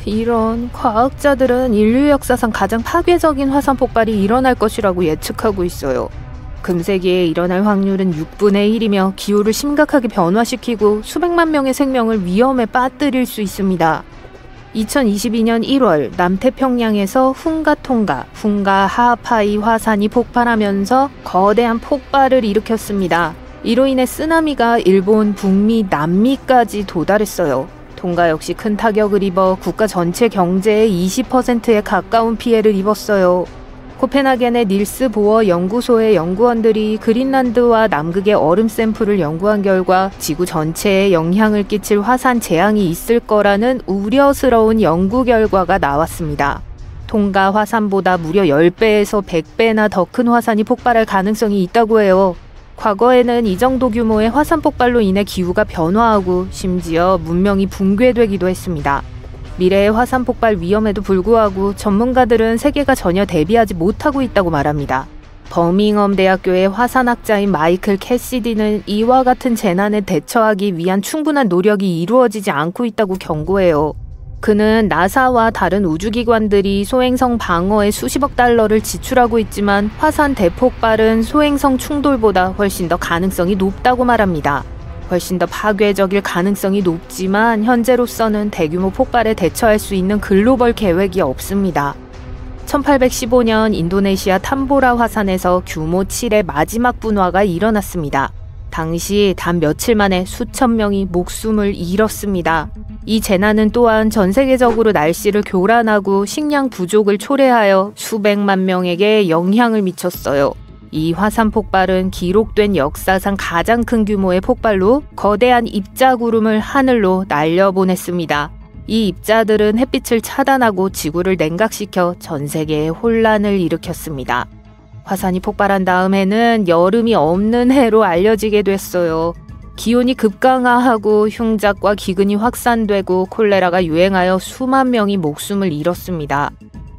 이런. 과학자들은 인류 역사상 가장 파괴적인 화산 폭발이 일어날 것이라고 예측하고 있어요. 금세기에 일어날 확률은 6분의 1이며 기후를 심각하게 변화시키고 수백만 명의 생명을 위험에 빠뜨릴 수 있습니다. 2022년 1월 남태평양에서 훈가 하파이 화산이 폭발하면서 거대한 폭발을 일으켰습니다. 이로 인해 쓰나미가 일본, 북미, 남미까지 도달했어요. 통가 역시 큰 타격을 입어 국가 전체 경제의 20%에 가까운 피해를 입었어요. 코펜하겐의 닐스 보어 연구소의 연구원들이 그린란드와 남극의 얼음 샘플을 연구한 결과 지구 전체에 영향을 끼칠 화산 재앙이 있을 거라는 우려스러운 연구 결과가 나왔습니다. 통가 화산보다 무려 10배에서 100배나 더 큰 화산이 폭발할 가능성이 있다고 해요. 과거에는 이 정도 규모의 화산 폭발로 인해 기후가 변화하고 심지어 문명이 붕괴되기도 했습니다. 미래의 화산 폭발 위험에도 불구하고 전문가들은 세계가 전혀 대비하지 못하고 있다고 말합니다. 버밍엄 대학교의 화산학자인 마이클 캐시디는 이와 같은 재난에 대처하기 위한 충분한 노력이 이루어지지 않고 있다고 경고해요. 그는 나사와 다른 우주기관들이 소행성 방어에 수십억 달러를 지출하고 있지만 화산 대폭발은 소행성 충돌보다 훨씬 더 가능성이 높다고 말합니다. 훨씬 더 파괴적일 가능성이 높지만 현재로서는 대규모 폭발에 대처할 수 있는 글로벌 계획이 없습니다. 1815년 인도네시아 탐보라 화산에서 규모 7의 마지막 분화가 일어났습니다. 당시 단 며칠 만에 수천 명이 목숨을 잃었습니다. 이 재난은 또한 전 세계적으로 날씨를 교란하고 식량 부족을 초래하여 수백만 명에게 영향을 미쳤어요. 이 화산 폭발은 기록된 역사상 가장 큰 규모의 폭발로 거대한 입자구름을 하늘로 날려보냈습니다. 이 입자들은 햇빛을 차단하고 지구를 냉각시켜 전 세계에 혼란을 일으켰습니다. 화산이 폭발한 다음에는 여름이 없는 해로 알려지게 됐어요. 기온이 급강하하고 흉작과 기근이 확산되고 콜레라가 유행하여 수만 명이 목숨을 잃었습니다.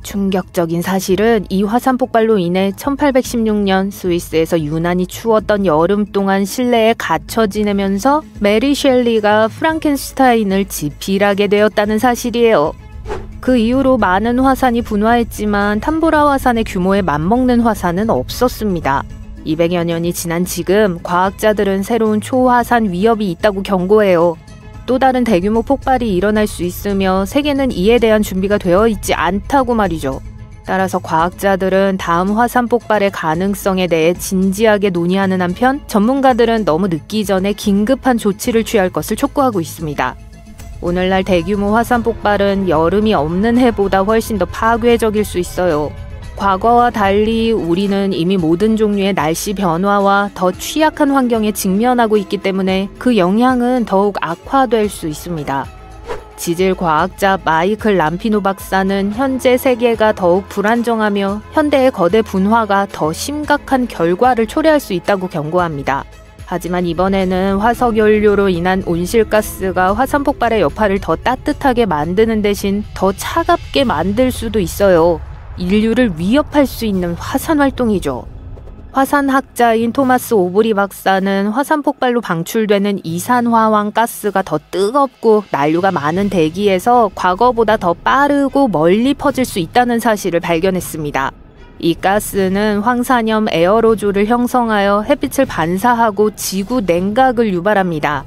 충격적인 사실은 이 화산 폭발로 인해 1816년 스위스에서 유난히 추웠던 여름 동안 실내에 갇혀 지내면서 메리 셸리가 프랑켄슈타인을 집필하게 되었다는 사실이에요. 그 이후로 많은 화산이 분화했지만 탐보라 화산의 규모에 맞먹는 화산은 없었습니다. 200여 년이 지난 지금 과학자들은 새로운 초화산 위협이 있다고 경고해요. 또 다른 대규모 폭발이 일어날 수 있으며 세계는 이에 대한 준비가 되어 있지 않다고 말이죠. 따라서 과학자들은 다음 화산 폭발의 가능성에 대해 진지하게 논의하는 한편 전문가들은 너무 늦기 전에 긴급한 조치를 취할 것을 촉구하고 있습니다. 오늘날 대규모 화산 폭발은 여름이 없는 해보다 훨씬 더 파괴적일 수 있어요. 과거와 달리 우리는 이미 모든 종류의 날씨 변화와 더 취약한 환경에 직면하고 있기 때문에 그 영향은 더욱 악화될 수 있습니다. 지질 과학자 마이클 람피노 박사는 현재 세계가 더욱 불안정하며 현대의 거대 분화가 더 심각한 결과를 초래할 수 있다고 경고합니다. 하지만 이번에는 화석연료로 인한 온실가스가 화산 폭발의 여파를 더 따뜻하게 만드는 대신 더 차갑게 만들 수도 있어요. 인류를 위협할 수 있는 화산 활동이죠. 화산학자인 토마스 오브리 박사는 화산 폭발로 방출되는 이산화황 가스가 더 뜨겁고 난류가 많은 대기에서 과거보다 더 빠르고 멀리 퍼질 수 있다는 사실을 발견했습니다. 이 가스는 황산염 에어로졸을 형성하여 햇빛을 반사하고 지구 냉각을 유발합니다.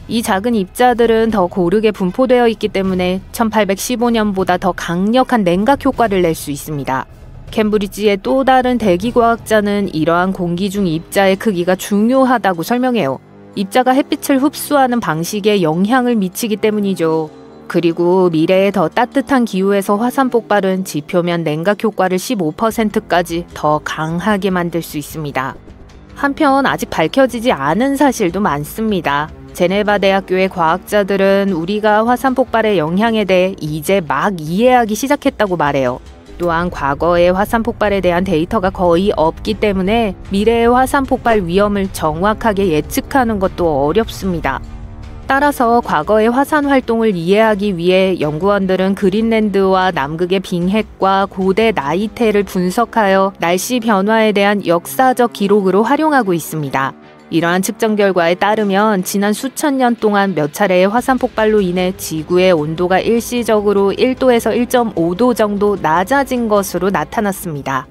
이 작은 입자들은 더 고르게 분포되어 있기 때문에 1815년보다 더 강력한 냉각 효과를 낼 수 있습니다. 캠브리지의 또 다른 대기과학자는 이러한 공기 중 입자의 크기가 중요하다고 설명해요. 입자가 햇빛을 흡수하는 방식에 영향을 미치기 때문이죠. 그리고 미래의 더 따뜻한 기후에서 화산 폭발은 지표면 냉각 효과를 15%까지 더 강하게 만들 수 있습니다. 한편 아직 밝혀지지 않은 사실도 많습니다. 제네바 대학교의 과학자들은 우리가 화산 폭발의 영향에 대해 이제 막 이해하기 시작했다고 말해요. 또한 과거의 화산 폭발에 대한 데이터가 거의 없기 때문에 미래의 화산 폭발 위험을 정확하게 예측하는 것도 어렵습니다. 따라서 과거의 화산 활동을 이해하기 위해 연구원들은 그린랜드와 남극의 빙핵과 고대 나이테를 분석하여 날씨 변화에 대한 역사적 기록으로 활용하고 있습니다. 이러한 측정 결과에 따르면 지난 수천 년 동안 몇 차례의 화산 폭발로 인해 지구의 온도가 일시적으로 1도에서 1.5도 정도 낮아진 것으로 나타났습니다.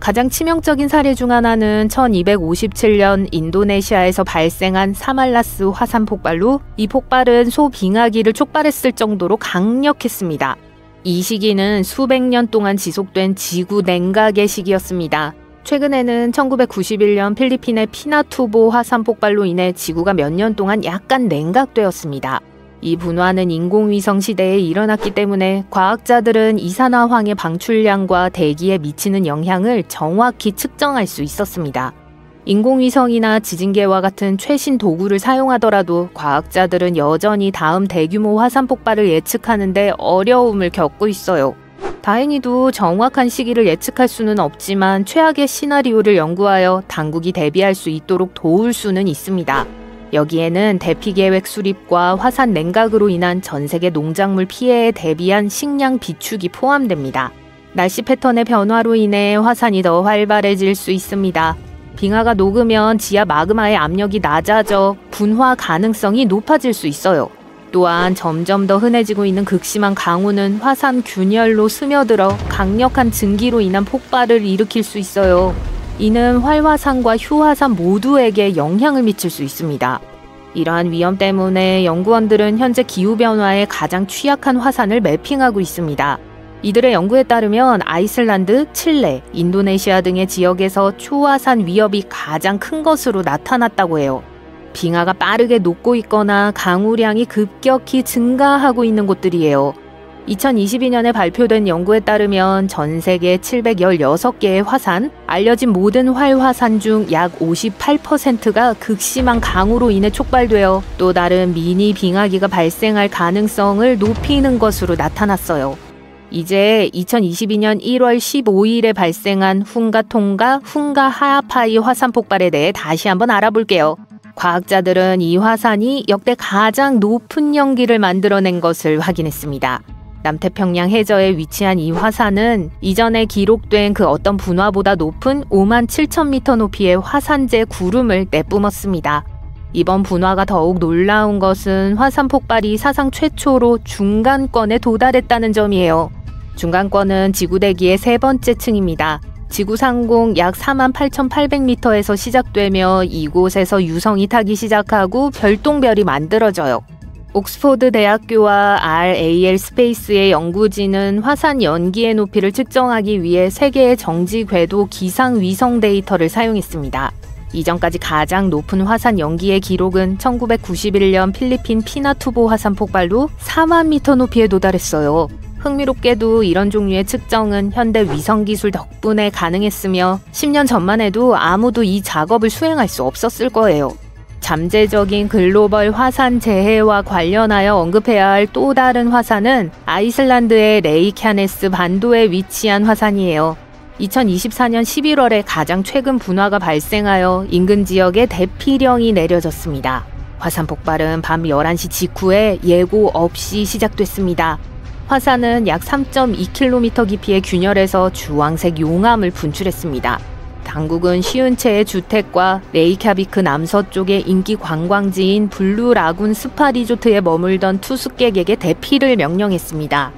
가장 치명적인 사례 중 하나는 1257년 인도네시아에서 발생한 사말라스 화산 폭발로 이 폭발은 소빙하기를 촉발했을 정도로 강력했습니다. 이 시기는 수백 년 동안 지속된 지구 냉각의 시기였습니다. 최근에는 1991년 필리핀의 피나투보 화산 폭발로 인해 지구가 몇 년 동안 약간 냉각되었습니다. 이 분화는 인공위성 시대에 일어났기 때문에 과학자들은 이산화황의 방출량과 대기에 미치는 영향을 정확히 측정할 수 있었습니다. 인공위성이나 지진계와 같은 최신 도구를 사용하더라도 과학자들은 여전히 다음 대규모 화산 폭발을 예측하는데 어려움을 겪고 있어요. 다행히도 정확한 시기를 예측할 수는 없지만 최악의 시나리오를 연구하여 당국이 대비할 수 있도록 도울 수는 있습니다. 여기에는 대피계획 수립과 화산 냉각으로 인한 전세계 농작물 피해에 대비한 식량 비축이 포함됩니다. 날씨 패턴의 변화로 인해 화산이 더 활발해질 수 있습니다. 빙하가 녹으면 지하 마그마의 압력이 낮아져 분화 가능성이 높아질 수 있어요. 또한 점점 더 흔해지고 있는 극심한 강우는 화산 균열로 스며들어 강력한 증기로 인한 폭발을 일으킬 수 있어요. 이는 활화산과 휴화산 모두에게 영향을 미칠 수 있습니다. 이러한 위험 때문에 연구원들은 현재 기후변화에 가장 취약한 화산을 매핑하고 있습니다. 이들의 연구에 따르면 아이슬란드, 칠레, 인도네시아 등의 지역에서 초화산 위협이 가장 큰 것으로 나타났다고 해요. 빙하가 빠르게 녹고 있거나 강우량이 급격히 증가하고 있는 곳들이에요. 2022년에 발표된 연구에 따르면 전 세계 716개의 화산, 알려진 모든 활화산 중 약 58%가 극심한 강우로 인해 촉발되어 또 다른 미니 빙하기가 발생할 가능성을 높이는 것으로 나타났어요. 이제 2022년 1월 15일에 발생한 훈가통가 훈가하아파이 화산 폭발에 대해 다시 한번 알아볼게요. 과학자들은 이 화산이 역대 가장 높은 연기를 만들어낸 것을 확인했습니다. 남태평양 해저에 위치한 이 화산은 이전에 기록된 그 어떤 분화보다 높은 57,000m 높이의 화산재 구름을 내뿜었습니다. 이번 분화가 더욱 놀라운 것은 화산 폭발이 사상 최초로 중간권에 도달했다는 점이에요. 중간권은 지구대기의 세 번째 층입니다. 지구 상공 약 48,800m에서 시작되며 이곳에서 유성이 타기 시작하고 별똥별이 만들어져요. 옥스포드 대학교와 RAL 스페이스의 연구진은 화산 연기의 높이를 측정하기 위해 세계의 정지 궤도 기상 위성 데이터를 사용했습니다. 이전까지 가장 높은 화산 연기의 기록은 1991년 필리핀 피나투보 화산 폭발로 4만 미터 높이에 도달했어요. 흥미롭게도 이런 종류의 측정은 현대 위성 기술 덕분에 가능했으며 10년 전만 해도 아무도 이 작업을 수행할 수 없었을 거예요. 잠재적인 글로벌 화산 재해와 관련하여 언급해야 할 또 다른 화산은 아이슬란드의 레이캬네스 반도에 위치한 화산이에요. 2024년 11월에 가장 최근 분화가 발생하여 인근 지역에 대피령이 내려졌습니다. 화산 폭발은 밤 11시 직후에 예고 없이 시작됐습니다. 화산은 약 3.2km 깊이의 균열에서 주황색 용암을 분출했습니다. 당국은 시운체의 주택과 레이캬비크 남서쪽의 인기 관광지인 블루라군 스파 리조트에 머물던 투숙객에게 대피를 명령했습니다.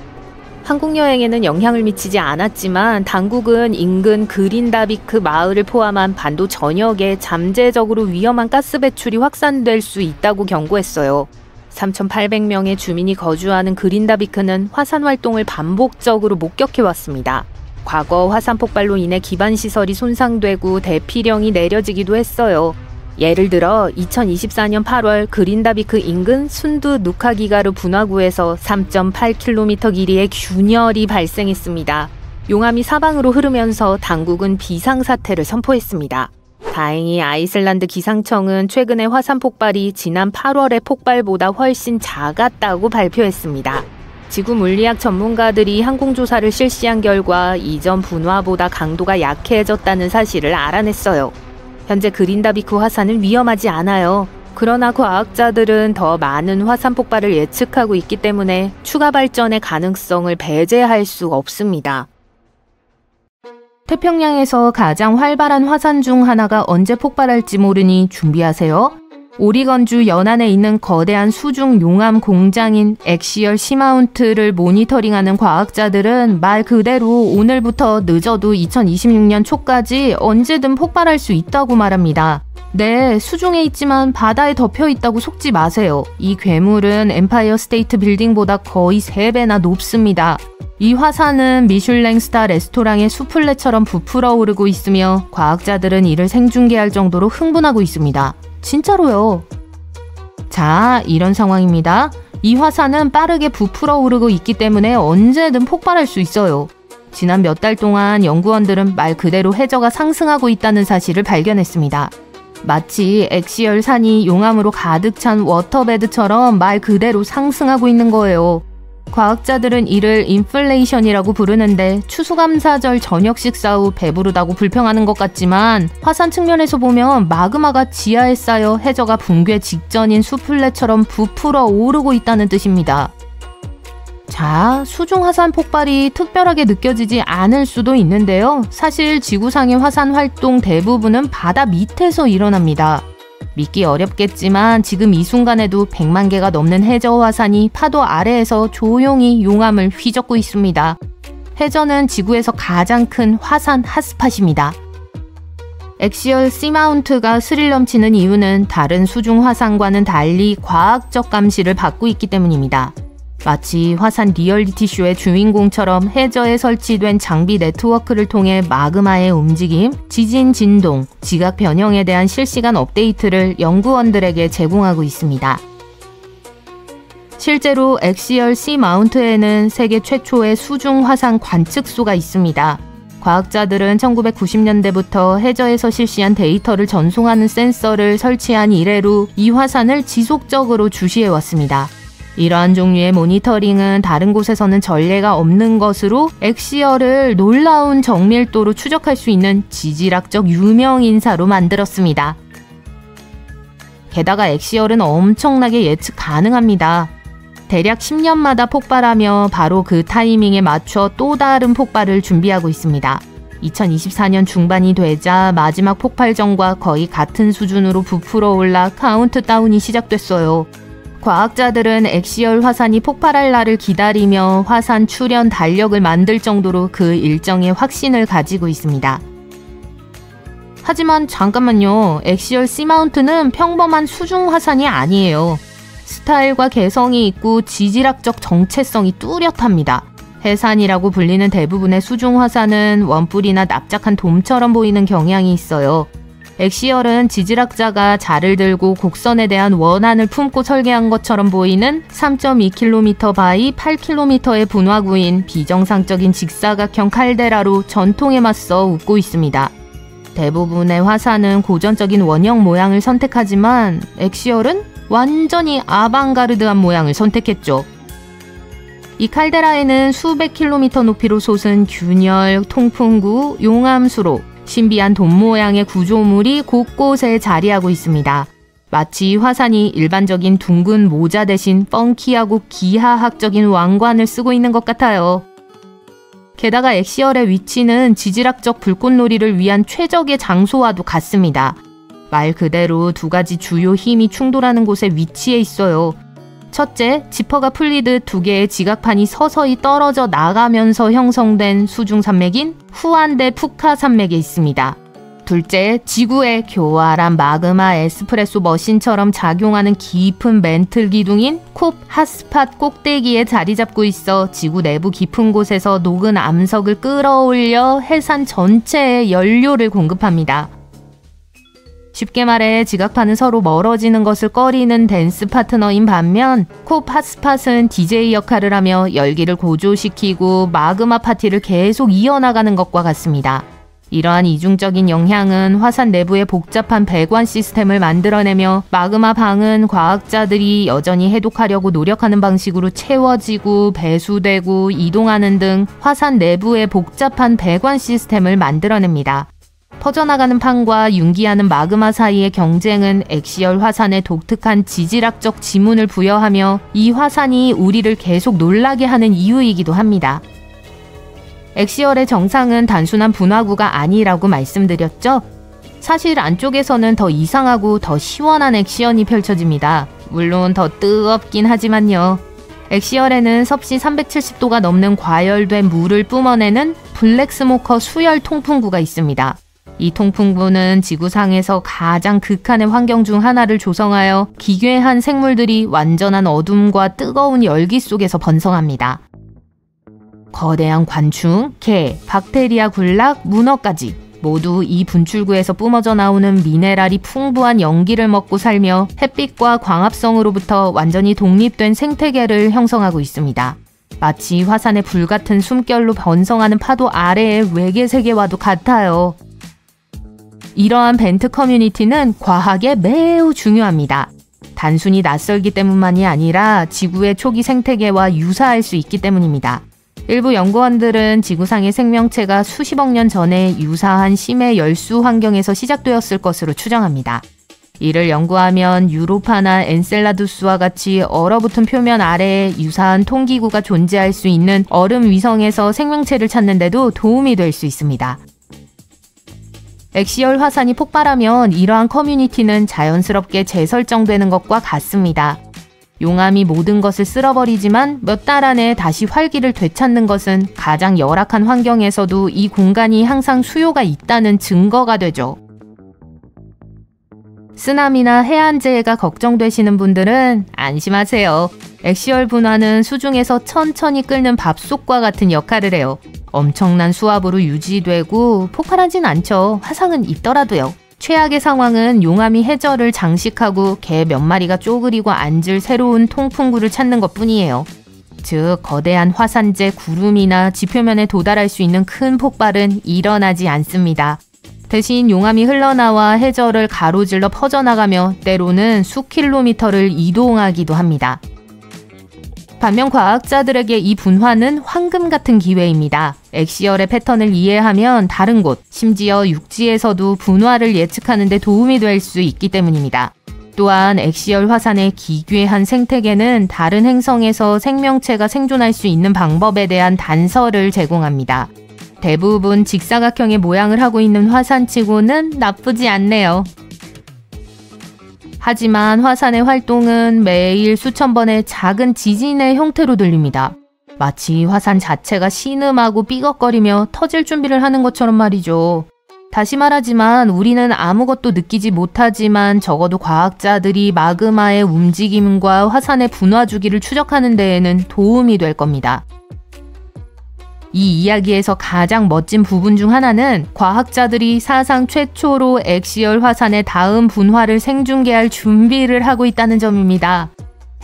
한국 여행에는 영향을 미치지 않았지만 당국은 인근 그린다비크 마을을 포함한 반도 전역에 잠재적으로 위험한 가스 배출이 확산될 수 있다고 경고했어요. 3,800명의 주민이 거주하는 그린다비크는 화산 활동을 반복적으로 목격해왔습니다. 과거 화산 폭발로 인해 기반시설이 손상되고 대피령이 내려지기도 했어요. 예를 들어 2024년 8월 그린다비크 인근 순두 누카기가르 분화구에서 3.8km 길이의 균열이 발생했습니다. 용암이 사방으로 흐르면서 당국은 비상사태를 선포했습니다. 다행히 아이슬란드 기상청은 최근의 화산 폭발이 지난 8월의 폭발보다 훨씬 작았다고 발표했습니다. 지구 물리학 전문가들이 항공조사를 실시한 결과 이전 분화보다 강도가 약해졌다는 사실을 알아냈어요. 현재 그린다비크 화산은 위험하지 않아요. 그러나 과학자들은 더 많은 화산 폭발을 예측하고 있기 때문에 추가 발전의 가능성을 배제할 수 없습니다. 태평양에서 가장 활발한 화산 중 하나가 언제 폭발할지 모르니 준비하세요. 오리건주 연안에 있는 거대한 수중 용암 공장인 엑시얼 시마운트를 모니터링하는 과학자들은 말 그대로 오늘부터 늦어도 2026년 초까지 언제든 폭발할 수 있다고 말합니다. 네, 수중에 있지만 바다에 덮여 있다고 속지 마세요. 이 괴물은 엠파이어 스테이트 빌딩보다 거의 3배나 높습니다. 이 화산은 미슐랭 스타 레스토랑의 수플레처럼 부풀어 오르고 있으며 과학자들은 이를 생중계할 정도로 흥분하고 있습니다. 진짜로요. 자, 이런 상황입니다. 이 화산은 빠르게 부풀어 오르고 있기 때문에 언제든 폭발할 수 있어요. 지난 몇 달 동안 연구원들은 말 그대로 해저가 상승하고 있다는 사실을 발견했습니다. 마치 엑시얼 산이 용암으로 가득 찬 워터베드처럼 말 그대로 상승하고 있는 거예요. 과학자들은 이를 인플레이션이라고 부르는데 추수감사절 저녁 식사 후 배부르다고 불평하는 것 같지만 화산 측면에서 보면 마그마가 지하에 쌓여 해저가 붕괴 직전인 수플레처럼 부풀어 오르고 있다는 뜻입니다. 자, 수중 화산 폭발이 특별하게 느껴지지 않을 수도 있는데요. 사실 지구상의 화산 활동 대부분은 바다 밑에서 일어납니다. 믿기 어렵겠지만 지금 이 순간에도 100만 개가 넘는 해저 화산이 파도 아래에서 조용히 용암을 휘젓고 있습니다. 해저는 지구에서 가장 큰 화산 핫스팟입니다. 엑시얼 시마운트가 스릴 넘치는 이유는 다른 수중 화산과는 달리 과학적 감시를 받고 있기 때문입니다. 마치 화산 리얼리티 쇼의 주인공처럼 해저에 설치된 장비 네트워크를 통해 마그마의 움직임, 지진 진동, 지각 변형에 대한 실시간 업데이트를 연구원들에게 제공하고 있습니다. 실제로 엑시얼 시마운트에는 세계 최초의 수중 화산 관측소가 있습니다. 과학자들은 1990년대부터 해저에서 실시한 데이터를 전송하는 센서를 설치한 이래로 이 화산을 지속적으로 주시해왔습니다. 이러한 종류의 모니터링은 다른 곳에서는 전례가 없는 것으로 엑시얼을 놀라운 정밀도로 추적할 수 있는 지질학적 유명인사로 만들었습니다. 게다가 엑시얼은 엄청나게 예측 가능합니다. 대략 10년마다 폭발하며 바로 그 타이밍에 맞춰 또 다른 폭발을 준비하고 있습니다. 2024년 중반이 되자 마지막 폭발 전과 거의 같은 수준으로 부풀어 올라 카운트다운이 시작됐어요. 과학자들은 엑시얼 화산이 폭발할 날을 기다리며 화산 출현 달력을 만들 정도로 그 일정에 확신을 가지고 있습니다. 하지만 잠깐만요. 엑시얼 시마운트는 평범한 수중 화산이 아니에요. 스타일과 개성이 있고 지질학적 정체성이 뚜렷합니다. 해산이라고 불리는 대부분의 수중 화산은 원뿔이나 납작한 돔처럼 보이는 경향이 있어요. 엑시얼은 지질학자가 자를 들고 곡선에 대한 원안을 품고 설계한 것처럼 보이는 3.2km 바이 8km의 분화구인 비정상적인 직사각형 칼데라로 전통에 맞서 웃고 있습니다. 대부분의 화산은 고전적인 원형 모양을 선택하지만 엑시얼은 완전히 아방가르드한 모양을 선택했죠. 이 칼데라에는 수백 킬로미터 높이로 솟은 균열, 통풍구, 용암수로 신비한 돔 모양의 구조물이 곳곳에 자리하고 있습니다. 마치 화산이 일반적인 둥근 모자 대신 펑키하고 기하학적인 왕관을 쓰고 있는 것 같아요. 게다가 엑시얼의 위치는 지질학적 불꽃놀이를 위한 최적의 장소와도 같습니다. 말 그대로 두 가지 주요 힘이 충돌하는 곳에 위치해 있어요. 첫째, 지퍼가 풀리듯 두 개의 지각판이 서서히 떨어져 나가면서 형성된 수중산맥인 후안데 푸카 산맥에 있습니다. 둘째, 지구의 교활한 마그마 에스프레소 머신처럼 작용하는 깊은 멘틀 기둥인 콥 핫스팟 꼭대기에 자리 잡고 있어 지구 내부 깊은 곳에서 녹은 암석을 끌어올려 해산 전체에 연료를 공급합니다. 쉽게 말해 지각판은 서로 멀어지는 것을 꺼리는 댄스 파트너인 반면 콥 핫스팟은 DJ 역할을 하며 열기를 고조시키고 마그마 파티를 계속 이어나가는 것과 같습니다. 이러한 이중적인 영향은 화산 내부의 복잡한 배관 시스템을 만들어내며 마그마 방은 과학자들이 여전히 해독하려고 노력하는 방식으로 채워지고 배수되고 이동하는 등 화산 내부의 복잡한 배관 시스템을 만들어냅니다. 퍼져나가는 판과 융기하는 마그마 사이의 경쟁은 엑시얼 화산에 독특한 지질학적 지문을 부여하며 이 화산이 우리를 계속 놀라게 하는 이유이기도 합니다. 엑시얼의 정상은 단순한 분화구가 아니라고 말씀드렸죠? 사실 안쪽에서는 더 이상하고 더 시원한 엑시언이 펼쳐집니다. 물론 더 뜨겁긴 하지만요. 엑시얼에는 섭씨 370도가 넘는 과열된 물을 뿜어내는 블랙스모커 수열 통풍구가 있습니다. 이 통풍구는 지구상에서 가장 극한의 환경 중 하나를 조성하여 기괴한 생물들이 완전한 어둠과 뜨거운 열기 속에서 번성합니다. 거대한 관충, 개, 박테리아 군락, 문어까지 모두 이 분출구에서 뿜어져 나오는 미네랄이 풍부한 연기를 먹고 살며 햇빛과 광합성으로부터 완전히 독립된 생태계를 형성하고 있습니다. 마치 화산의 불같은 숨결로 번성하는 파도 아래의 외계 세계와도 같아요. 이러한 벤트 커뮤니티는 과학에 매우 중요합니다. 단순히 낯설기 때문만이 아니라 지구의 초기 생태계와 유사할 수 있기 때문입니다. 일부 연구원들은 지구상의 생명체가 수십억 년 전에 유사한 심해 열수 환경에서 시작되었을 것으로 추정합니다. 이를 연구하면 유로파나 엔셀라두스와 같이 얼어붙은 표면 아래에 유사한 통기구가 존재할 수 있는 얼음 위성에서 생명체를 찾는 데도 도움이 될 수 있습니다. 엑시얼 화산이 폭발하면 이러한 커뮤니티는 자연스럽게 재설정되는 것과 같습니다. 용암이 모든 것을 쓸어버리지만 몇 달 안에 다시 활기를 되찾는 것은 가장 열악한 환경에서도 이 공간이 항상 수요가 있다는 증거가 되죠. 쓰나미나 해안재해가 걱정되시는 분들은 안심하세요. 엑시얼 분화는 수중에서 천천히 끓는 밥솥과 같은 역할을 해요. 엄청난 수압으로 유지되고 폭발하진 않죠. 화상은 있더라도요. 최악의 상황은 용암이 해저를 장식하고 개 몇 마리가 쪼그리고 앉을 새로운 통풍구를 찾는 것뿐이에요. 즉 거대한 화산재 구름이나 지표면에 도달할 수 있는 큰 폭발은 일어나지 않습니다. 대신 용암이 흘러나와 해저를 가로질러 퍼져나가며 때로는 수킬로미터를 이동하기도 합니다. 반면 과학자들에게 이 분화는 황금 같은 기회입니다. 엑시얼의 패턴을 이해하면 다른 곳, 심지어 육지에서도 분화를 예측하는 데 도움이 될 수 있기 때문입니다. 또한 엑시얼 화산의 기괴한 생태계는 다른 행성에서 생명체가 생존할 수 있는 방법에 대한 단서를 제공합니다. 대부분 직사각형의 모양을 하고 있는 화산치고는 나쁘지 않네요. 하지만 화산의 활동은 매일 수천 번의 작은 지진의 형태로 들립니다. 마치 화산 자체가 신음하고 삐걱거리며 터질 준비를 하는 것처럼 말이죠. 다시 말하지만 우리는 아무것도 느끼지 못하지만 적어도 과학자들이 마그마의 움직임과 화산의 분화 주기를 추적하는 데에는 도움이 될 겁니다. 이 이야기에서 가장 멋진 부분 중 하나는 과학자들이 사상 최초로 엑시얼 화산의 다음 분화를 생중계할 준비를 하고 있다는 점입니다.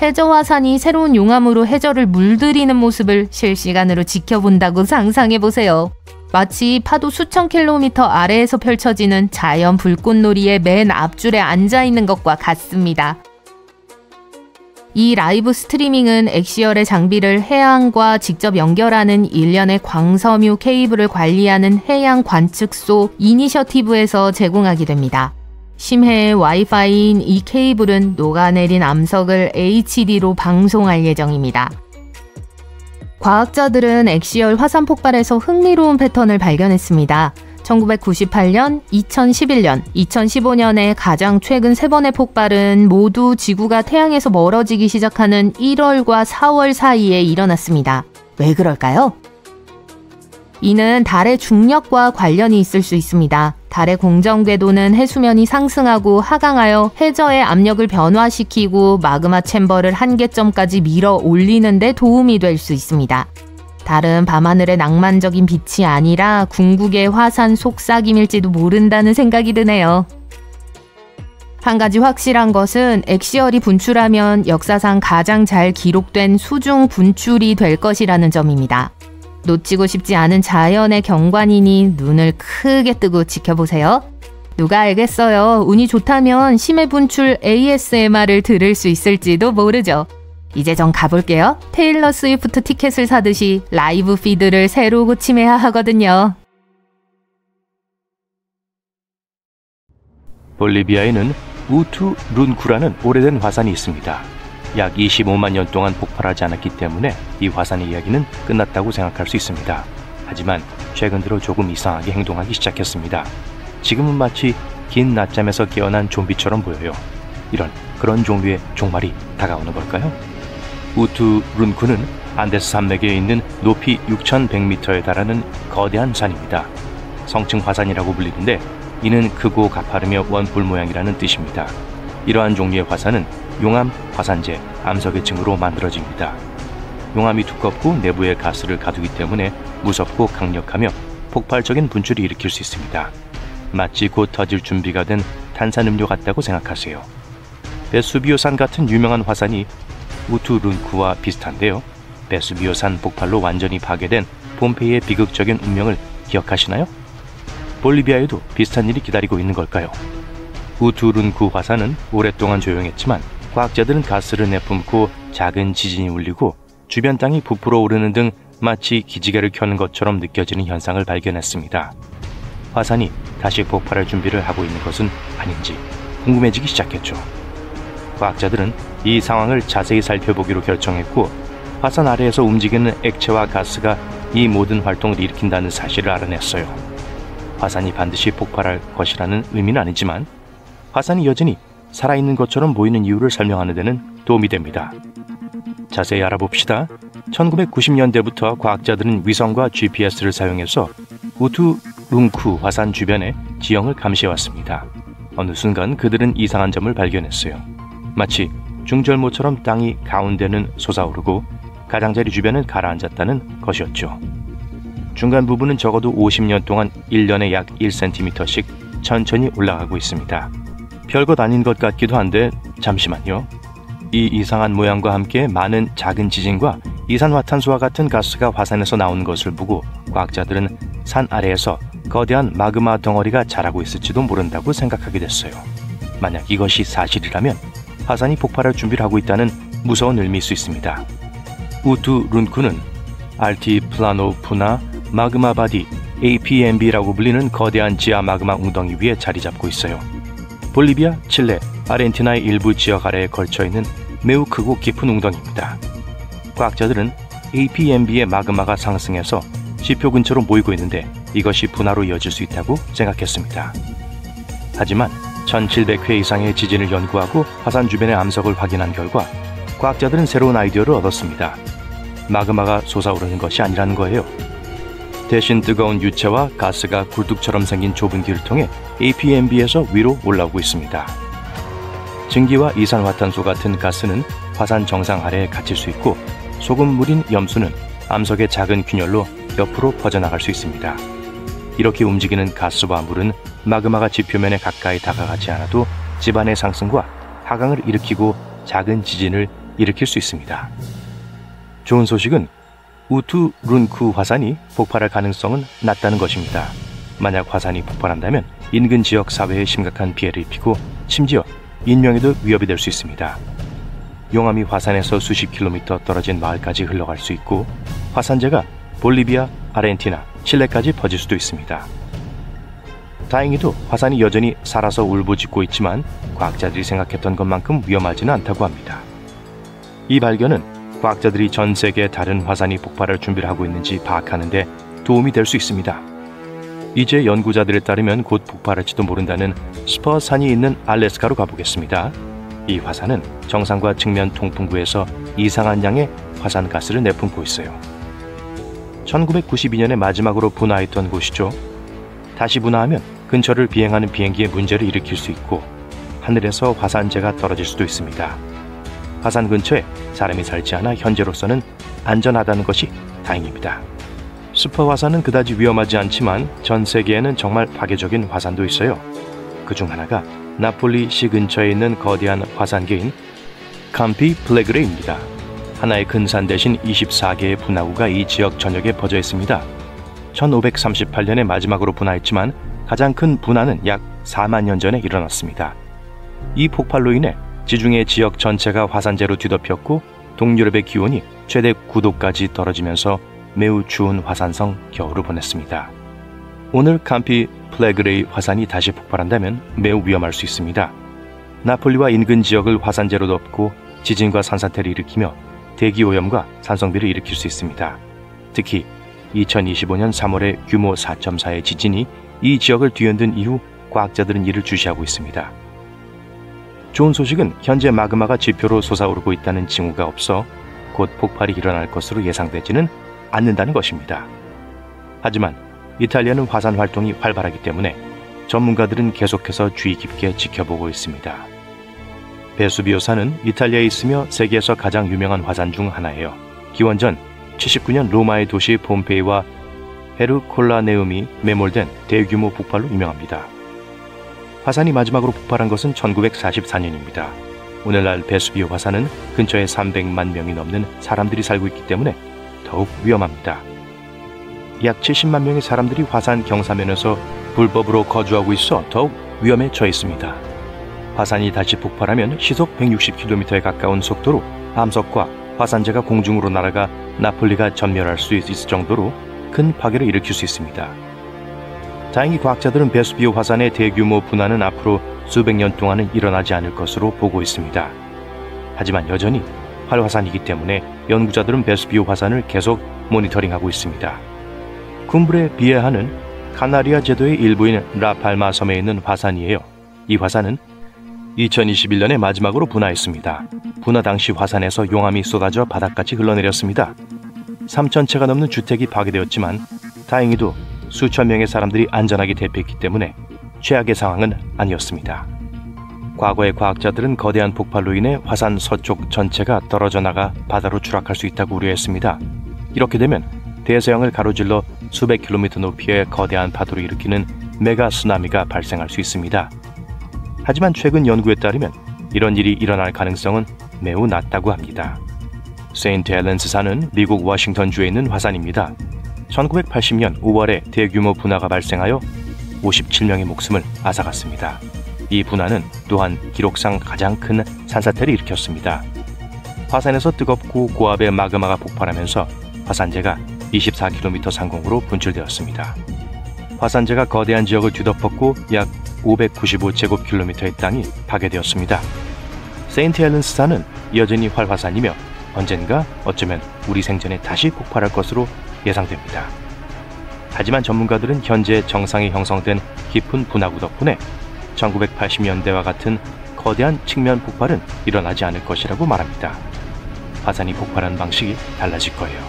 해저 화산이 새로운 용암으로 해저를 물들이는 모습을 실시간으로 지켜본다고 상상해보세요. 마치 파도 수천 킬로미터 아래에서 펼쳐지는 자연 불꽃놀이의 맨 앞줄에 앉아있는 것과 같습니다. 이 라이브 스트리밍은 엑시얼의 장비를 해양과 직접 연결하는 일련의 광섬유 케이블을 관리하는 해양 관측소 이니셔티브에서 제공하게 됩니다. 심해의 와이파이인 이 케이블은 녹아내린 암석을 HD로 방송할 예정입니다. 과학자들은 엑시얼 화산 폭발에서 흥미로운 패턴을 발견했습니다. 1998년, 2011년, 2015년의 가장 최근 3번의 폭발은 모두 지구가 태양에서 멀어지기 시작하는 1월과 4월 사이에 일어났습니다. 왜 그럴까요? 이는 달의 중력과 관련이 있을 수 있습니다. 달의 공정 궤도는 해수면이 상승하고 하강하여 해저의 압력을 변화시키고 마그마 챔버를 한계점까지 밀어 올리는 데 도움이 될 수 있습니다. 달은 밤하늘의 낭만적인 빛이 아니라 궁극의 화산 속삭임일지도 모른다는 생각이 드네요. 한 가지 확실한 것은 엑시얼이 분출하면 역사상 가장 잘 기록된 수중 분출이 될 것이라는 점입니다. 놓치고 싶지 않은 자연의 경관이니 눈을 크게 뜨고 지켜보세요. 누가 알겠어요. 운이 좋다면 심해 분출 ASMR을 들을 수 있을지도 모르죠. 이제 전 가볼게요. 테일러 스위프트 티켓을 사듯이 라이브 피드를 새로 고침해야 하거든요. 볼리비아에는 우투 룬쿠라는 오래된 화산이 있습니다. 약 25만 년 동안 폭발하지 않았기 때문에 이 화산의 이야기는 끝났다고 생각할 수 있습니다. 하지만 최근 들어 조금 이상하게 행동하기 시작했습니다. 지금은 마치 긴 낮잠에서 깨어난 좀비처럼 보여요. 그런 종류의 종말이 다가오는 걸까요? 우투룬쿠는 안데스 산맥에 있는 높이 6,100m에 달하는 거대한 산입니다. 성층 화산이라고 불리는데 이는 크고 가파르며 원뿔 모양이라는 뜻입니다. 이러한 종류의 화산은 용암, 화산재, 암석의 층으로 만들어집니다. 용암이 두껍고 내부에 가스를 가두기 때문에 무섭고 강력하며 폭발적인 분출이 일으킬 수 있습니다. 마치 곧 터질 준비가 된 탄산음료 같다고 생각하세요. 베수비오산 같은 유명한 화산이 우투룬쿠와 비슷한데요. 베수비오산 폭발로 완전히 파괴된 폼페이의 비극적인 운명을 기억하시나요? 볼리비아에도 비슷한 일이 기다리고 있는 걸까요? 우투룬쿠 화산은 오랫동안 조용했지만 과학자들은 가스를 내뿜고 작은 지진이 울리고 주변 땅이 부풀어 오르는 등 마치 기지개를 켜는 것처럼 느껴지는 현상을 발견했습니다. 화산이 다시 폭발할 준비를 하고 있는 것은 아닌지 궁금해지기 시작했죠. 과학자들은 이 상황을 자세히 살펴보기로 결정했고 화산 아래에서 움직이는 액체와 가스가 이 모든 활동을 일으킨다는 사실을 알아냈어요. 화산이 반드시 폭발할 것이라는 의미는 아니지만 화산이 여전히 살아있는 것처럼 보이는 이유를 설명하는 데는 도움이 됩니다. 자세히 알아봅시다. 1990년대부터 과학자들은 위성과 GPS를 사용해서 우투룬쿠 화산 주변의 지형을 감시해왔습니다. 어느 순간 그들은 이상한 점을 발견했어요. 마치 중절모처럼 땅이 가운데는 솟아오르고 가장자리 주변은 가라앉았다는 것이었죠. 중간 부분은 적어도 50년 동안 1년에 약 1cm씩 천천히 올라가고 있습니다. 별것 아닌 것 같기도 한데 잠시만요. 이 이상한 모양과 함께 많은 작은 지진과 이산화탄소와 같은 가스가 화산에서 나오는 것을 보고 과학자들은 산 아래에서 거대한 마그마 덩어리가 자라고 있을지도 모른다고 생각하게 됐어요. 만약 이것이 사실이라면 화산이 폭발할 준비를 하고 있다는 무서운 의미일 수 있습니다. 우투룬쿠는 알티플라노프나 마그마 바디 APMB라고 불리는 거대한 지하 마그마 웅덩이 위에 자리 잡고 있어요. 볼리비아, 칠레, 아르헨티나의 일부 지역 아래에 걸쳐있는 매우 크고 깊은 웅덩이입니다. 과학자들은 APMB의 마그마가 상승해서 지표 근처로 모이고 있는데 이것이 분화로 이어질 수 있다고 생각했습니다. 하지만 1700회 이상의 지진을 연구하고 화산 주변의 암석을 확인한 결과 과학자들은 새로운 아이디어를 얻었습니다. 마그마가 솟아오르는 것이 아니라는 거예요. 대신 뜨거운 유체와 가스가 굴뚝처럼 생긴 좁은 길을 통해 APMB에서 위로 올라오고 있습니다. 증기와 이산화탄소 같은 가스는 화산 정상 아래에 갇힐 수 있고 소금물인 염수는 암석의 작은 균열로 옆으로 퍼져나갈 수 있습니다. 이렇게 움직이는 가스와 물은 마그마가 지표면에 가까이 다가가지 않아도 지반의 상승과 하강을 일으키고 작은 지진을 일으킬 수 있습니다. 좋은 소식은 우투룬쿠 화산이 폭발할 가능성은 낮다는 것입니다. 만약 화산이 폭발한다면 인근 지역 사회에 심각한 피해를 입히고 심지어 인명에도 위협이 될 수 있습니다. 용암이 화산에서 수십 킬로미터 떨어진 마을까지 흘러갈 수 있고 화산재가 볼리비아, 아르헨티나, 칠레까지 퍼질 수도 있습니다. 다행히도 화산이 여전히 살아서 울부짖고 있지만 과학자들이 생각했던 것만큼 위험하지는 않다고 합니다. 이 발견은 과학자들이 전 세계 다른 화산이 폭발할 준비를 하고 있는지 파악하는 데 도움이 될 수 있습니다. 이제 연구자들에 따르면 곧 폭발할지도 모른다는 스퍼산이 있는 알래스카로 가보겠습니다. 이 화산은 정상과 측면 통풍구에서 이상한 양의 화산가스를 내뿜고 있어요. 1992년에 마지막으로 분화했던 곳이죠. 다시 분화하면 근처를 비행하는 비행기에 문제를 일으킬 수 있고 하늘에서 화산재가 떨어질 수도 있습니다. 화산 근처에 사람이 살지 않아 현재로서는 안전하다는 것이 다행입니다. 스퍼 화산은 그다지 위험하지 않지만 전 세계에는 정말 파괴적인 화산도 있어요. 그중 하나가 나폴리시 근처에 있는 거대한 화산계인 캠피 플레그레입니다. 하나의 큰 산 대신 24개의 분화구가 이 지역 전역에 퍼져 있습니다. 1538년에 마지막으로 분화했지만 가장 큰 분화는 약 4만 년 전에 일어났습니다. 이 폭발로 인해 지중해 지역 전체가 화산재로 뒤덮였고 동유럽의 기온이 최대 9도까지 떨어지면서 매우 추운 화산성 겨울을 보냈습니다. 오늘 캠피 플레그레이 화산이 다시 폭발한다면 매우 위험할 수 있습니다. 나폴리와 인근 지역을 화산재로 덮고 지진과 산사태를 일으키며 대기오염과 산성비를 일으킬 수 있습니다. 특히 2025년 3월에 규모 4.4의 지진이 이 지역을 뒤흔든 이후 과학자들은 이를 주시하고 있습니다. 좋은 소식은 현재 마그마가 지표로 솟아오르고 있다는 징후가 없어 곧 폭발이 일어날 것으로 예상되지는 않는다는 것입니다. 하지만 이탈리아는 화산 활동이 활발하기 때문에 전문가들은 계속해서 주의 깊게 지켜보고 있습니다. 베수비오산은 이탈리아에 있으며 세계에서 가장 유명한 화산 중 하나예요. 기원전 79년 로마의 도시 폼페이와 헤르콜라네움이 매몰된 대규모 폭발로 유명합니다. 화산이 마지막으로 폭발한 것은 1944년입니다. 오늘날 베수비오 화산은 근처에 300만 명이 넘는 사람들이 살고 있기 때문에 더욱 위험합니다. 약 70만 명의 사람들이 화산 경사면에서 불법으로 거주하고 있어 더욱 위험에 처해 있습니다. 화산이 다시 폭발하면 시속 160km에 가까운 속도로 암석과 화산재가 공중으로 날아가 나폴리가 전멸할 수 있을 정도로 큰 파괴를 일으킬 수 있습니다. 다행히 과학자들은 베수비오 화산의 대규모 분화는 앞으로 수백 년 동안은 일어나지 않을 것으로 보고 있습니다. 하지만 여전히 활화산이기 때문에 연구자들은 베수비오 화산을 계속 모니터링하고 있습니다. 쿰브레 비에하는 카나리아 제도의 일부인 라팔마 섬에 있는 화산이에요. 이 화산은 2021년에 마지막으로 분화했습니다. 분화 당시 화산에서 용암이 쏟아져 바닥까지 흘러내렸습니다. 3,000채가 넘는 주택이 파괴되었지만 다행히도 수천 명의 사람들이 안전하게 대피했기 때문에 최악의 상황은 아니었습니다. 과거의 과학자들은 거대한 폭발로 인해 화산 서쪽 전체가 떨어져 나가 바다로 추락할 수 있다고 우려했습니다. 이렇게 되면 대서양을 가로질러 수백 킬로미터 높이의 거대한 파도를 일으키는 메가 쓰나미가 발생할 수 있습니다. 하지만 최근 연구에 따르면 이런 일이 일어날 가능성은 매우 낮다고 합니다. 세인트 헬렌스산은 미국 워싱턴주에 있는 화산입니다. 1980년 5월에 대규모 분화가 발생하여 57명의 목숨을 앗아갔습니다. 이 분화는 또한 기록상 가장 큰 산사태를 일으켰습니다. 화산에서 뜨겁고 고압의 마그마가 폭발하면서 화산재가 24km 상공으로 분출되었습니다. 화산재가 거대한 지역을 뒤덮었고 약 595제곱킬로미터의 땅이 파괴되었습니다. 세인트 헬렌스산은 여전히 활화산이며 언젠가 어쩌면 우리 생전에 다시 폭발할 것으로 예상됩니다. 하지만 전문가들은 현재 정상에 형성된 깊은 분화구 덕분에 1980년대와 같은 거대한 측면 폭발은 일어나지 않을 것이라고 말합니다. 화산이 폭발하는 방식이 달라질 거예요.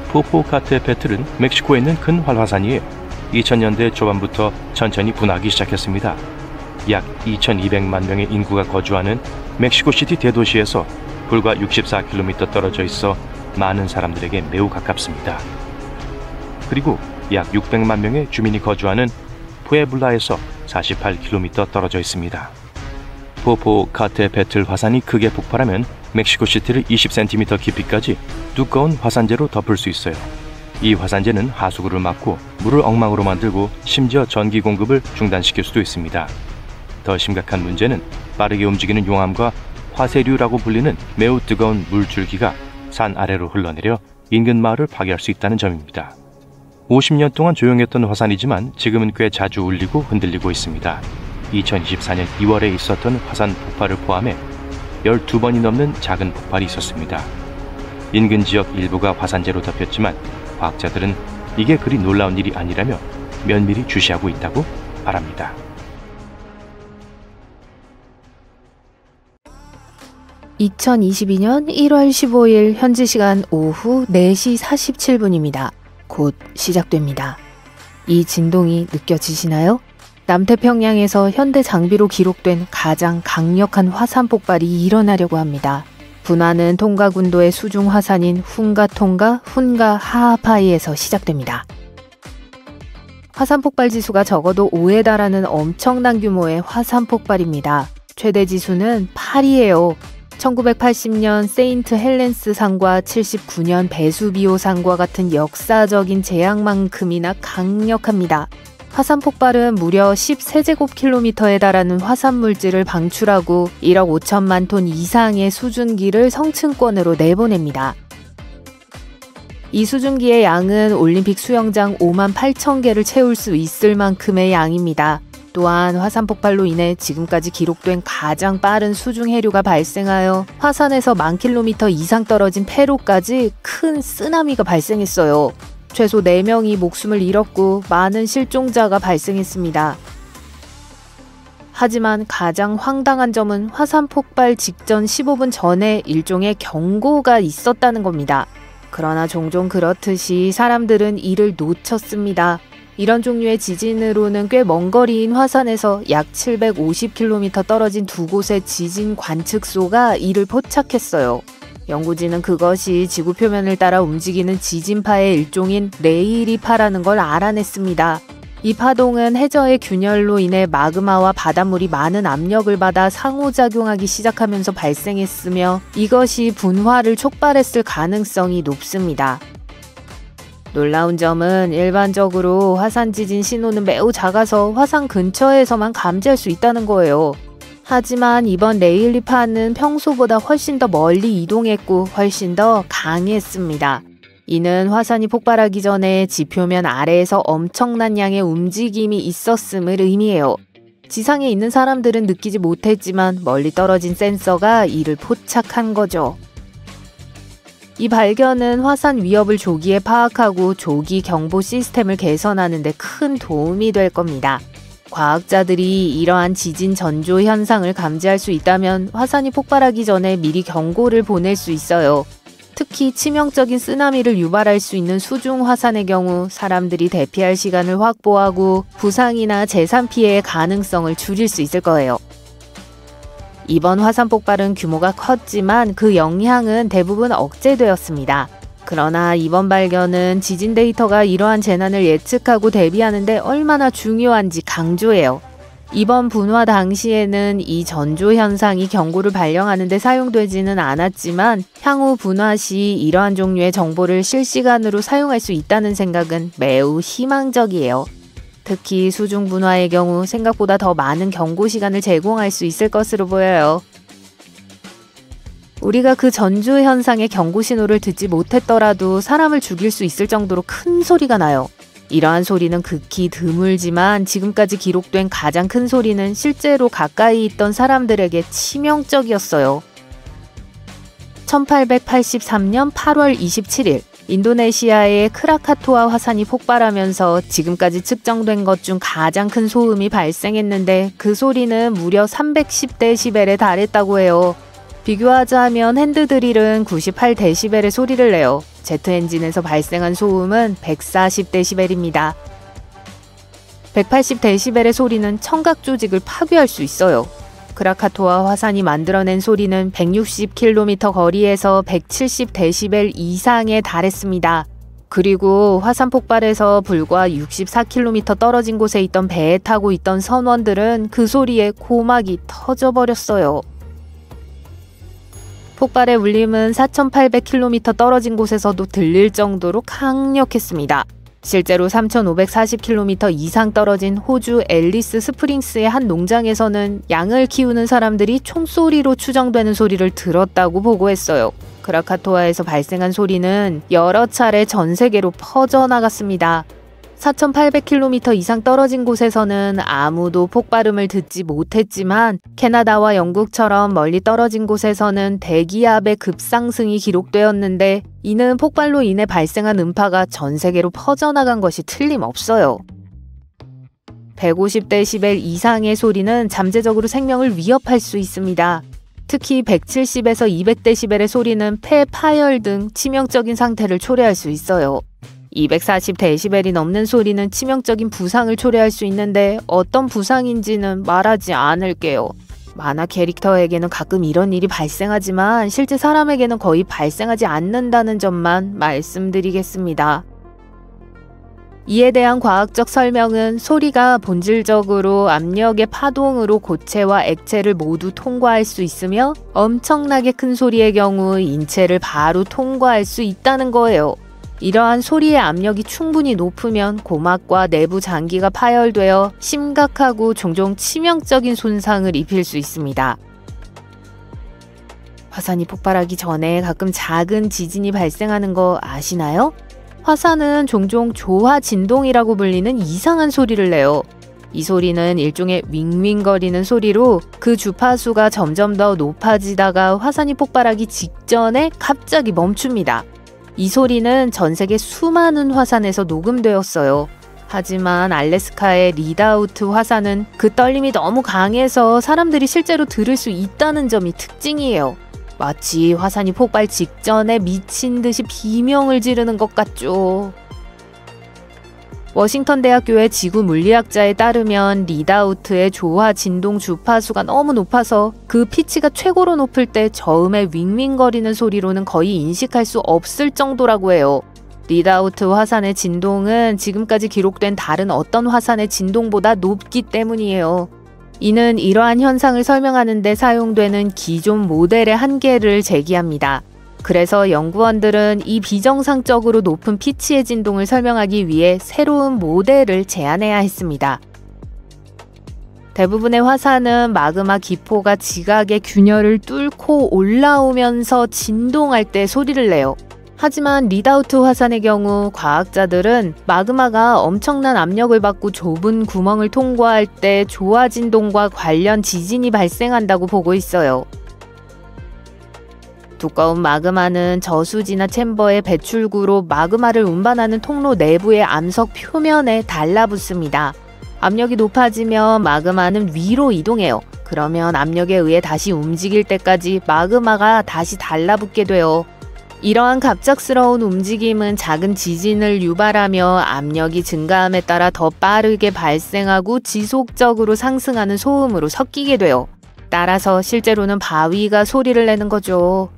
포포카테페틀은 멕시코에 있는 큰 활화산이에요. 2000년대 초반부터 천천히 분화하기 시작했습니다. 약 2200만 명의 인구가 거주하는 멕시코시티 대도시에서 불과 64km 떨어져 있어 많은 사람들에게 매우 가깝습니다. 그리고 약 600만 명의 주민이 거주하는 푸에블라에서 48km 떨어져 있습니다. 포포카테페틀 화산이 크게 폭발하면 멕시코시티를 20cm 깊이까지 두꺼운 화산재로 덮을 수 있어요. 이 화산재는 하수구를 막고 물을 엉망으로 만들고 심지어 전기 공급을 중단시킬 수도 있습니다. 더 심각한 문제는 빠르게 움직이는 용암과 화쇄류라고 불리는 매우 뜨거운 물줄기가 산 아래로 흘러내려 인근 마을을 파괴할 수 있다는 점입니다. 50년 동안 조용했던 화산이지만 지금은 꽤 자주 울리고 흔들리고 있습니다. 2024년 2월에 있었던 화산 폭발을 포함해 12번이 넘는 작은 폭발이 있었습니다. 인근 지역 일부가 화산재로 덮였지만 과학자들은 이게 그리 놀라운 일이 아니라며 면밀히 주시하고 있다고 말합니다. (2022년 1월 15일) 현지 시간 오후 4시 47분입니다. 곧 시작됩니다. 이 진동이 느껴지시나요? 남태평양에서 현대 장비로 기록된 가장 강력한 화산 폭발이 일어나려고 합니다. 분화는 통가 군도의 수중 화산인 훈가통가 훈가 하하파이에서 시작됩니다. 화산 폭발 지수가 적어도 5에 달하는 엄청난 규모의 화산 폭발입니다. 최대 지수는 8이에요. 1980년 세인트 헬렌스 산과 79년 베수비오 산과 같은 역사적인 재앙만큼이나 강력합니다. 화산 폭발은 무려 10세제곱킬로미터에 달하는 화산 물질을 방출하고 1억 5천만 톤 이상의 수증기를 성층권으로 내보냅니다. 이 수증기의 양은 올림픽 수영장 5만 8천 개를 채울 수 있을 만큼의 양입니다. 또한 화산 폭발로 인해 지금까지 기록된 가장 빠른 수중 해류가 발생하여 화산에서 10,000km 이상 떨어진 페루까지 큰 쓰나미가 발생했어요. 최소 4명이 목숨을 잃었고 많은 실종자가 발생했습니다. 하지만 가장 황당한 점은 화산 폭발 직전 15분 전에 일종의 경고가 있었다는 겁니다. 그러나 종종 그렇듯이 사람들은 이를 놓쳤습니다. 이런 종류의 지진으로는 꽤 먼 거리인 화산에서 약 750km 떨어진 두 곳의 지진 관측소가 이를 포착했어요. 연구진은 그것이 지구 표면을 따라 움직이는 지진파의 일종인 레이리파라는 걸 알아냈습니다. 이 파동은 해저의 균열로 인해 마그마와 바닷물이 많은 압력을 받아 상호작용하기 시작하면서 발생했으며 이것이 분화를 촉발했을 가능성이 높습니다. 놀라운 점은 일반적으로 화산 지진 신호는 매우 작아서 화산 근처에서만 감지할 수 있다는 거예요. 하지만 이번 레이리파는 평소보다 훨씬 더 멀리 이동했고 훨씬 더 강했습니다. 이는 화산이 폭발하기 전에 지표면 아래에서 엄청난 양의 움직임이 있었음을 의미해요. 지상에 있는 사람들은 느끼지 못했지만 멀리 떨어진 센서가 이를 포착한 거죠. 이 발견은 화산 위협을 조기에 파악하고 조기 경보 시스템을 개선하는 데 큰 도움이 될 겁니다. 과학자들이 이러한 지진 전조 현상을 감지할 수 있다면 화산이 폭발하기 전에 미리 경고를 보낼 수 있어요. 특히 치명적인 쓰나미를 유발할 수 있는 수중 화산의 경우 사람들이 대피할 시간을 확보하고 부상이나 재산 피해의 가능성을 줄일 수 있을 거예요. 이번 화산 폭발은 규모가 컸지만 그 영향은 대부분 억제되었습니다. 그러나 이번 발견은 지진 데이터가 이러한 재난을 예측하고 대비하는 데 얼마나 중요한지 강조해요. 이번 분화 당시에는 이 전조 현상이 경고를 발령하는 데 사용되지는 않았지만 향후 분화 시 이러한 종류의 정보를 실시간으로 사용할 수 있다는 생각은 매우 희망적이에요. 특히 수중 분화의 경우 생각보다 더 많은 경고 시간을 제공할 수 있을 것으로 보여요. 우리가 그 전조 현상의 경고 신호를 듣지 못했더라도 사람을 죽일 수 있을 정도로 큰 소리가 나요. 이러한 소리는 극히 드물지만 지금까지 기록된 가장 큰 소리는 실제로 가까이 있던 사람들에게 치명적이었어요. 1883년 8월 27일 인도네시아의 크라카토아 화산이 폭발하면서 지금까지 측정된 것 중 가장 큰 소음이 발생했는데 그 소리는 무려 310데시벨에 달했다고 해요. 비교하자면 핸드드릴은 98데시벨의 소리를 내요. 제트 엔진에서 발생한 소음은 140데시벨입니다. 180데시벨의 소리는 청각 조직을 파괴할 수 있어요. 크라카토아 화산이 만들어낸 소리는 160km 거리에서 170데시벨 이상에 달했습니다. 그리고 화산 폭발에서 불과 64km 떨어진 곳에 있던 배에 타고 있던 선원들은 그 소리에 고막이 터져버렸어요. 폭발의 울림은 4,800km 떨어진 곳에서도 들릴 정도로 강력했습니다. 실제로 3,540km 이상 떨어진 호주 앨리스 스프링스의 한 농장에서는 양을 키우는 사람들이 총소리로 추정되는 소리를 들었다고 보고했어요. 크라카토아에서 발생한 소리는 여러 차례 전 세계로 퍼져나갔습니다. 4,800km 이상 떨어진 곳에서는 아무도 폭발음을 듣지 못했지만 캐나다와 영국처럼 멀리 떨어진 곳에서는 대기압의 급상승이 기록되었는데 이는 폭발로 인해 발생한 음파가 전 세계로 퍼져나간 것이 틀림없어요. 150데시벨 이상의 소리는 잠재적으로 생명을 위협할 수 있습니다. 특히 170에서 200데시벨의 소리는 폐 파열 등 치명적인 상태를 초래할 수 있어요. 240데시벨이 넘는 소리는 치명적인 부상을 초래할 수 있는데 어떤 부상인지는 말하지 않을게요. 만화 캐릭터에게는 가끔 이런 일이 발생하지만 실제 사람에게는 거의 발생하지 않는다는 점만 말씀드리겠습니다. 이에 대한 과학적 설명은 소리가 본질적으로 압력의 파동으로 고체와 액체를 모두 통과할 수 있으며 엄청나게 큰 소리의 경우 인체를 바로 통과할 수 있다는 거예요. 이러한 소리의 압력이 충분히 높으면 고막과 내부 장기가 파열되어 심각하고 종종 치명적인 손상을 입힐 수 있습니다. 화산이 폭발하기 전에 가끔 작은 지진이 발생하는 거 아시나요? 화산은 종종 조화 진동이라고 불리는 이상한 소리를 내요. 이 소리는 일종의 윙윙거리는 소리로 그 주파수가 점점 더 높아지다가 화산이 폭발하기 직전에 갑자기 멈춥니다. 이 소리는 전 세계 수많은 화산에서 녹음되었어요. 하지만 알래스카의 리드아우트 화산은 그 떨림이 너무 강해서 사람들이 실제로 들을 수 있다는 점이 특징이에요. 마치 화산이 폭발 직전에 미친 듯이 비명을 지르는 것 같죠. 워싱턴 대학교의 지구 물리학자에 따르면 리드아우트의 조화 진동 주파수가 너무 높아서 그 피치가 최고로 높을 때 저음의 윙윙거리는 소리로는 거의 인식할 수 없을 정도라고 해요. 리드아우트 화산의 진동은 지금까지 기록된 다른 어떤 화산의 진동보다 높기 때문이에요. 이는 이러한 현상을 설명하는 데 사용되는 기존 모델의 한계를 제기합니다. 그래서 연구원들은 이 비정상적으로 높은 피치의 진동을 설명하기 위해 새로운 모델을 제안해야 했습니다. 대부분의 화산은 마그마 기포가 지각의 균열을 뚫고 올라오면서 진동할 때 소리를 내요. 하지만 리드아우트 화산의 경우 과학자들은 마그마가 엄청난 압력을 받고 좁은 구멍을 통과할 때 조화 진동과 관련 지진이 발생한다고 보고 있어요. 두꺼운 마그마는 저수지나 챔버의 배출구로 마그마를 운반하는 통로 내부의 암석 표면에 달라붙습니다. 압력이 높아지면 마그마는 위로 이동해요. 그러면 압력에 의해 다시 움직일 때까지 마그마가 다시 달라붙게 돼요. 이러한 갑작스러운 움직임은 작은 지진을 유발하며 압력이 증가함에 따라 더 빠르게 발생하고 지속적으로 상승하는 소음으로 섞이게 돼요. 따라서 실제로는 바위가 소리를 내는 거죠.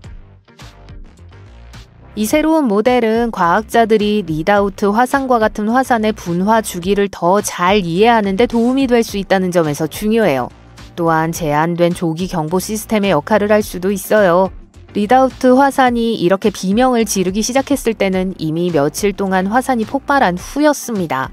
이 새로운 모델은 과학자들이 리드아우트 화산과 같은 화산의 분화 주기를 더 잘 이해하는 데 도움이 될 수 있다는 점에서 중요해요. 또한 제한된 조기 경보 시스템의 역할을 할 수도 있어요. 리드아우트 화산이 이렇게 비명을 지르기 시작했을 때는 이미 며칠 동안 화산이 폭발한 후였습니다.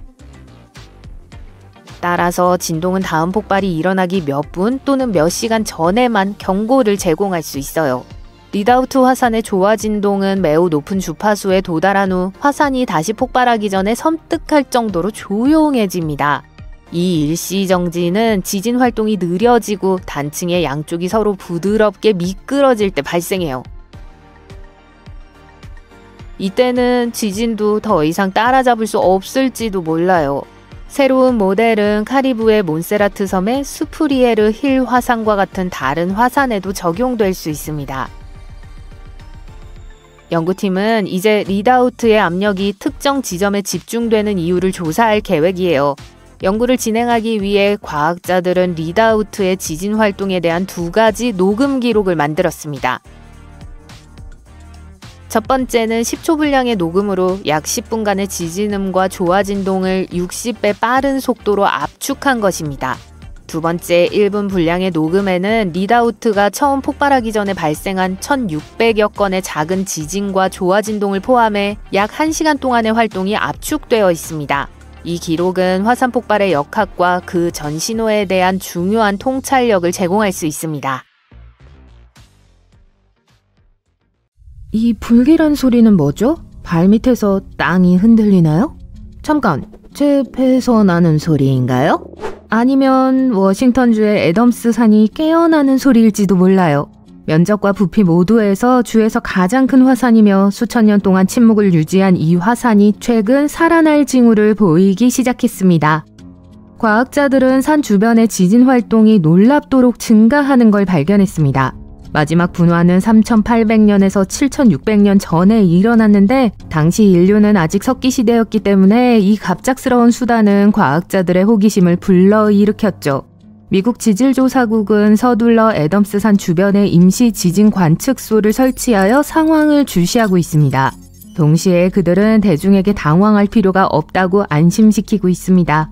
따라서 진동은 다음 폭발이 일어나기 몇 분 또는 몇 시간 전에만 경고를 제공할 수 있어요. 리드아우트 화산의 조화 진동은 매우 높은 주파수에 도달한 후 화산이 다시 폭발하기 전에 섬뜩할 정도로 조용해집니다. 이 일시정지는 지진 활동이 느려지고 단층의 양쪽이 서로 부드럽게 미끄러질 때 발생해요. 이때는 지진도 더 이상 따라잡을 수 없을지도 몰라요. 새로운 모델은 카리브의 몬세라트 섬의 수프리에르 힐 화산과 같은 다른 화산에도 적용될 수 있습니다. 연구팀은 이제 리드아우트의 압력이 특정 지점에 집중되는 이유를 조사할 계획이에요. 연구를 진행하기 위해 과학자들은 리드아우트의 지진 활동에 대한 2가지 녹음 기록을 만들었습니다. 첫 번째는 10초 분량의 녹음으로 약 10분간의 지진음과 조화 진동을 60배 빠른 속도로 압축한 것입니다. 두 번째 1분 분량의 녹음에는 리드아우트가 처음 폭발하기 전에 발생한 1600여 건의 작은 지진과 조화 진동을 포함해 약 1시간 동안의 활동이 압축되어 있습니다. 이 기록은 화산 폭발의 역학과 그 전 신호에 대한 중요한 통찰력을 제공할 수 있습니다. 이 불길한 소리는 뭐죠? 발밑에서 땅이 흔들리나요? 잠깐, 제 배에서 나는 소리인가요? 아니면 워싱턴주의 애덤스 산이 깨어나는 소리일지도 몰라요. 면적과 부피 모두에서 주에서 가장 큰 화산이며 수천 년 동안 침묵을 유지한 이 화산이 최근 살아날 징후를 보이기 시작했습니다. 과학자들은 산 주변의 지진 활동이 놀랍도록 증가하는 걸 발견했습니다. 마지막 분화는 3800년에서 7600년 전에 일어났는데 당시 인류는 아직 석기 시대였기 때문에 이 갑작스러운 수단은 과학자들의 호기심을 불러일으켰죠. 미국 지질조사국은 서둘러 애덤스 산 주변에 임시 지진 관측소를 설치하여 상황을 주시하고 있습니다. 동시에 그들은 대중에게 당황할 필요가 없다고 안심시키고 있습니다.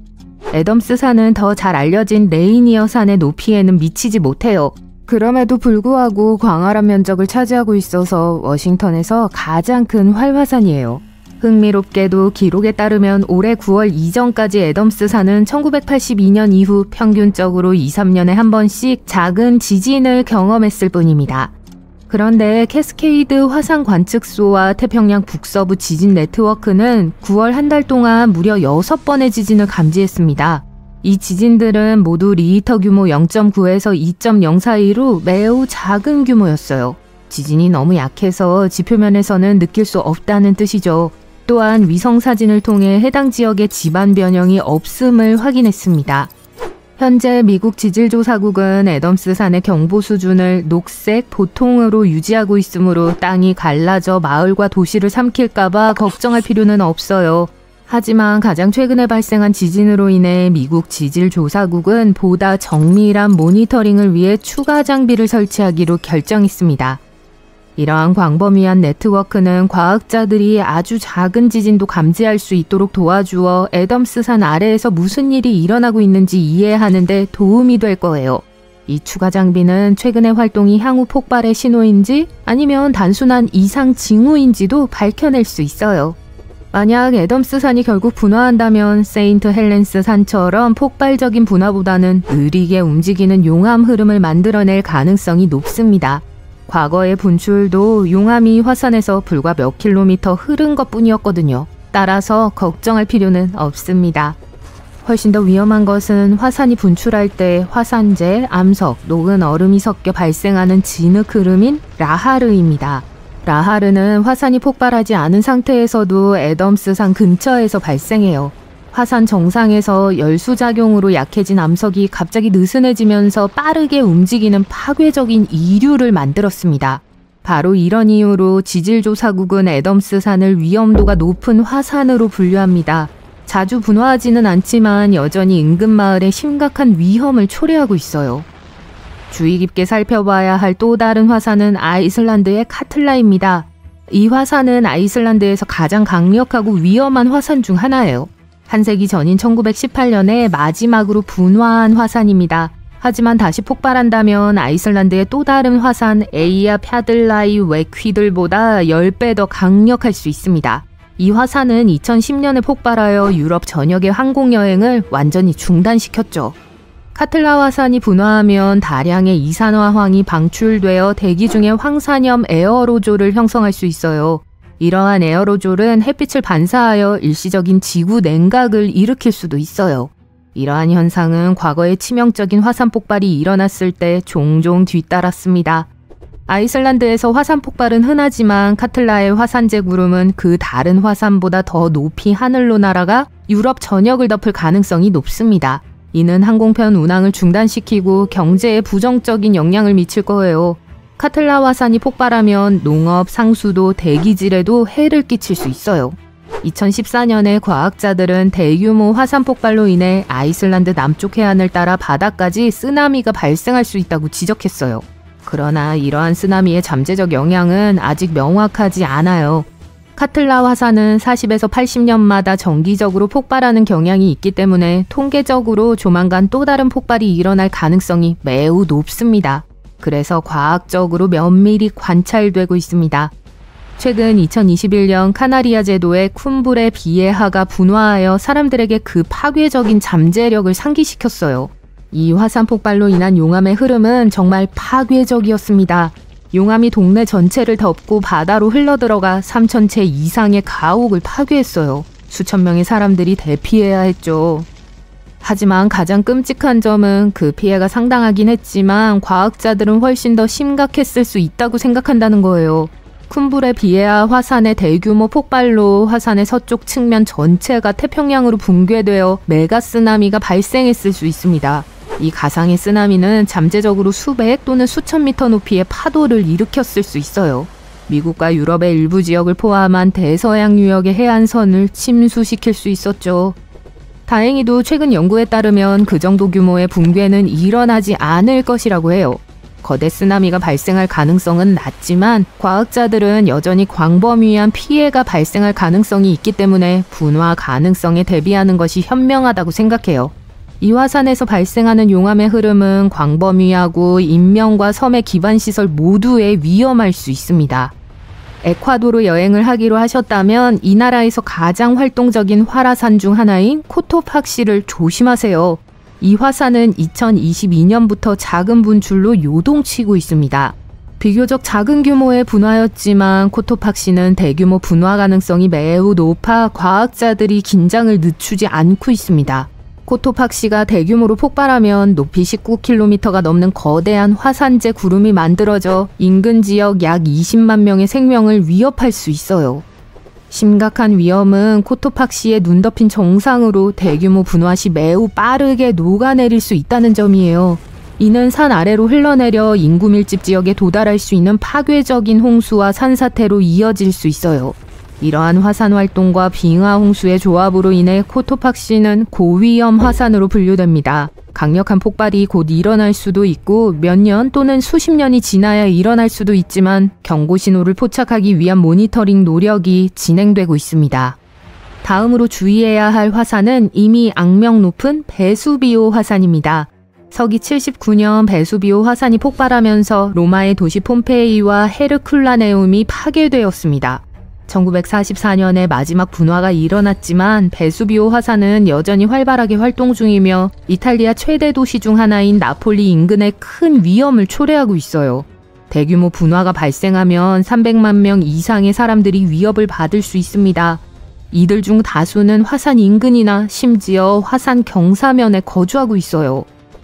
애덤스 산은 더 잘 알려진 레이니어 산의 높이에는 미치지 못해요. 그럼에도 불구하고 광활한 면적을 차지하고 있어서 워싱턴에서 가장 큰 활화산이에요. 흥미롭게도 기록에 따르면 올해 9월 이전까지 애덤스 산은 1982년 이후 평균적으로 2-3년에 한 번씩 작은 지진을 경험했을 뿐입니다. 그런데 캐스케이드 화산 관측소와 태평양 북서부 지진 네트워크는 9월 한 달 동안 무려 6번의 지진을 감지했습니다. 이 지진들은 모두 리히터 규모 0.9에서 2.0 사이로 매우 작은 규모였어요. 지진이 너무 약해서 지표면에서는 느낄 수 없다는 뜻이죠. 또한 위성사진을 통해 해당 지역의 지반 변형이 없음을 확인했습니다. 현재 미국 지질조사국은 애덤스 산의 경보 수준을 녹색, 보통으로 유지하고 있으므로 땅이 갈라져 마을과 도시를 삼킬까봐 걱정할 필요는 없어요. 하지만 가장 최근에 발생한 지진으로 인해 미국 지질조사국은 보다 정밀한 모니터링을 위해 추가 장비를 설치하기로 결정했습니다. 이러한 광범위한 네트워크는 과학자들이 아주 작은 지진도 감지할 수 있도록 도와주어 애덤스 산 아래에서 무슨 일이 일어나고 있는지 이해하는 데 도움이 될 거예요. 이 추가 장비는 최근의 활동이 향후 폭발의 신호인지 아니면 단순한 이상 징후인지도 밝혀낼 수 있어요. 만약 애덤스 산이 결국 분화한다면 세인트 헬렌스 산처럼 폭발적인 분화보다는 느리게 움직이는 용암 흐름을 만들어낼 가능성이 높습니다. 과거의 분출도 용암이 화산에서 불과 몇 킬로미터 흐른 것뿐이었거든요. 따라서 걱정할 필요는 없습니다. 훨씬 더 위험한 것은 화산이 분출할 때 화산재, 암석, 녹은 얼음이 섞여 발생하는 진흙 흐름인 라하르입니다. 라하르는 화산이 폭발하지 않은 상태에서도 애덤스 산 근처에서 발생해요. 화산 정상에서 열수작용으로 약해진 암석이 갑자기 느슨해지면서 빠르게 움직이는 파괴적인 이류를 만들었습니다. 바로 이런 이유로 지질조사국은 애덤스 산을 위험도가 높은 화산으로 분류합니다. 자주 분화하지는 않지만 여전히 인근 마을에 심각한 위험을 초래하고 있어요. 주의 깊게 살펴봐야 할 또 다른 화산은 아이슬란드의 카틀라입니다. 이 화산은 아이슬란드에서 가장 강력하고 위험한 화산 중 하나예요. 한 세기 전인 1918년에 마지막으로 분화한 화산입니다. 하지만 다시 폭발한다면 아이슬란드의 또 다른 화산 에이아펴들라이웨퀴들보다 10배 더 강력할 수 있습니다. 이 화산은 2010년에 폭발하여 유럽 전역의 항공여행을 완전히 중단시켰죠. 카틀라 화산이 분화하면 다량의 이산화황이 방출되어 대기 중에 황산염 에어로졸을 형성할 수 있어요. 이러한 에어로졸은 햇빛을 반사하여 일시적인 지구 냉각을 일으킬 수도 있어요. 이러한 현상은 과거에 치명적인 화산 폭발이 일어났을 때 종종 뒤따랐습니다. 아이슬란드에서 화산 폭발은 흔하지만 카틀라의 화산재 구름은 그 다른 화산보다 더 높이 하늘로 날아가 유럽 전역을 덮을 가능성이 높습니다. 이는 항공편 운항을 중단시키고 경제에 부정적인 영향을 미칠 거예요. 카틀라 화산이 폭발하면 농업, 상수도, 대기질에도 해를 끼칠 수 있어요. 2014년에 과학자들은 대규모 화산 폭발로 인해 아이슬란드 남쪽 해안을 따라 바다까지 쓰나미가 발생할 수 있다고 지적했어요. 그러나 이러한 쓰나미의 잠재적 영향은 아직 명확하지 않아요. 카틀라 화산은 40에서 80년마다 정기적으로 폭발하는 경향이 있기 때문에 통계적으로 조만간 또 다른 폭발이 일어날 가능성이 매우 높습니다. 그래서 과학적으로 면밀히 관찰되고 있습니다. 최근 2021년 카나리아 제도의 쿰브레 비에하가 분화하여 사람들에게 그 파괴적인 잠재력을 상기시켰어요. 이 화산 폭발로 인한 용암의 흐름은 정말 파괴적이었습니다. 용암이 동네 전체를 덮고 바다로 흘러들어가 3,000채 이상의 가옥을 파괴했어요. 수천 명의 사람들이 대피해야 했죠. 하지만 가장 끔찍한 점은 그 피해가 상당하긴 했지만 과학자들은 훨씬 더 심각했을 수 있다고 생각한다는 거예요. 쿰브레 비에하 화산의 대규모 폭발로 화산의 서쪽 측면 전체가 태평양으로 붕괴되어 메가쓰나미가 발생했을 수 있습니다. 이 가상의 쓰나미는 잠재적으로 수백 또는 수천 미터 높이의 파도를 일으켰을 수 있어요. 미국과 유럽의 일부 지역을 포함한 대서양 유역의 해안선을 침수시킬 수 있었죠. 다행히도 최근 연구에 따르면 그 정도 규모의 붕괴는 일어나지 않을 것이라고 해요. 거대 쓰나미가 발생할 가능성은 낮지만 과학자들은 여전히 광범위한 피해가 발생할 가능성이 있기 때문에 분화 가능성에 대비하는 것이 현명하다고 생각해요. 이 화산에서 발생하는 용암의 흐름은 광범위하고 인명과 섬의 기반시설 모두에 위험할 수 있습니다. 에콰도르 여행을 하기로 하셨다면 이 나라에서 가장 활동적인 활화산 중 하나인 코토팍시를 조심하세요. 이 화산은 2022년부터 작은 분출로 요동치고 있습니다. 비교적 작은 규모의 분화였지만 코토팍시는 대규모 분화 가능성이 매우 높아 과학자들이 긴장을 늦추지 않고 있습니다. 코토팍시가 대규모로 폭발하면 높이 19km가 넘는 거대한 화산재 구름이 만들어져 인근 지역 약 20만 명의 생명을 위협할 수 있어요. 심각한 위험은 코토팍시의 눈 덮인 정상으로 대규모 분화 시 매우 빠르게 녹아내릴 수 있다는 점이에요. 이는 산 아래로 흘러내려 인구 밀집 지역에 도달할 수 있는 파괴적인 홍수와 산사태로 이어질 수 있어요. 이러한 화산 활동과 빙하 홍수의 조합으로 인해 코토팍시는 고위험 화산으로 분류됩니다. 강력한 폭발이 곧 일어날 수도 있고 몇 년 또는 수십 년이 지나야 일어날 수도 있지만 경고 신호를 포착하기 위한 모니터링 노력이 진행되고 있습니다. 다음으로 주의해야 할 화산은 이미 악명 높은 베수비오 화산입니다. 서기 79년 베수비오 화산이 폭발하면서 로마의 도시 폼페이와 헤르쿨라네움이 파괴되었습니다. 1944년에 마지막 분화가 일어났지만 베수비오 화산은 여전히 활발하게 활동 중이며 이탈리아 최대 도시 중 하나인 나폴리 인근에 큰 위험을 초래하고 있어요. 대규모 분화가 발생하면 300만 명 이상의 사람들이 위협을 받을 수 있습니다. 이들 중 다수는 화산 인근이나 심지어 화산 경사면에 거주하고 있어요.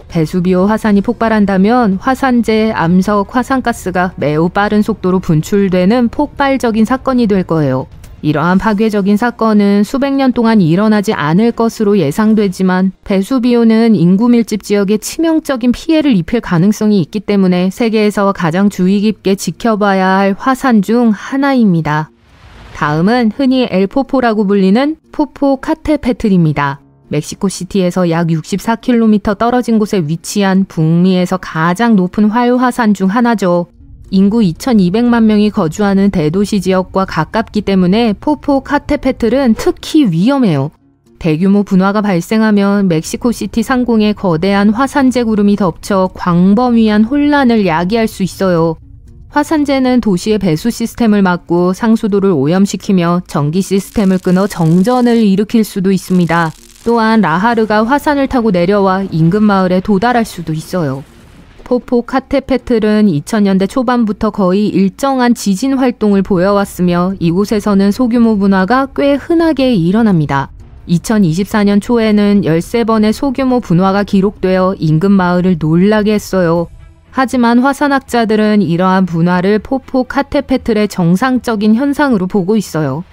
베수비오 화산이 폭발한다면 화산재, 암석, 화산가스가 매우 빠른 속도로 분출되는 폭발적인 사건이 될 거예요. 이러한 파괴적인 사건은 수백 년 동안 일어나지 않을 것으로 예상되지만 베수비오는 인구 밀집 지역에 치명적인 피해를 입힐 가능성이 있기 때문에 세계에서 가장 주의 깊게 지켜봐야 할 화산 중 하나입니다. 다음은 흔히 엘포포라고 불리는 포포카테페틀입니다. 멕시코시티에서 약 64km 떨어진 곳에 위치한 북미에서 가장 높은 활화산 중 하나죠. 인구 2200만 명이 거주하는 대도시 지역과 가깝기 때문에 포포카테페틀은 특히 위험해요. 대규모 분화가 발생하면 멕시코시티 상공에 거대한 화산재 구름이 덮쳐 광범위한 혼란을 야기할 수 있어요. 화산재는 도시의 배수 시스템을 막고 상수도를 오염시키며 전기 시스템을 끊어 정전을 일으킬 수도 있습니다. 또한 라하르가 화산을 타고 내려와 인근 마을에 도달할 수도 있어요. 포포카테페틀은 2000년대 초반부터 거의 일정한 지진 활동을 보여왔으며 이곳에서는 소규모 분화가 꽤 흔하게 일어납니다. 2024년 초에는 13번의 소규모 분화가 기록되어 인근 마을을 놀라게 했어요. 하지만 화산학자들은 이러한 분화를 포포카테페틀의 정상적인 현상으로 보고 있어요.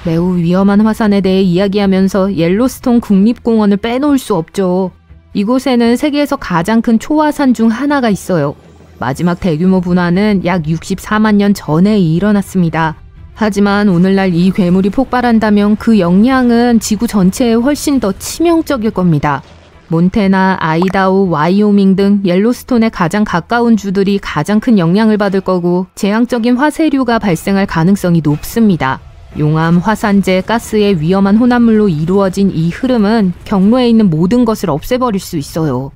매우 위험한 화산에 대해 이야기하면서 옐로스톤 국립공원을 빼놓을 수 없죠. 이곳에는 세계에서 가장 큰 초화산 중 하나가 있어요. 마지막 대규모 분화는 약 64만 년 전에 일어났습니다. 하지만 오늘날 이 괴물이 폭발한다면 그 영향은 지구 전체에 훨씬 더 치명적일 겁니다. 몬태나, 아이다호, 와이오밍 등 옐로스톤에 가장 가까운 주들이 가장 큰 영향을 받을 거고 재앙적인 화쇄류가 발생할 가능성이 높습니다. 용암, 화산재, 가스의 위험한 혼합물로 이루어진 이 흐름은 경로에 있는 모든 것을 없애버릴 수 있어요.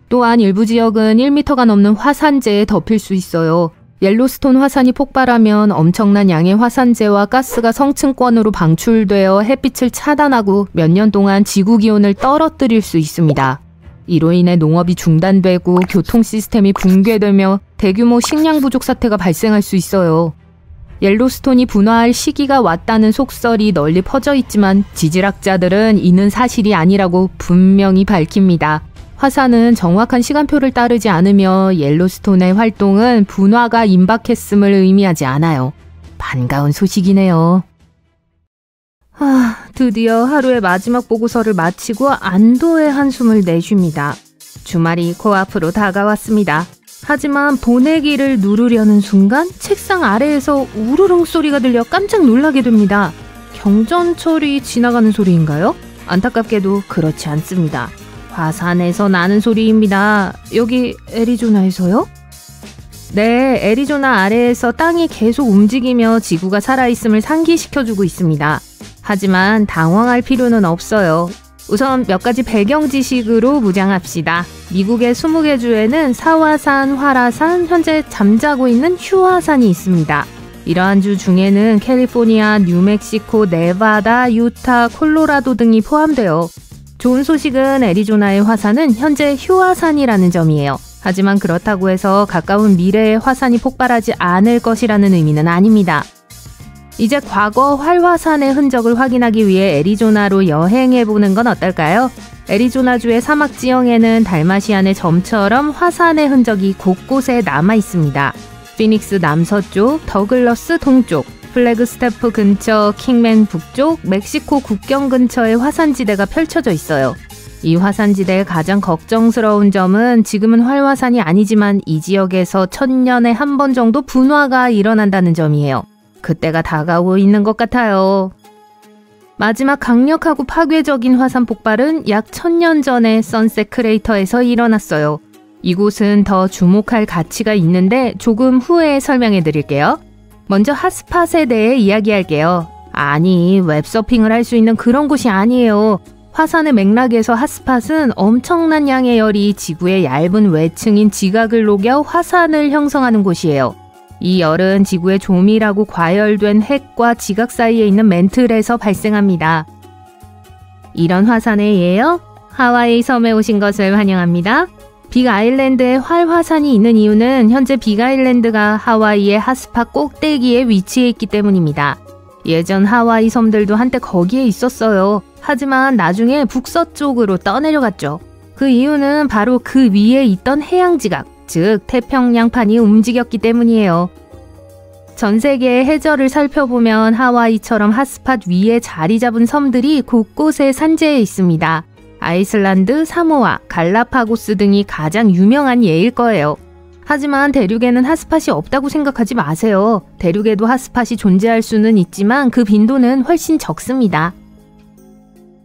또한 일부 지역은 1m가 넘는 화산재에 덮일 수 있어요. 옐로스톤 화산이 폭발하면 엄청난 양의 화산재와 가스가 성층권으로 방출되어 햇빛을 차단하고 몇 년 동안 지구 기온을 떨어뜨릴 수 있습니다. 이로 인해 농업이 중단되고 교통 시스템이 붕괴되며 대규모 식량 부족 사태가 발생할 수 있어요. 옐로스톤이 분화할 시기가 왔다는 속설이 널리 퍼져 있지만 지질학자들은 이는 사실이 아니라고 분명히 밝힙니다. 화산은 정확한 시간표를 따르지 않으며 옐로스톤의 활동은 분화가 임박했음을 의미하지 않아요. 반가운 소식이네요. 드디어 하루의 마지막 보고서를 마치고 안도의 한숨을 내쉽니다. 주말이 코앞으로 다가왔습니다. 하지만 보내기를 누르려는 순간 책상 아래에서 우르릉 소리가 들려 깜짝 놀라게 됩니다. 경전철이 지나가는 소리인가요? 안타깝게도 그렇지 않습니다. 화산에서 나는 소리입니다. 여기 애리조나에서요? 네, 애리조나 아래에서 땅이 계속 움직이며 지구가 살아있음을 상기시켜주고 있습니다. 하지만 당황할 필요는 없어요. 우선 몇 가지 배경 지식으로 무장합시다. 미국의 20개 주에는 사화산, 활화산, 현재 잠자고 있는 휴화산이 있습니다. 이러한 주 중에는 캘리포니아, 뉴멕시코, 네바다, 유타, 콜로라도 등이 포함돼요. 좋은 소식은 애리조나의 화산은 현재 휴화산이라는 점이에요. 하지만 그렇다고 해서 가까운 미래에 화산이 폭발하지 않을 것이라는 의미는 아닙니다. 이제 과거 활화산의 흔적을 확인하기 위해 애리조나로 여행해보는 건 어떨까요? 애리조나주의 사막 지형에는 달마시안의 점처럼 화산의 흔적이 곳곳에 남아 있습니다. 피닉스 남서쪽, 더글러스 동쪽, 플래그스태프 근처, 킹맨 북쪽, 멕시코 국경 근처의 화산지대가 펼쳐져 있어요. 이 화산지대의 가장 걱정스러운 점은 지금은 활화산이 아니지만 이 지역에서 1000년에 한 번 정도 분화가 일어난다는 점이에요. 그때가 다가오고 있는 것 같아요. 마지막 강력하고 파괴적인 화산 폭발은 약 1000년 전에 선셋 크레이터에서 일어났어요. 이곳은 더 주목할 가치가 있는데 조금 후에 설명해 드릴게요. 먼저 핫스팟에 대해 이야기할게요. 아니, 웹서핑을 할 수 있는 그런 곳이 아니에요. 화산의 맥락에서 핫스팟은 엄청난 양의 열이 지구의 얇은 외층인 지각을 녹여 화산을 형성하는 곳이에요. 이 열은 지구의 조밀하고 과열된 핵과 지각 사이에 있는 멘틀에서 발생합니다. 이런 화산의 예요? 하와이 섬에 오신 것을 환영합니다. 빅아일랜드에 활화산이 있는 이유는 현재 빅아일랜드가 하와이의 핫스팟 꼭대기에 위치해 있기 때문입니다. 예전 하와이 섬들도 한때 거기에 있었어요. 하지만 나중에 북서쪽으로 떠내려갔죠. 그 이유는 바로 그 위에 있던 해양지각, 즉 태평양판이 움직였기 때문이에요. 전 세계의 해저를 살펴보면 하와이처럼 핫스팟 위에 자리 잡은 섬들이 곳곳에 산재해 있습니다. 아이슬란드, 사모아, 갈라파고스 등이 가장 유명한 예일 거예요. 하지만 대륙에는 핫스팟이 없다고 생각하지 마세요. 대륙에도 핫스팟이 존재할 수는 있지만 그 빈도는 훨씬 적습니다.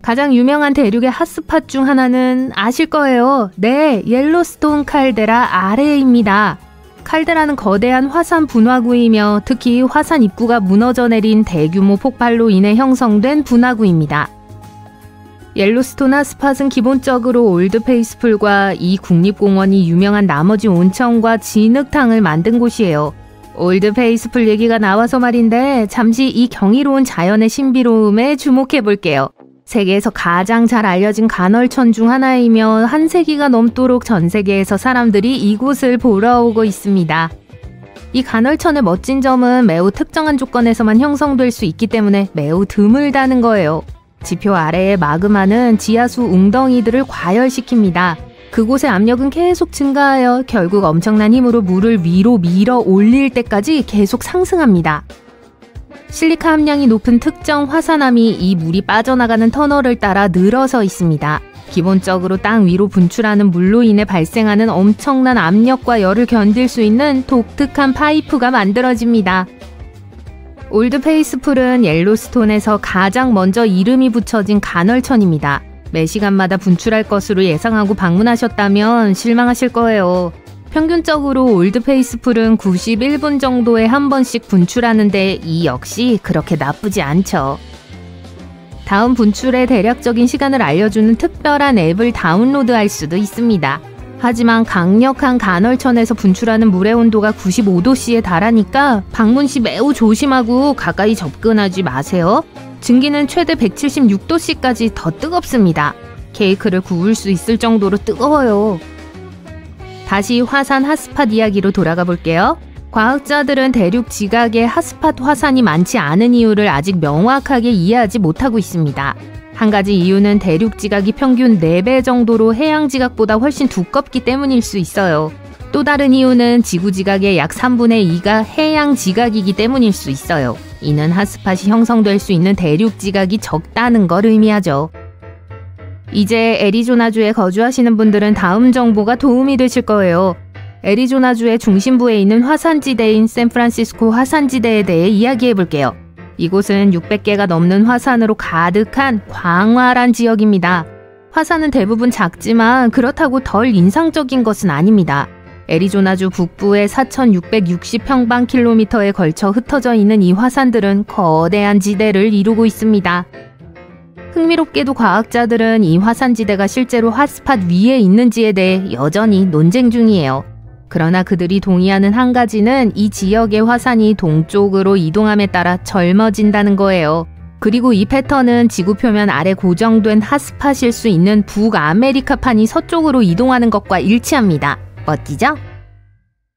가장 유명한 대륙의 핫스팟 중 하나는 아실 거예요. 네, 옐로스톤 칼데라 아래입니다. 칼데라는 거대한 화산 분화구이며 특히 화산 입구가 무너져 내린 대규모 폭발로 인해 형성된 분화구입니다. 옐로스톤 핫스팟은 기본적으로 올드 페이스풀과 이 국립공원이 유명한 나머지 온천과 진흙탕을 만든 곳이에요. 올드 페이스풀 얘기가 나와서 말인데 잠시 이 경이로운 자연의 신비로움에 주목해 볼게요. 세계에서 가장 잘 알려진 간헐천 중 하나이며 한 세기가 넘도록 전 세계에서 사람들이 이곳을 보러 오고 있습니다. 이 간헐천의 멋진 점은 매우 특정한 조건에서만 형성될 수 있기 때문에 매우 드물다는 거예요. 지표 아래의 마그마는 지하수 웅덩이들을 과열시킵니다. 그곳의 압력은 계속 증가하여 결국 엄청난 힘으로 물을 위로 밀어 올릴 때까지 계속 상승합니다. 실리카 함량이 높은 특정 화산암이 이 물이 빠져나가는 터널을 따라 늘어서 있습니다. 기본적으로 땅 위로 분출하는 물로 인해 발생하는 엄청난 압력과 열을 견딜 수 있는 독특한 파이프가 만들어집니다. 올드 페이스풀은 옐로스톤에서 가장 먼저 이름이 붙여진 간헐천입니다. 매 시간마다 분출할 것으로 예상하고 방문하셨다면 실망하실 거예요. 평균적으로 올드 페이스풀은 91분 정도에 한 번씩 분출하는데 이 역시 그렇게 나쁘지 않죠. 다음 분출의 대략적인 시간을 알려주는 특별한 앱을 다운로드할 수도 있습니다. 하지만 강력한 간헐천에서 분출하는 물의 온도가 95도씨에 달하니까 방문 시 매우 조심하고 가까이 접근하지 마세요. 증기는 최대 176도씨까지 더 뜨겁습니다. 케이크를 구울 수 있을 정도로 뜨거워요. 다시 화산 핫스팟 이야기로 돌아가 볼게요. 과학자들은 대륙 지각에 핫스팟 화산이 많지 않은 이유를 아직 명확하게 이해하지 못하고 있습니다. 한 가지 이유는 대륙 지각이 평균 4배 정도로 해양 지각보다 훨씬 두껍기 때문일 수 있어요. 또 다른 이유는 지구 지각의 약 3분의 2가 해양 지각이기 때문일 수 있어요. 이는 핫스팟이 형성될 수 있는 대륙 지각이 적다는 걸 의미하죠. 이제 애리조나주에 거주하시는 분들은 다음 정보가 도움이 되실 거예요. 애리조나주의 중심부에 있는 화산지대인 샌프란시스코 화산지대에 대해 이야기해 볼게요. 이곳은 600개가 넘는 화산으로 가득한 광활한 지역입니다. 화산은 대부분 작지만 그렇다고 덜 인상적인 것은 아닙니다. 애리조나주 북부의 4,660평방킬로미터에 걸쳐 흩어져 있는 이 화산들은 거대한 지대를 이루고 있습니다. 흥미롭게도 과학자들은 이 화산지대가 실제로 핫스팟 위에 있는지에 대해 여전히 논쟁 중이에요. 그러나 그들이 동의하는 한 가지는 이 지역의 화산이 동쪽으로 이동함에 따라 젊어진다는 거예요. 그리고 이 패턴은 지구 표면 아래 고정된 핫스팟일 수 있는 북아메리카판이 서쪽으로 이동하는 것과 일치합니다. 멋지죠?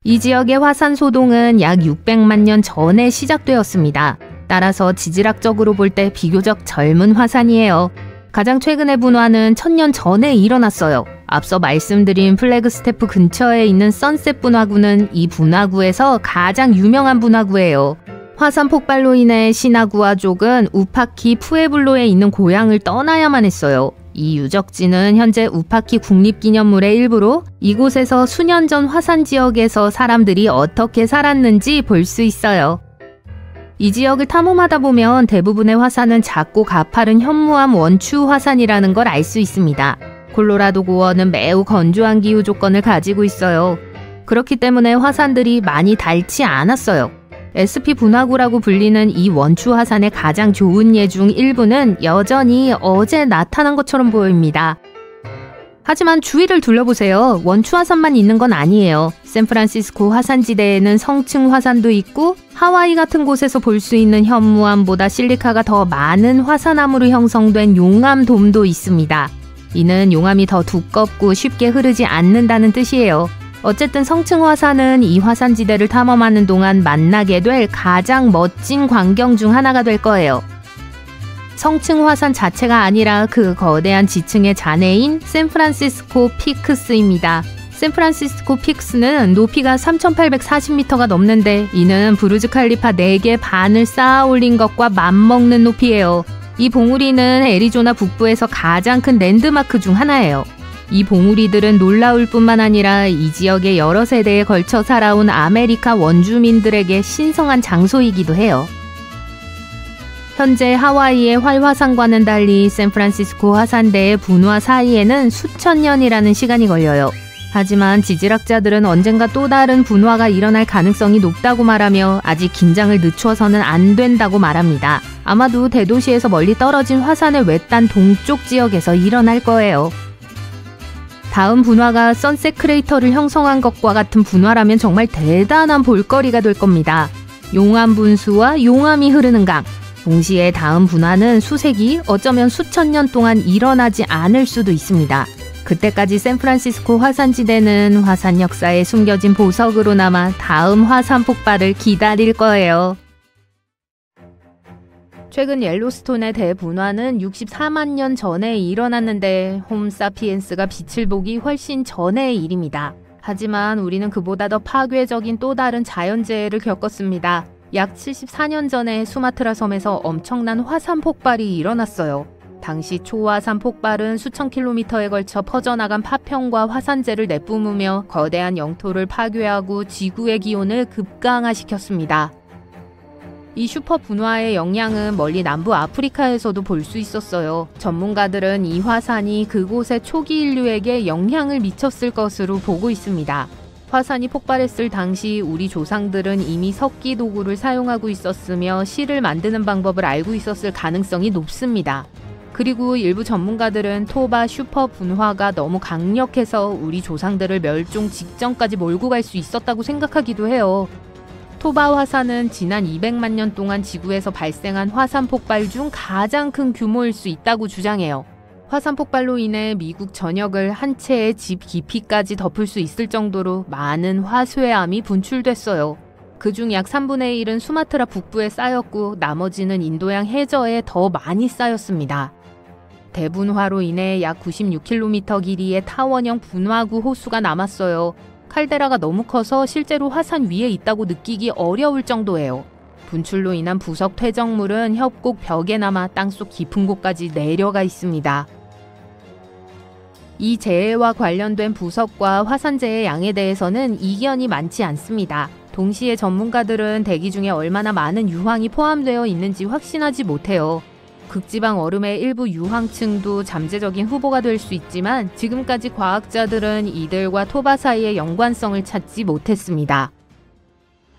이 지역의 화산 소동은 약 600만 년 전에 시작되었습니다. 따라서 지질학적으로 볼 때 비교적 젊은 화산이에요. 가장 최근의 분화는 1000년 전에 일어났어요. 앞서 말씀드린 플래그스테프 근처에 있는 선셋 분화구는 이 분화구에서 가장 유명한 분화구예요. 화산 폭발로 인해 시나구아족은 우파키 푸에블로에 있는 고향을 떠나야만 했어요. 이 유적지는 현재 우파키 국립기념물의 일부로 이곳에서 수년 전 화산 지역에서 사람들이 어떻게 살았는지 볼 수 있어요. 이 지역을 탐험하다 보면 대부분의 화산은 작고 가파른 현무암 원추 화산이라는 걸 알 수 있습니다. 콜로라도 고원은 매우 건조한 기후 조건을 가지고 있어요. 그렇기 때문에 화산들이 많이 닳지 않았어요. SP 분화구라고 불리는 이 원추 화산의 가장 좋은 예 중 일부는 여전히 어제 나타난 것처럼 보입니다. 하지만 주위를 둘러보세요. 원추 화산만 있는 건 아니에요. 샌프란시스코 화산지대에는 성층 화산도 있고 하와이 같은 곳에서 볼 수 있는 현무암보다 실리카가 더 많은 화산암으로 형성된 용암돔도 있습니다. 이는 용암이 더 두껍고 쉽게 흐르지 않는다는 뜻이에요. 어쨌든 성층 화산은 이 화산지대를 탐험하는 동안 만나게 될 가장 멋진 광경 중 하나가 될 거예요. 성층 화산 자체가 아니라 그 거대한 지층의 잔해인 샌프란시스코 피크스입니다. 샌프란시스코 피크스는 높이가 3,840m가 넘는데 이는 부르즈 칼리파 4개 반을 쌓아 올린 것과 맞먹는 높이예요. 이 봉우리는 애리조나 북부에서 가장 큰 랜드마크 중 하나예요. 이 봉우리들은 놀라울 뿐만 아니라 이 지역에 여러 세대에 걸쳐 살아온 아메리카 원주민들에게 신성한 장소이기도 해요. 현재 하와이의 활화산과는 달리 샌프란시스코 화산대의 분화 사이에는 수천 년이라는 시간이 걸려요. 하지만 지질학자들은 언젠가 또 다른 분화가 일어날 가능성이 높다고 말하며 아직 긴장을 늦춰서는 안 된다고 말합니다. 아마도 대도시에서 멀리 떨어진 화산의 외딴 동쪽 지역에서 일어날 거예요. 다음 분화가 선셋 크레이터를 형성한 것과 같은 분화라면 정말 대단한 볼거리가 될 겁니다. 용암 분수와 용암이 흐르는 강. 동시에 다음 분화는 수세기, 어쩌면 수천 년 동안 일어나지 않을 수도 있습니다. 그때까지 샌프란시스코 화산지대는 화산 역사에 숨겨진 보석으로 남아 다음 화산 폭발을 기다릴 거예요. 최근 옐로스톤의 대분화는 64만 년 전에 일어났는데 홈사피엔스가 빛을 보기 훨씬 전의 일입니다. 하지만 우리는 그보다 더 파괴적인 또 다른 자연재해를 겪었습니다. 약 74년 전에 수마트라 섬에서 엄청난 화산 폭발이 일어났어요. 당시 초화산 폭발은 수천 킬로미터에 걸쳐 퍼져나간 파편과 화산재를 내뿜으며 거대한 영토를 파괴하고 지구의 기온을 급강하시켰습니다. 이 슈퍼 분화의 영향은 멀리 남부 아프리카에서도 볼 수 있었어요. 전문가들은 이 화산이 그곳의 초기 인류에게 영향을 미쳤을 것으로 보고 있습니다. 화산이 폭발했을 당시 우리 조상들은 이미 석기 도구를 사용하고 있었으며 실을 만드는 방법을 알고 있었을 가능성이 높습니다. 그리고 일부 전문가들은 토바 슈퍼 분화가 너무 강력해서 우리 조상들을 멸종 직전까지 몰고 갈 수 있었다고 생각하기도 해요. 토바 화산은 지난 200만 년 동안 지구에서 발생한 화산 폭발 중 가장 큰 규모일 수 있다고 주장해요. 화산 폭발로 인해 미국 전역을 한 채의 집 깊이까지 덮을 수 있을 정도로 많은 화쇄암이 분출됐어요. 그중 약 3분의 1은 수마트라 북부에 쌓였고 나머지는 인도양 해저에 더 많이 쌓였습니다. 대분화로 인해 약 96km 길이의 타원형 분화구 호수가 남았어요. 칼데라가 너무 커서 실제로 화산 위에 있다고 느끼기 어려울 정도예요. 분출로 인한 부석 퇴적물은 협곡 벽에 남아 땅속 깊은 곳까지 내려가 있습니다. 이 재해와 관련된 부석과 화산재의 양에 대해서는 이견이 많지 않습니다. 동시에 전문가들은 대기 중에 얼마나 많은 유황이 포함되어 있는지 확신하지 못해요. 극지방 얼음의 일부 유황층도 잠재적인 후보가 될 수 있지만 지금까지 과학자들은 이들과 토바 사이의 연관성을 찾지 못했습니다.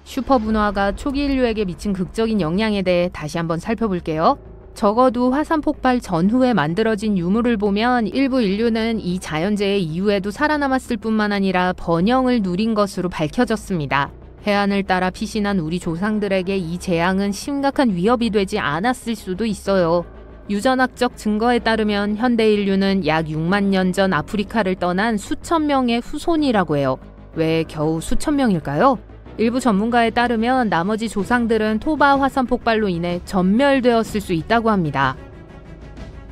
슈퍼분화가 초기 인류에게 미친 극적인 영향에 대해 다시 한번 살펴볼게요. 적어도 화산 폭발 전후에 만들어진 유물을 보면 일부 인류는 이 자연재해 이후에도 살아남았을 뿐만 아니라 번영을 누린 것으로 밝혀졌습니다. 해안을 따라 피신한 우리 조상들에게 이 재앙은 심각한 위협이 되지 않았을 수도 있어요. 유전학적 증거에 따르면 현대 인류는 약 6만 년 전 아프리카를 떠난 수천 명의 후손이라고 해요. 왜 겨우 수천 명일까요? 일부 전문가에 따르면 나머지 조상들은 토바 화산 폭발로 인해 전멸되었을 수 있다고 합니다.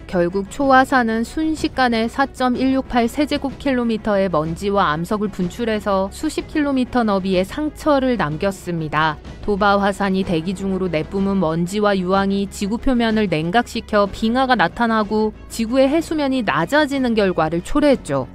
결국 초화산은 순식간에 4.168 세제곱킬로미터의 먼지와 암석을 분출해서 수십 킬로미터 너비의 상처를 남겼습니다. 토바 화산이 대기 중으로 내뿜은 먼지와 유황이 지구 표면을 냉각시켜 빙하가 나타나고 지구의 해수면이 낮아지는 결과를 초래했죠.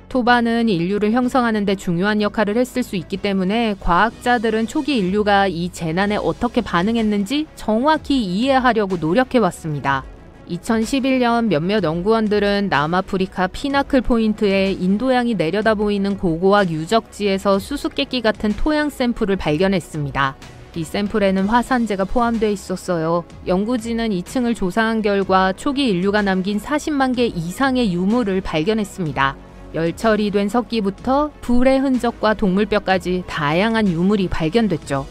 토바는 인류를 형성하는 데 중요한 역할을 했을 수 있기 때문에 과학자들은 초기 인류가 이 재난에 어떻게 반응했는지 정확히 이해하려고 노력해왔습니다. 2011년 몇몇 연구원들은 남아프리카 피나클 포인트에 인도양이 내려다 보이는 고고학 유적지에서 수수께끼 같은 토양 샘플을 발견했습니다. 이 샘플에는 화산재가 포함되어 있었어요. 연구진은 2층을 조사한 결과 초기 인류가 남긴 40만 개 이상의 유물을 발견했습니다. 열 처리된 석기부터 불의 흔적과 동물뼈까지 다양한 유물이 발견됐죠.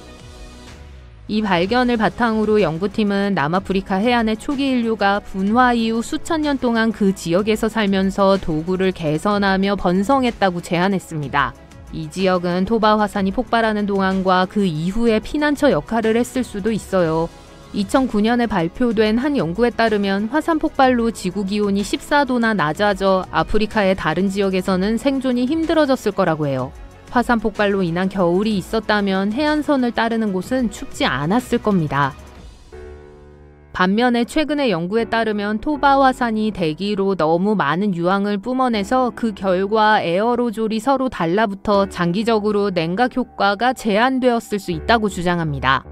이 발견을 바탕으로 연구팀은 남아프리카 해안의 초기 인류가 분화 이후 수천 년 동안 그 지역에서 살면서 도구를 개선하며 번성했다고 제안했습니다. 이 지역은 토바 화산이 폭발하는 동안과 그 이후에 피난처 역할을 했을 수도 있어요. 2009년에 발표된 한 연구에 따르면 화산 폭발로 지구 기온이 14도나 낮아져 아프리카의 다른 지역에서는 생존이 힘들어졌을 거라고 해요. 화산 폭발로 인한 겨울이 있었다면 해안선을 따르는 곳은 춥지 않았을 겁니다. 반면에 최근의 연구에 따르면 토바 화산이 대기로 너무 많은 유황을 뿜어내서 그 결과 에어로졸이 서로 달라붙어 장기적으로 냉각 효과가 제한되었을 수 있다고 주장합니다.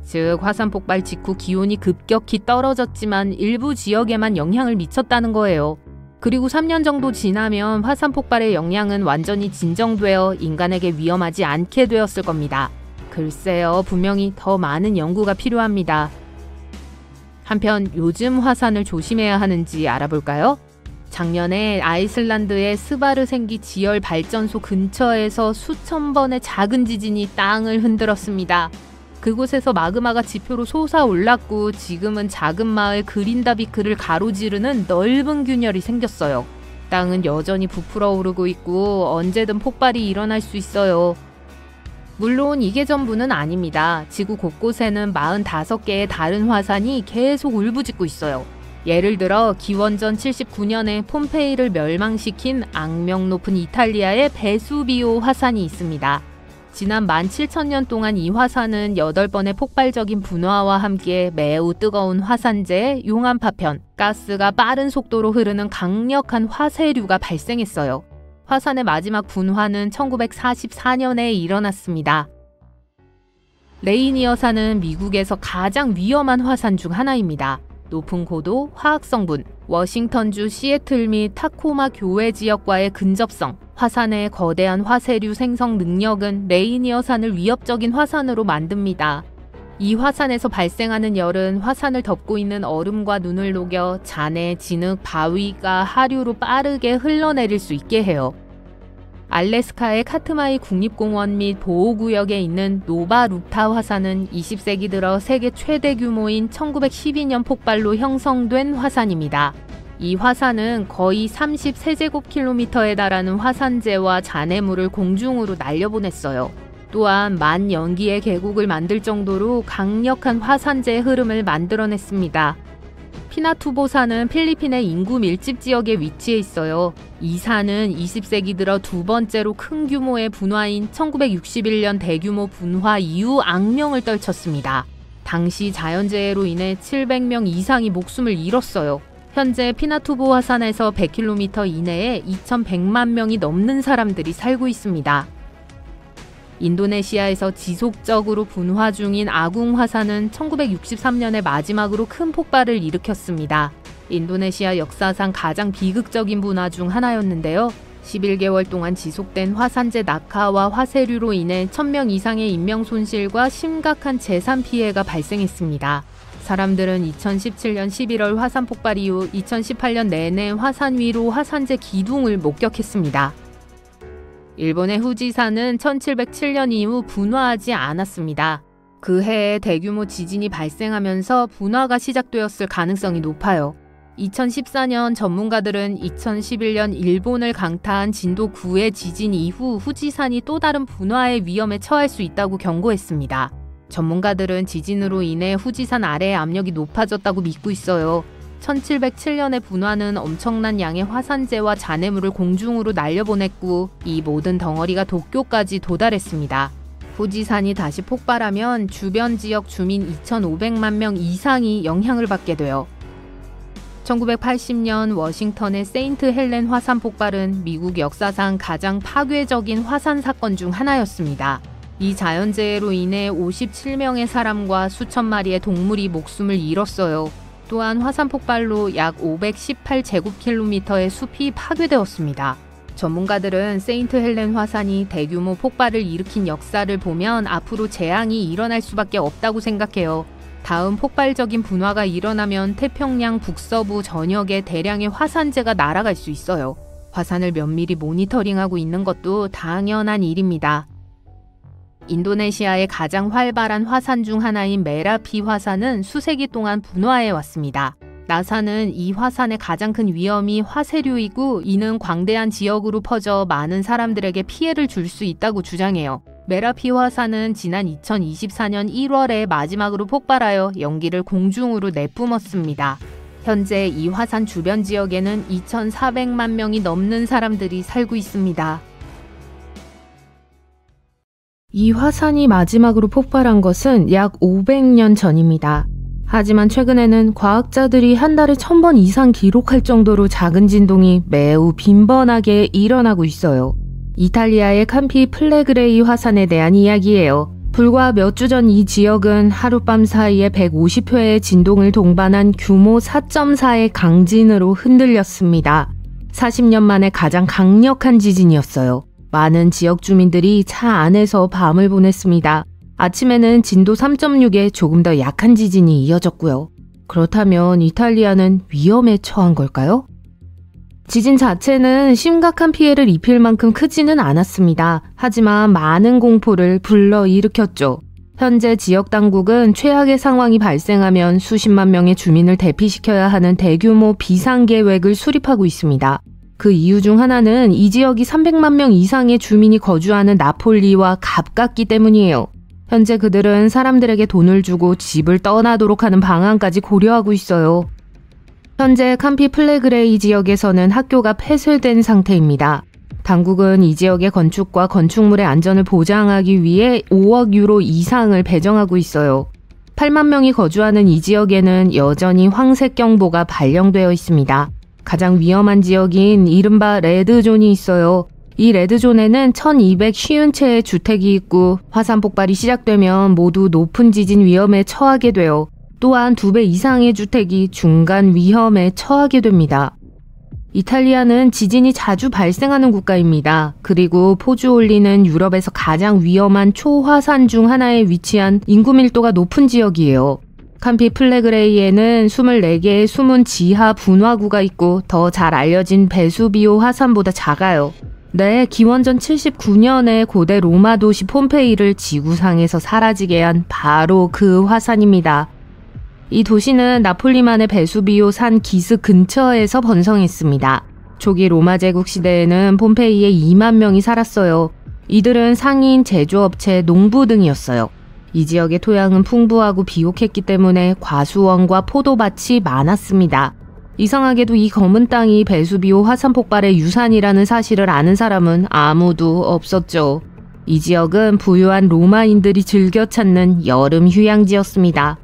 즉 화산 폭발 직후 기온이 급격히 떨어졌지만 일부 지역에만 영향을 미쳤다는 거예요. 그리고 3년 정도 지나면 화산 폭발의 영향은 완전히 진정되어 인간에게 위험하지 않게 되었을 겁니다. 글쎄요, 분명히 더 많은 연구가 필요합니다. 한편 요즘 화산을 조심해야 하는지 알아볼까요? 작년에 아이슬란드의 스바르생기 지열 발전소 근처에서 수천 번의 작은 지진이 땅을 흔들었습니다. 그곳에서 마그마가 지표로 솟아올랐고 지금은 작은 마을 그린다비크를 가로지르는 넓은 균열이 생겼어요. 땅은 여전히 부풀어 오르고 있고 언제든 폭발이 일어날 수 있어요. 물론 이게 전부는 아닙니다. 지구 곳곳에는 45개의 다른 화산이 계속 울부짖고 있어요. 예를 들어 기원전 79년에 폼페이를 멸망시킨 악명 높은 이탈리아의 베수비오 화산이 있습니다. 지난 17,000년 동안 이 화산은 8번의 폭발적인 분화와 함께 매우 뜨거운 화산재, 용암 파편, 가스가 빠른 속도로 흐르는 강력한 화쇄류가 발생했어요. 화산의 마지막 분화는 1944년에 일어났습니다. 레이니어산은 미국에서 가장 위험한 화산 중 하나입니다. 높은 고도, 화학성분, 워싱턴주 시애틀 및 타코마 교외 지역과의 근접성, 화산의 거대한 화쇄류 생성 능력은 레이니어산을 위협적인 화산으로 만듭니다. 이 화산에서 발생하는 열은 화산을 덮고 있는 얼음과 눈을 녹여 잔해, 진흙, 바위가 하류로 빠르게 흘러내릴 수 있게 해요. 알래스카의 카트마이 국립공원 및 보호구역에 있는 노바루타 화산은 20세기 들어 세계 최대 규모인 1912년 폭발로 형성된 화산입니다. 이 화산은 거의 30세제곱킬로미터에 달하는 화산재와 잔해물을 공중으로 날려보냈어요. 또한 만 연기의 계곡을 만들 정도로 강력한 화산재의 흐름을 만들어냈습니다. 피나투보산은 필리핀의 인구 밀집 지역에 위치해 있어요. 이 산은 20세기 들어 두 번째로 큰 규모의 분화인 1961년 대규모 분화 이후 악명을 떨쳤습니다. 당시 자연재해로 인해 700명 이상이 목숨을 잃었어요. 현재 피나투보 화산에서 100km 이내에 2,100만 명이 넘는 사람들이 살고 있습니다. 인도네시아에서 지속적으로 분화 중인 아궁 화산은 1963년에 마지막으로 큰 폭발을 일으켰습니다. 인도네시아 역사상 가장 비극적인 분화 중 하나였는데요. 11개월 동안 지속된 화산재 낙하와 화쇄류로 인해 1,000명 이상의 인명 손실과 심각한 재산 피해가 발생했습니다. 사람들은 2017년 11월 화산 폭발 이후 2018년 내내 화산 위로 화산재 기둥을 목격했습니다. 일본의 후지산은 1707년 이후 분화하지 않았습니다. 그 해에 대규모 지진이 발생하면서 분화가 시작되었을 가능성이 높아요. 2014년 전문가들은 2011년 일본을 강타한 진도 9의 지진 이후 후지산이 또 다른 분화의 위험에 처할 수 있다고 경고했습니다. 전문가들은 지진으로 인해 후지산 아래의 압력이 높아졌다고 믿고 있어요. 1707년에 분화는 엄청난 양의 화산재와 잔해물을 공중으로 날려보냈고 이 모든 덩어리가 도쿄까지 도달했습니다. 후지산이 다시 폭발하면 주변 지역 주민 2,500만 명 이상이 영향을 받게 돼요. 1980년 워싱턴의 세인트 헬렌 화산 폭발은 미국 역사상 가장 파괴적인 화산 사건 중 하나였습니다. 이 자연재해로 인해 57명의 사람과 수천 마리의 동물이 목숨을 잃었어요. 또한 화산 폭발로 약 518제곱킬로미터의 숲이 파괴되었습니다. 전문가들은 세인트 헬렌 화산이 대규모 폭발을 일으킨 역사를 보면 앞으로 재앙이 일어날 수밖에 없다고 생각해요. 다음 폭발적인 분화가 일어나면 태평양 북서부 전역에 대량의 화산재가 날아갈 수 있어요. 화산을 면밀히 모니터링하고 있는 것도 당연한 일입니다. 인도네시아의 가장 활발한 화산 중 하나인 메라피 화산은 수세기 동안 분화해 왔습니다. 나사는 이 화산의 가장 큰 위험이 화쇄류이고 이는 광대한 지역으로 퍼져 많은 사람들에게 피해를 줄 수 있다고 주장해요. 메라피 화산은 지난 2024년 1월에 마지막으로 폭발하여 연기를 공중으로 내뿜었습니다. 현재 이 화산 주변 지역에는 2,400만 명이 넘는 사람들이 살고 있습니다. 이 화산이 마지막으로 폭발한 것은 약 500년 전입니다. 하지만 최근에는 과학자들이 한 달에 1000번 이상 기록할 정도로 작은 진동이 매우 빈번하게 일어나고 있어요. 이탈리아의 캄피 플레그레이 화산에 대한 이야기예요. 불과 몇 주 전 이 지역은 하룻밤 사이에 150회의 진동을 동반한 규모 4.4의 강진으로 흔들렸습니다. 40년 만에 가장 강력한 지진이었어요. 많은 지역 주민들이 차 안에서 밤을 보냈습니다. 아침에는 진도 3.6의 조금 더 약한 지진이 이어졌고요. 그렇다면 이탈리아는 위험에 처한 걸까요? 지진 자체는 심각한 피해를 입힐 만큼 크지는 않았습니다. 하지만 많은 공포를 불러일으켰죠. 현재 지역 당국은 최악의 상황이 발생하면 수십만 명의 주민을 대피시켜야 하는 대규모 비상계획을 수립하고 있습니다. 그 이유 중 하나는 이 지역이 300만 명 이상의 주민이 거주하는 나폴리와 가깝기 때문이에요. 현재 그들은 사람들에게 돈을 주고 집을 떠나도록 하는 방안까지 고려하고 있어요. 현재 캄피 플레그레이 지역에서는 학교가 폐쇄된 상태입니다. 당국은 이 지역의 건축과 건축물의 안전을 보장하기 위해 5억 유로 이상을 배정하고 있어요. 8만 명이 거주하는 이 지역에는 여전히 황색 경보가 발령되어 있습니다. 가장 위험한 지역인 이른바 레드존이 있어요. 이 레드존에는 1250채의 주택이 있고 화산 폭발이 시작되면 모두 높은 지진 위험에 처하게 돼요. 또한 2배 이상의 주택이 중간 위험에 처하게 됩니다. 이탈리아는 지진이 자주 발생하는 국가입니다. 그리고 포주올리는 유럽에서 가장 위험한 초화산 중 하나에 위치한 인구 밀도가 높은 지역이에요. 캄피 플레그레이에는 24개의 숨은 지하 분화구가 있고 더 잘 알려진 베수비오 화산보다 작아요. 네, 기원전 79년에 고대 로마 도시 폼페이를 지구상에서 사라지게 한 바로 그 화산입니다. 이 도시는 나폴리만의 베수비오 산 기슭 근처에서 번성했습니다. 초기 로마 제국 시대에는 폼페이에 2만 명이 살았어요. 이들은 상인, 제조업체, 농부 등이었어요. 이 지역의 토양은 풍부하고 비옥했기 때문에 과수원과 포도밭이 많았습니다. 이상하게도 이 검은 땅이 베수비오 화산 폭발의 유산이라는 사실을 아는 사람은 아무도 없었죠. 이 지역은 부유한 로마인들이 즐겨 찾는 여름 휴양지였습니다.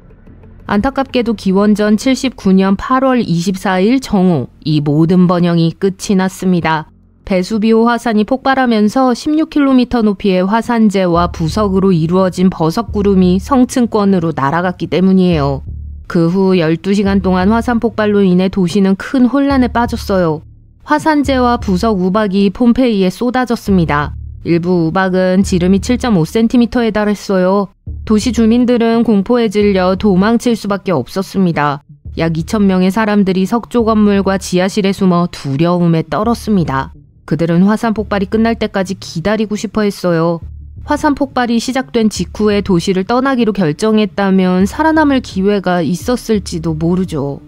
안타깝게도 기원전 79년 8월 24일 정오, 이 모든 번영이 끝이 났습니다. 베수비오 화산이 폭발하면서 16km 높이의 화산재와 부석으로 이루어진 버석구름이 성층권으로 날아갔기 때문이에요. 그 후 12시간 동안 화산 폭발로 인해 도시는 큰 혼란에 빠졌어요. 화산재와 부석 우박이 폼페이에 쏟아졌습니다. 일부 우박은 지름이 7.5cm에 달했어요. 도시 주민들은 공포에 질려 도망칠 수밖에 없었습니다. 약 2,000명의 사람들이 석조 건물과 지하실에 숨어 두려움에 떨었습니다. 그들은 화산 폭발이 끝날 때까지 기다리고 싶어 했어요. 화산 폭발이 시작된 직후에 도시를 떠나기로 결정했다면 살아남을 기회가 있었을지도 모르죠.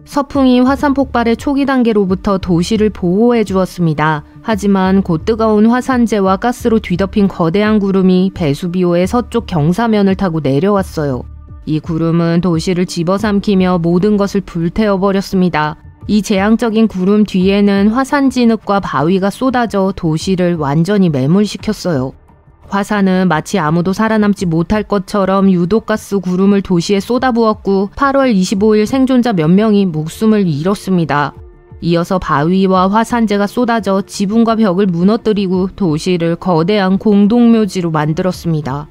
서풍이 화산 폭발의 초기 단계로부터 도시를 보호해 주었습니다. 하지만 곧 뜨거운 화산재와 가스로 뒤덮인 거대한 구름이 베수비오의 서쪽 경사면을 타고 내려왔어요. 이 구름은 도시를 집어삼키며 모든 것을 불태워버렸습니다. 이 재앙적인 구름 뒤에는 화산 진흙과 바위가 쏟아져 도시를 완전히 매몰시켰어요. 화산은 마치 아무도 살아남지 못할 것처럼 유독가스 구름을 도시에 쏟아부었고 8월 25일 생존자 몇 명이 목숨을 잃었습니다. 이어서 바위와 화산재가 쏟아져 지붕과 벽을 무너뜨리고 도시를 거대한 공동묘지로 만들었습니다.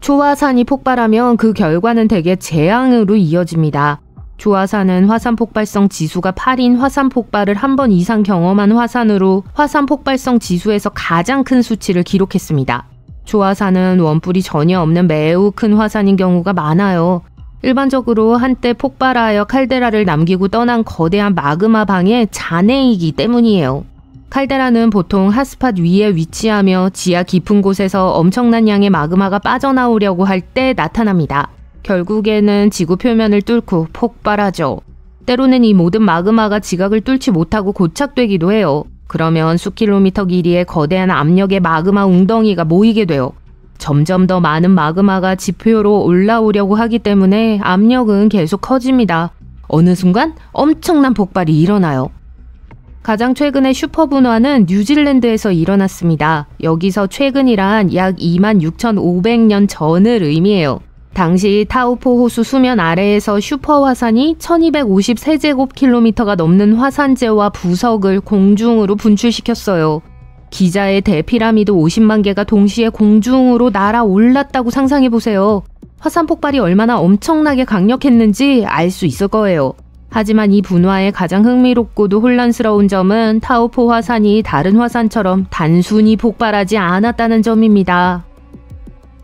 초화산이 폭발하면 그 결과는 대개 재앙으로 이어집니다. 초화산은 화산 폭발성 지수가 8인 화산 폭발을 한 번 이상 경험한 화산으로 화산 폭발성 지수에서 가장 큰 수치를 기록했습니다. 초화산은 원뿔이 전혀 없는 매우 큰 화산인 경우가 많아요. 일반적으로 한때 폭발하여 칼데라를 남기고 떠난 거대한 마그마 방의 잔해이기 때문이에요. 칼데라는 보통 핫스팟 위에 위치하며 지하 깊은 곳에서 엄청난 양의 마그마가 빠져나오려고 할 때 나타납니다. 결국에는 지구 표면을 뚫고 폭발하죠. 때로는 이 모든 마그마가 지각을 뚫지 못하고 고착되기도 해요. 그러면 수킬로미터 길이의 거대한 압력의 마그마 웅덩이가 모이게 돼요. 점점 더 많은 마그마가 지표로 올라오려고 하기 때문에 압력은 계속 커집니다. 어느 순간 엄청난 폭발이 일어나요. 가장 최근의 슈퍼분화는 뉴질랜드에서 일어났습니다. 여기서 최근이란 약 26,500년 전을 의미해요. 당시 타우포 호수 수면 아래에서 슈퍼화산이 1250세제곱킬로미터가 넘는 화산재와 부석을 공중으로 분출시켰어요. 기자의 대피라미드 50만 개가 동시에 공중으로 날아올랐다고 상상해보세요. 화산 폭발이 얼마나 엄청나게 강력했는지 알 수 있을 거예요. 하지만 이 분화의 가장 흥미롭고도 혼란스러운 점은 타우포 화산이 다른 화산처럼 단순히 폭발하지 않았다는 점입니다.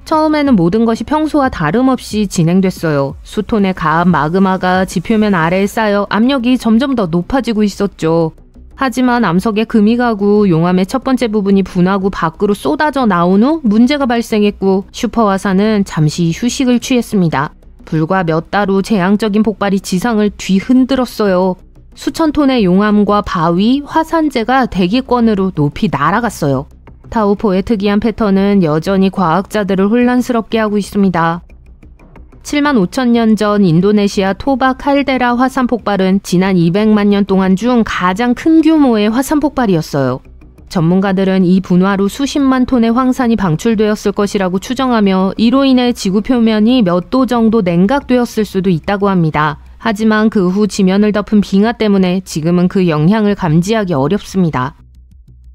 처음에는 모든 것이 평소와 다름없이 진행됐어요. 수톤의 가압 마그마가 지표면 아래에 쌓여 압력이 점점 더 높아지고 있었죠. 하지만 암석의 금이 가고 용암의 첫 번째 부분이 분화구 밖으로 쏟아져 나온 후 문제가 발생했고 슈퍼화산은 잠시 휴식을 취했습니다. 불과 몇 달 후 재앙적인 폭발이 지상을 뒤흔들었어요. 수천 톤의 용암과 바위, 화산재가 대기권으로 높이 날아갔어요. 타우포의 특이한 패턴은 여전히 과학자들을 혼란스럽게 하고 있습니다. 7만 5천 년 전 인도네시아 토바 칼데라 화산 폭발은 지난 200만 년 동안 중 가장 큰 규모의 화산 폭발이었어요. 전문가들은 이 분화로 수십만 톤의 황산이 방출되었을 것이라고 추정하며 이로 인해 지구 표면이 몇 도 정도 냉각되었을 수도 있다고 합니다. 하지만 그 후 지면을 덮은 빙하 때문에 지금은 그 영향을 감지하기 어렵습니다.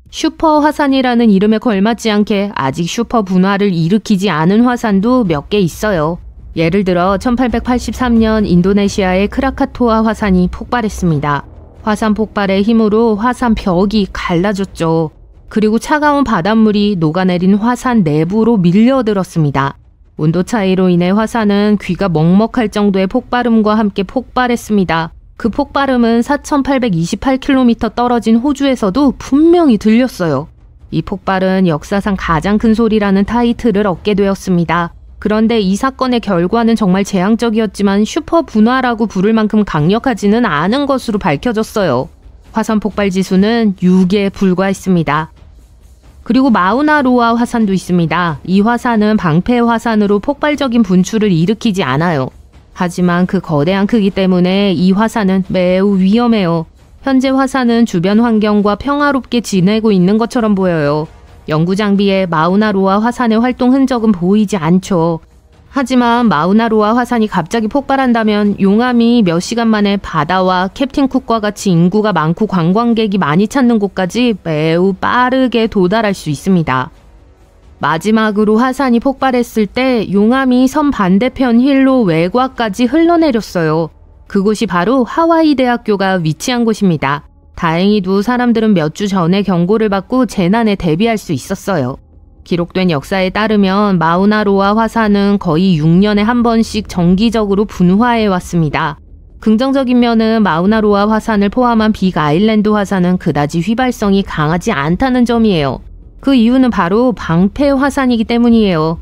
슈퍼 화산이라는 이름에 걸맞지 않게 아직 슈퍼 분화를 일으키지 않은 화산도 몇 개 있어요. 예를 들어 1883년 인도네시아의 크라카토아 화산이 폭발했습니다. 화산 폭발의 힘으로 화산 벽이 갈라졌죠. 그리고 차가운 바닷물이 녹아내린 화산 내부로 밀려들었습니다. 온도 차이로 인해 화산은 귀가 먹먹할 정도의 폭발음과 함께 폭발했습니다. 그 폭발음은 4,828km 떨어진 호주에서도 분명히 들렸어요. 이 폭발은 역사상 가장 큰 소리라는 타이틀을 얻게 되었습니다. 그런데 이 사건의 결과는 정말 재앙적이었지만 슈퍼 분화라고 부를 만큼 강력하지는 않은 것으로 밝혀졌어요. 화산 폭발 지수는 6에 불과했습니다. 그리고 마우나로아 화산도 있습니다. 이 화산은 방패 화산으로 폭발적인 분출을 일으키지 않아요. 하지만 그 거대한 크기 때문에 이 화산은 매우 위험해요. 현재 화산은 주변 환경과 평화롭게 지내고 있는 것처럼 보여요. 연구 장비에 마우나로아 화산의 활동 흔적은 보이지 않죠. 하지만 마우나로아 화산이 갑자기 폭발한다면 용암이 몇 시간 만에 바다와 캡틴 쿡과 같이 인구가 많고 관광객이 많이 찾는 곳까지 매우 빠르게 도달할 수 있습니다. 마지막으로 화산이 폭발했을 때 용암이 섬 반대편 힐로 외곽까지 흘러내렸어요. 그곳이 바로 하와이 대학교가 위치한 곳입니다. 다행히도 사람들은 몇 주 전에 경고를 받고 재난에 대비할 수 있었어요. 기록된 역사에 따르면 마우나로아 화산은 거의 6년에 한 번씩 정기적으로 분화해 왔습니다. 긍정적인 면은 마우나로아 화산을 포함한 빅 아일랜드 화산은 그다지 휘발성이 강하지 않다는 점이에요. 그 이유는 바로 방패 화산이기 때문이에요.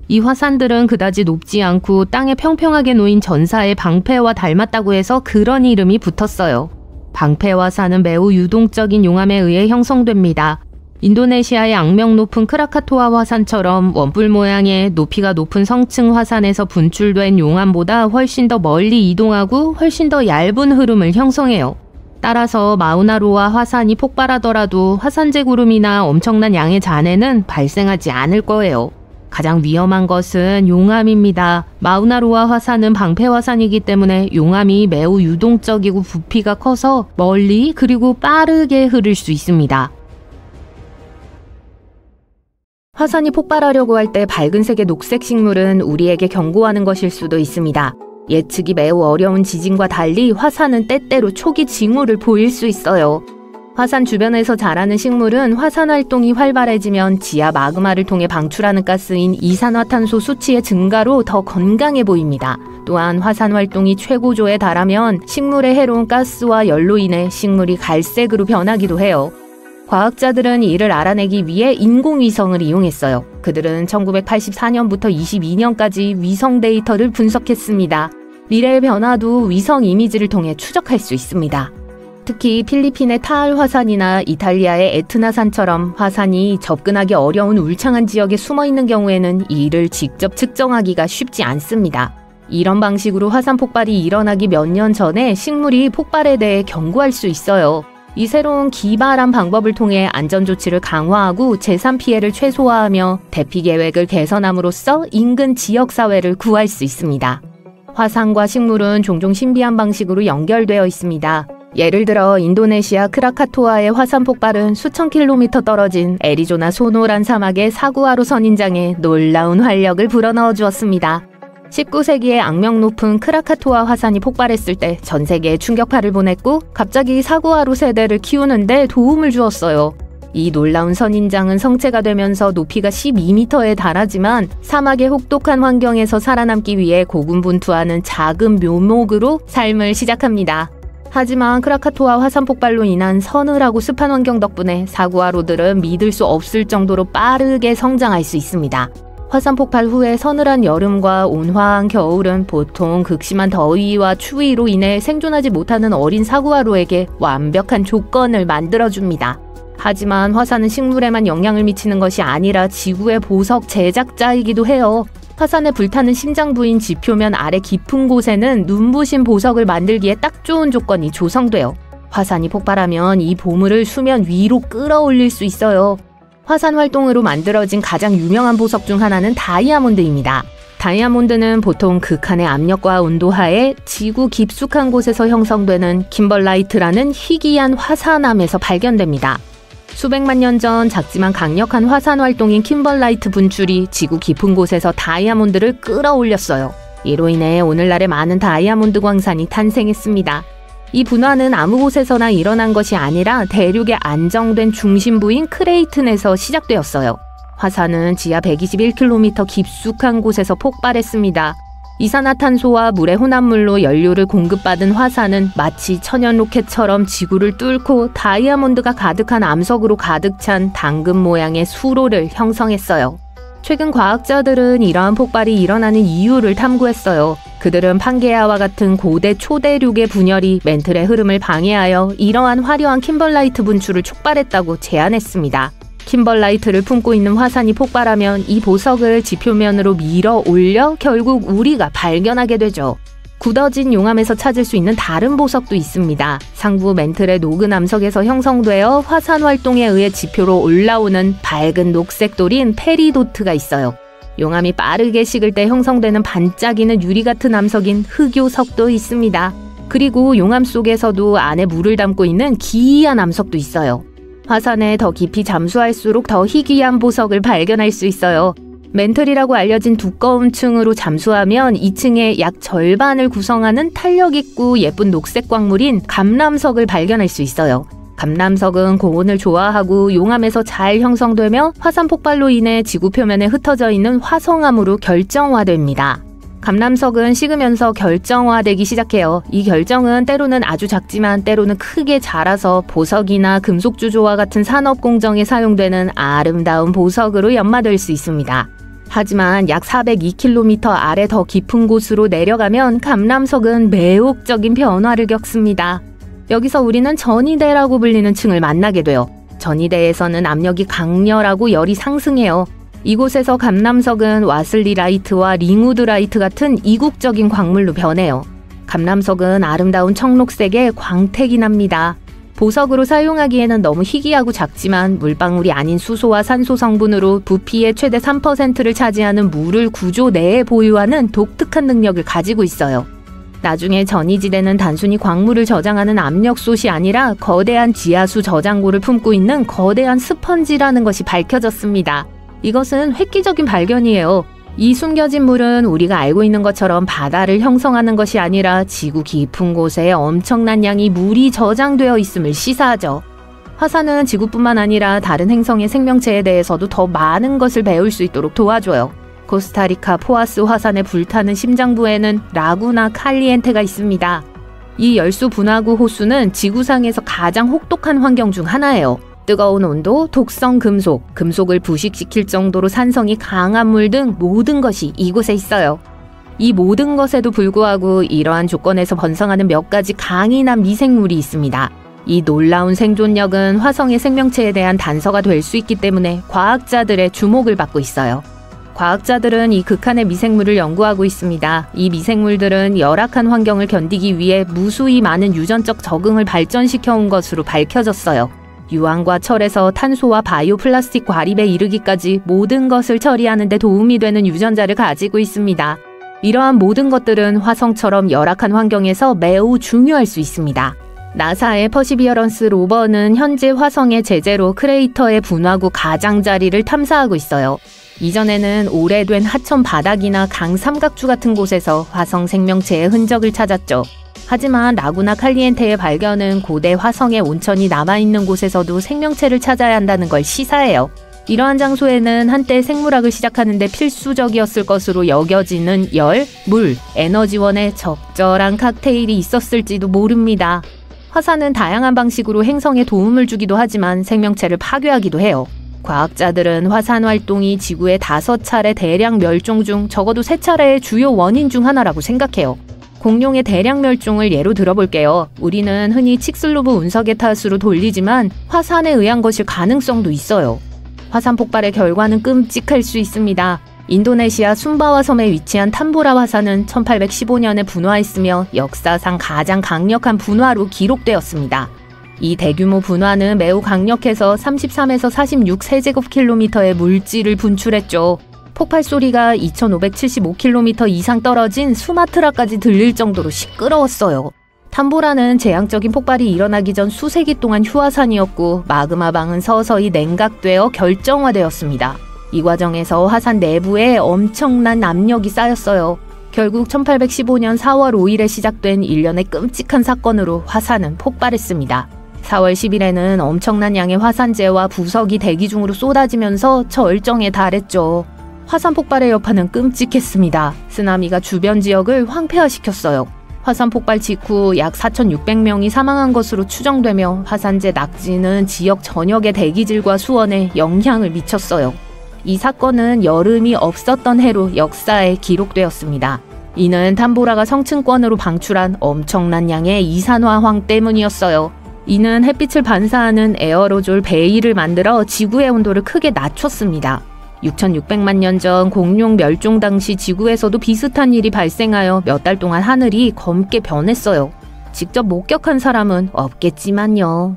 이 화산들은 그다지 높지 않고 땅에 평평하게 놓인 전사의 방패와 닮았다고 해서 그런 이름이 붙었어요. 방패 화산은 매우 유동적인 용암에 의해 형성됩니다. 인도네시아의 악명 높은 크라카토아 화산처럼 원뿔 모양의 높이가 높은 성층 화산에서 분출된 용암보다 훨씬 더 멀리 이동하고 훨씬 더 얇은 흐름을 형성해요. 따라서 마우나로아 화산이 폭발하더라도 화산재 구름이나 엄청난 양의 잔해는 발생하지 않을 거예요. 가장 위험한 것은 용암입니다. 마우나로아 화산은 방패화산이기 때문에 용암이 매우 유동적이고 부피가 커서 멀리 그리고 빠르게 흐를 수 있습니다. 화산이 폭발하려고 할 때 밝은 색의 녹색 식물은 우리에게 경고하는 것일 수도 있습니다. 예측이 매우 어려운 지진과 달리 화산은 때때로 초기 징후를 보일 수 있어요. 화산 주변에서 자라는 식물은 화산 활동이 활발해지면 지하 마그마를 통해 방출하는 가스인 이산화탄소 수치의 증가로 더 건강해 보입니다. 또한 화산 활동이 최고조에 달하면 식물에 해로운 가스와 열로 인해 식물이 갈색으로 변하기도 해요. 과학자들은 이를 알아내기 위해 인공위성을 이용했어요. 그들은 1984년부터 22년까지 위성 데이터를 분석했습니다. 미래의 변화도 위성 이미지를 통해 추적할 수 있습니다. 특히 필리핀의 타알 화산이나 이탈리아의 에트나산처럼 화산이 접근하기 어려운 울창한 지역에 숨어있는 경우에는 이를 직접 측정하기가 쉽지 않습니다. 이런 방식으로 화산 폭발이 일어나기 몇 년 전에 식물이 폭발에 대해 경고할 수 있어요. 이 새로운 기발한 방법을 통해 안전조치를 강화하고 재산 피해를 최소화하며 대피 계획을 개선함으로써 인근 지역사회를 구할 수 있습니다. 화산과 식물은 종종 신비한 방식으로 연결되어 있습니다. 예를 들어 인도네시아 크라카토아의 화산 폭발은 수천 킬로미터 떨어진 애리조나 소노란 사막의 사구아로 선인장에 놀라운 활력을 불어넣어 주었습니다. 19세기에 악명 높은 크라카토아 화산이 폭발했을 때 전 세계에 충격파를 보냈고 갑자기 사구아로 세대를 키우는데 도움을 주었어요. 이 놀라운 선인장은 성체가 되면서 높이가 12m에 달하지만 사막의 혹독한 환경에서 살아남기 위해 고군분투하는 작은 묘목으로 삶을 시작합니다. 하지만 크라카토아 화산 폭발로 인한 서늘하고 습한 환경 덕분에 사구아로들은 믿을 수 없을 정도로 빠르게 성장할 수 있습니다. 화산 폭발 후에 서늘한 여름과 온화한 겨울은 보통 극심한 더위와 추위로 인해 생존하지 못하는 어린 사구아로에게 완벽한 조건을 만들어줍니다. 하지만 화산은 식물에만 영향을 미치는 것이 아니라 지구의 보석 제작자이기도 해요. 화산에 불타는 심장 부인 지표면 아래 깊은 곳에는 눈부신 보석을 만들기에 딱 좋은 조건이 조성돼요. 화산이 폭발하면 이 보물을 수면 위로 끌어올릴 수 있어요. 화산 활동으로 만들어진 가장 유명한 보석 중 하나는 다이아몬드입니다. 다이아몬드는 보통 극한의 압력과 온도 하에 지구 깊숙한 곳에서 형성되는 킴벌라이트라는 희귀한 화산암에서 발견됩니다. 수백만 년 전 작지만 강력한 화산 활동인 킴벌라이트 분출이 지구 깊은 곳에서 다이아몬드를 끌어올렸어요. 이로 인해 오늘날의 많은 다이아몬드 광산이 탄생했습니다. 이 분화는 아무 곳에서나 일어난 것이 아니라 대륙의 안정된 중심부인 크레이튼에서 시작되었어요. 화산은 지하 121km 깊숙한 곳에서 폭발했습니다. 이산화탄소와 물의 혼합물로 연료를 공급받은 화산은 마치 천연 로켓처럼 지구를 뚫고 다이아몬드가 가득한 암석으로 가득 찬 당근 모양의 수로를 형성했어요. 최근 과학자들은 이러한 폭발이 일어나는 이유를 탐구했어요. 그들은 판게아와 같은 고대 초대륙의 분열이 멘틀의 흐름을 방해하여 이러한 화려한 킴벌라이트 분출을 촉발했다고 제안했습니다. 킴벌라이트를 품고 있는 화산이 폭발하면 이 보석을 지표면으로 밀어 올려 결국 우리가 발견하게 되죠. 굳어진 용암에서 찾을 수 있는 다른 보석도 있습니다. 상부 멘틀의 녹은 암석에서 형성되어 화산 활동에 의해 지표로 올라오는 밝은 녹색 돌인 페리도트가 있어요. 용암이 빠르게 식을 때 형성되는 반짝이는 유리 같은 암석인 흑요석도 있습니다. 그리고 용암 속에서도 안에 물을 담고 있는 기이한 암석도 있어요. 화산에 더 깊이 잠수할수록 더 희귀한 보석을 발견할 수 있어요. 멘틀이라고 알려진 두꺼운 층으로 잠수하면 이 층의 약 절반을 구성하는 탄력 있고 예쁜 녹색 광물인 감람석을 발견할 수 있어요. 감람석은 고온을 좋아하고 용암에서 잘 형성되며 화산 폭발로 인해 지구 표면에 흩어져 있는 화성암으로 결정화됩니다. 감람석은 식으면서 결정화되기 시작해요. 이 결정은 때로는 아주 작지만 때로는 크게 자라서 보석이나 금속 주조와 같은 산업 공정에 사용되는 아름다운 보석으로 연마될 수 있습니다. 하지만 약 402km 아래 더 깊은 곳으로 내려가면 감람석은 매혹적인 변화를 겪습니다. 여기서 우리는 전이대라고 불리는 층을 만나게 돼요. 전이대에서는 압력이 강렬하고 열이 상승해요. 이곳에서 감남석은 와슬리라이트와 링우드라이트 같은 이국적인 광물로 변해요. 감남석은 아름다운 청록색의 광택이 납니다. 보석으로 사용하기에는 너무 희귀하고 작지만 물방울이 아닌 수소와 산소 성분으로 부피의 최대 3%를 차지하는 물을 구조 내에 보유하는 독특한 능력을 가지고 있어요. 나중에 전이지대는 단순히 광물을 저장하는 압력솥이 아니라 거대한 지하수 저장고를 품고 있는 거대한 스펀지라는 것이 밝혀졌습니다. 이것은 획기적인 발견이에요. 이 숨겨진 물은 우리가 알고 있는 것처럼 바다를 형성하는 것이 아니라 지구 깊은 곳에 엄청난 양의 물이 저장되어 있음을 시사하죠. 화산은 지구뿐만 아니라 다른 행성의 생명체에 대해서도 더 많은 것을 배울 수 있도록 도와줘요. 코스타리카 포아스 화산의 불타는 심장부에는 라구나 칼리엔테가 있습니다. 이 열수 분화구 호수는 지구상에서 가장 혹독한 환경 중 하나예요. 뜨거운 온도, 독성 금속, 금속을 부식시킬 정도로 산성이 강한 물 등 모든 것이 이곳에 있어요. 이 모든 것에도 불구하고 이러한 조건에서 번성하는 몇 가지 강인한 미생물이 있습니다. 이 놀라운 생존력은 화성의 생명체에 대한 단서가 될 수 있기 때문에 과학자들의 주목을 받고 있어요. 과학자들은 이 극한의 미생물을 연구하고 있습니다. 이 미생물들은 열악한 환경을 견디기 위해 무수히 많은 유전적 적응을 발전시켜 온 것으로 밝혀졌어요. 유황과 철에서 탄소와 바이오 플라스틱 과립에 이르기까지 모든 것을 처리하는 데 도움이 되는 유전자를 가지고 있습니다. 이러한 모든 것들은 화성처럼 열악한 환경에서 매우 중요할 수 있습니다. 나사의 퍼시비어런스 로버는 현재 화성의 제재로 크레이터의 분화구 가장자리를 탐사하고 있어요. 이전에는 오래된 하천 바닥이나 강 삼각주 같은 곳에서 화성 생명체의 흔적을 찾았죠. 하지만 라구나 칼리엔테의 발견은 고대 화성의 온천이 남아있는 곳에서도 생명체를 찾아야 한다는 걸 시사해요. 이러한 장소에는 한때 생물학을 시작하는 데 필수적이었을 것으로 여겨지는 열, 물, 에너지원의 적절한 칵테일이 있었을지도 모릅니다. 화산은 다양한 방식으로 행성에 도움을 주기도 하지만 생명체를 파괴하기도 해요. 과학자들은 화산 활동이 지구의 5차례 대량 멸종 중 적어도 3차례의 주요 원인 중 하나라고 생각해요. 공룡의 대량 멸종을 예로 들어볼게요. 우리는 흔히 칙슬로브 운석의 탓으로 돌리지만 화산에 의한 것일 가능성도 있어요. 화산 폭발의 결과는 끔찍할 수 있습니다. 인도네시아 숨바와 섬에 위치한 탐보라 화산은 1815년에 분화했으며 역사상 가장 강력한 분화로 기록되었습니다. 이 대규모 분화는 매우 강력해서 33에서 46세제곱킬로미터의 물질을 분출했죠. 폭발 소리가 2575km 이상 떨어진 수마트라까지 들릴 정도로 시끄러웠어요. 탐보라는 재앙적인 폭발이 일어나기 전 수세기 동안 휴화산이었고 마그마방은 서서히 냉각되어 결정화되었습니다. 이 과정에서 화산 내부에 엄청난 압력이 쌓였어요. 결국 1815년 4월 5일에 시작된 일련의 끔찍한 사건으로 화산은 폭발했습니다. 4월 10일에는 엄청난 양의 화산재와 부석이 대기 중으로 쏟아지면서 절정에 달했죠. 화산 폭발의 여파는 끔찍했습니다. 쓰나미가 주변 지역을 황폐화시켰어요. 화산 폭발 직후 약 4,600명이 사망한 것으로 추정되며 화산재 낙지는 지역 전역의 대기질과 수온에 영향을 미쳤어요. 이 사건은 여름이 없었던 해로 역사에 기록되었습니다. 이는 탐보라가 성층권으로 방출한 엄청난 양의 이산화황 때문이었어요. 이는 햇빛을 반사하는 에어로졸 베일을 만들어 지구의 온도를 크게 낮췄습니다. 6,600만 년 전 공룡 멸종 당시 지구에서도 비슷한 일이 발생하여 몇 달 동안 하늘이 검게 변했어요. 직접 목격한 사람은 없겠지만요.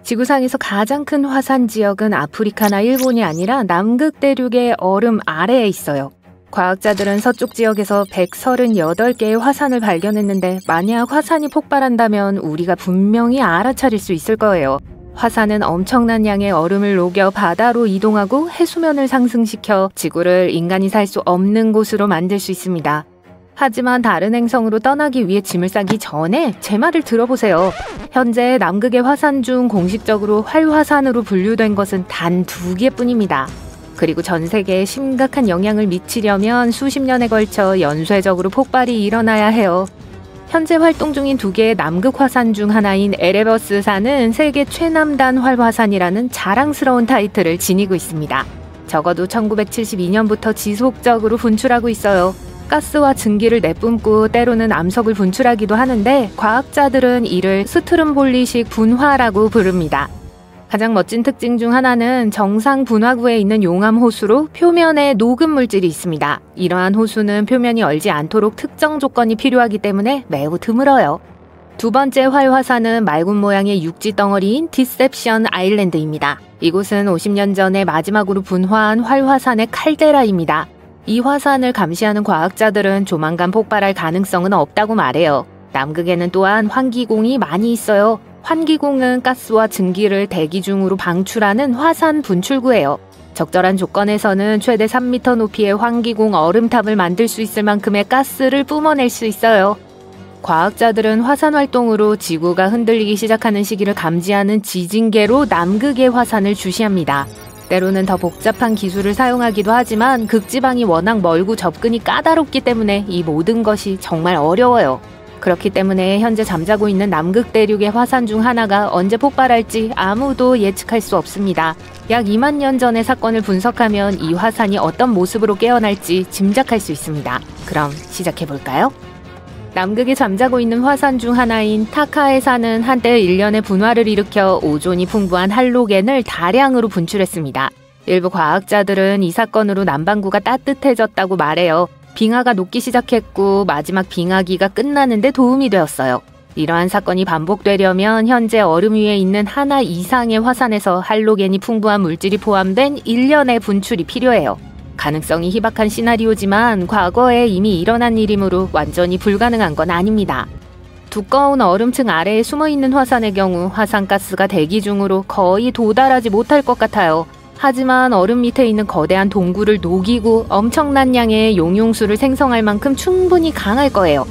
지구상에서 가장 큰 화산 지역은 아프리카나 일본이 아니라 남극 대륙의 얼음 아래에 있어요. 과학자들은 서쪽 지역에서 138개의 화산을 발견했는데 만약 화산이 폭발한다면 우리가 분명히 알아차릴 수 있을 거예요. 화산은 엄청난 양의 얼음을 녹여 바다로 이동하고 해수면을 상승시켜 지구를 인간이 살 수 없는 곳으로 만들 수 있습니다. 하지만 다른 행성으로 떠나기 위해 짐을 싸기 전에 제 말을 들어보세요. 현재 남극의 화산 중 공식적으로 활화산으로 분류된 것은 단 2개뿐입니다. 그리고 전 세계에 심각한 영향을 미치려면 수십 년에 걸쳐 연쇄적으로 폭발이 일어나야 해요. 현재 활동 중인 2개의 남극 화산 중 하나인 에레버스산은 세계 최남단 활화산이라는 자랑스러운 타이틀을 지니고 있습니다. 적어도 1972년부터 지속적으로 분출하고 있어요. 가스와 증기를 내뿜고 때로는 암석을 분출하기도 하는데 과학자들은 이를 스트름볼리식 분화라고 부릅니다. 가장 멋진 특징 중 하나는 정상 분화구에 있는 용암 호수로 표면에 녹음 물질이 있습니다. 이러한 호수는 표면이 얼지 않도록 특정 조건이 필요하기 때문에 매우 드물어요. 두 번째 활화산은 맑은 모양의 육지 덩어리인 디셉션 아일랜드입니다. 이곳은 50년 전에 마지막으로 분화한 활화산의 칼데라입니다. 이 화산을 감시하는 과학자들은 조만간 폭발할 가능성은 없다고 말해요. 남극에는 또한 환기공이 많이 있어요. 환기공은 가스와 증기를 대기 중으로 방출하는 화산 분출구예요. 적절한 조건에서는 최대 3m 높이의 환기공 얼음탑을 만들 수 있을 만큼의 가스를 뿜어낼 수 있어요. 과학자들은 화산 활동으로 지구가 흔들리기 시작하는 시기를 감지하는 지진계로 남극의 화산을 주시합니다. 때로는 더 복잡한 기술을 사용하기도 하지만 극지방이 워낙 멀고 접근이 까다롭기 때문에 이 모든 것이 정말 어려워요. 그렇기 때문에 현재 잠자고 있는 남극 대륙의 화산 중 하나가 언제 폭발할지 아무도 예측할 수 없습니다. 약 2만 년 전의 사건을 분석하면 이 화산이 어떤 모습으로 깨어날지 짐작할 수 있습니다. 그럼 시작해볼까요? 남극에 잠자고 있는 화산 중 하나인 타카해산은 한때 1년의 분화를 일으켜 오존이 풍부한 할로겐을 다량으로 분출했습니다. 일부 과학자들은 이 사건으로 남반구가 따뜻해졌다고 말해요. 빙하가 녹기 시작했고 마지막 빙하기가 끝나는데 도움이 되었어요. 이러한 사건이 반복되려면 현재 얼음 위에 있는 하나 이상의 화산에서 할로겐이 풍부한 물질이 포함된 1년의 분출이 필요해요. 가능성이 희박한 시나리오지만 과거에 이미 일어난 일이므로 완전히 불가능한 건 아닙니다. 두꺼운 얼음층 아래에 숨어있는 화산의 경우 화산가스가 대기 중으로 거의 도달하지 못할 것 같아요. 하지만 얼음 밑에 있는 거대한 동굴을 녹이고 엄청난 양의 용융수를 생성할 만큼 충분히 강할 거예요.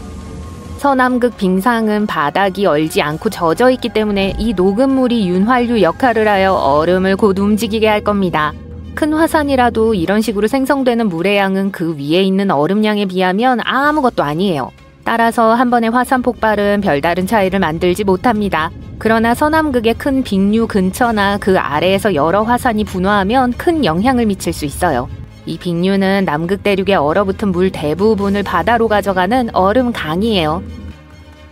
서남극 빙상은 바닥이 얼지 않고 젖어 있기 때문에 이 녹음물이 윤활유 역할을 하여 얼음을 곧 움직이게 할 겁니다. 큰 화산이라도 이런 식으로 생성되는 물의 양은 그 위에 있는 얼음량에 비하면 아무것도 아니에요. 따라서 한 번의 화산 폭발은 별다른 차이를 만들지 못합니다. 그러나 서남극의 큰 빙류 근처나 그 아래에서 여러 화산이 분화하면 큰 영향을 미칠 수 있어요. 이 빙류는 남극 대륙에 얼어붙은 물 대부분을 바다로 가져가는 얼음 강이에요.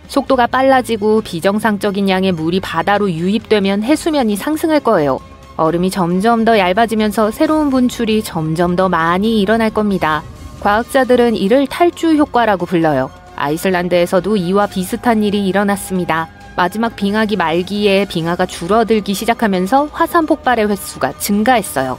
속도가 빨라지고 비정상적인 양의 물이 바다로 유입되면 해수면이 상승할 거예요. 얼음이 점점 더 얇아지면서 새로운 분출이 점점 더 많이 일어날 겁니다. 과학자들은 이를 탈주 효과라고 불러요. 아이슬란드에서도 이와 비슷한 일이 일어났습니다. 마지막 빙하기 말기에 빙하가 줄어들기 시작하면서 화산 폭발의 횟수가 증가했어요.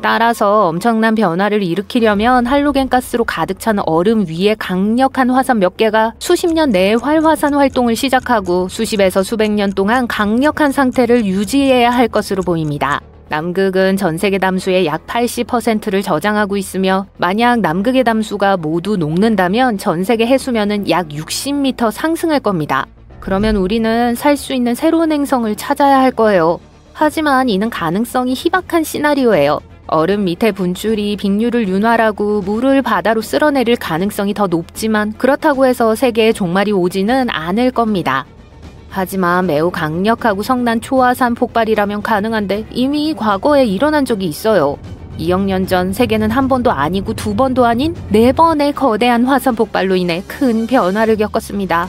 따라서 엄청난 변화를 일으키려면 할로겐 가스로 가득 찬 얼음 위에 강력한 화산 몇 개가 수십 년 내에 활화산 활동을 시작하고 수십에서 수백 년 동안 강력한 상태를 유지해야 할 것으로 보입니다. 남극은 전 세계 담수의 약 80%를 저장하고 있으며 만약 남극의 담수가 모두 녹는다면 전 세계 해수면은 약 60m 상승할 겁니다. 그러면 우리는 살 수 있는 새로운 행성을 찾아야 할 거예요. 하지만 이는 가능성이 희박한 시나리오예요. 얼음 밑에 분출이 빙류를 윤활하고 물을 바다로 쓸어내릴 가능성이 더 높지만 그렇다고 해서 세계에 종말이 오지는 않을 겁니다. 하지만 매우 강력하고 성난 초화산 폭발이라면 가능한데 이미 과거에 일어난 적이 있어요. 2억 년 전 세계는 한 번도 아니고 두 번도 아닌 4번의 거대한 화산 폭발로 인해 큰 변화를 겪었습니다.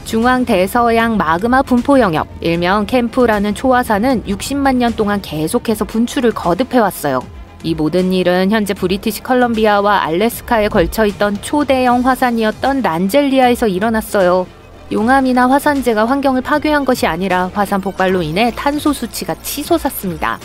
중앙 대서양 마그마 분포 영역, 일명 캠프라는 초화산은 60만 년 동안 계속해서 분출을 거듭해왔어요. 이 모든 일은 현재 브리티시 컬럼비아와 알래스카에 걸쳐있던 초대형 화산이었던 란젤리아에서 일어났어요. 용암이나 화산재가 환경을 파괴한 것이 아니라 화산 폭발로 인해 탄소 수치가 치솟았습니다.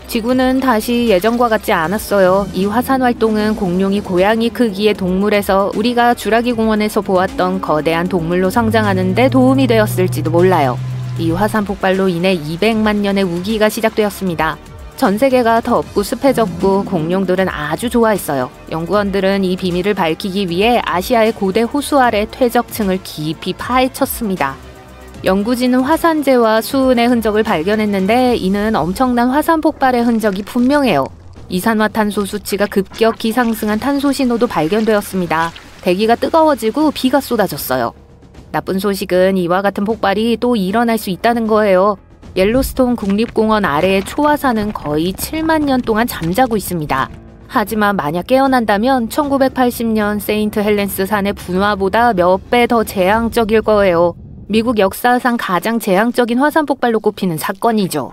지구는 다시 예전과 같지 않았어요. 이 화산 활동은 공룡이 고양이 크기의 동물에서 우리가 주라기 공원에서 보았던 거대한 동물로 성장하는 데 도움이 되었을지도 몰라요. 이 화산 폭발로 인해 200만 년의 우기가 시작되었습니다. 전 세계가 덥고 습해졌고 공룡들은 아주 좋아했어요. 연구원들은 이 비밀을 밝히기 위해 아시아의 고대 호수 아래 퇴적층을 깊이 파헤쳤습니다. 연구진은 화산재와 수은의 흔적을 발견했는데 이는 엄청난 화산 폭발의 흔적이 분명해요. 이산화탄소 수치가 급격히 상승한 탄소 신호도 발견되었습니다. 대기가 뜨거워지고 비가 쏟아졌어요. 나쁜 소식은 이와 같은 폭발이 또 일어날 수 있다는 거예요. 옐로스톤 국립공원 아래의 초화산은 거의 7만 년 동안 잠자고 있습니다. 하지만 만약 깨어난다면 1980년 세인트 헬렌스 산의 분화보다 몇 배 더 재앙적일 거예요. 미국 역사상 가장 재앙적인 화산 폭발로 꼽히는 사건이죠.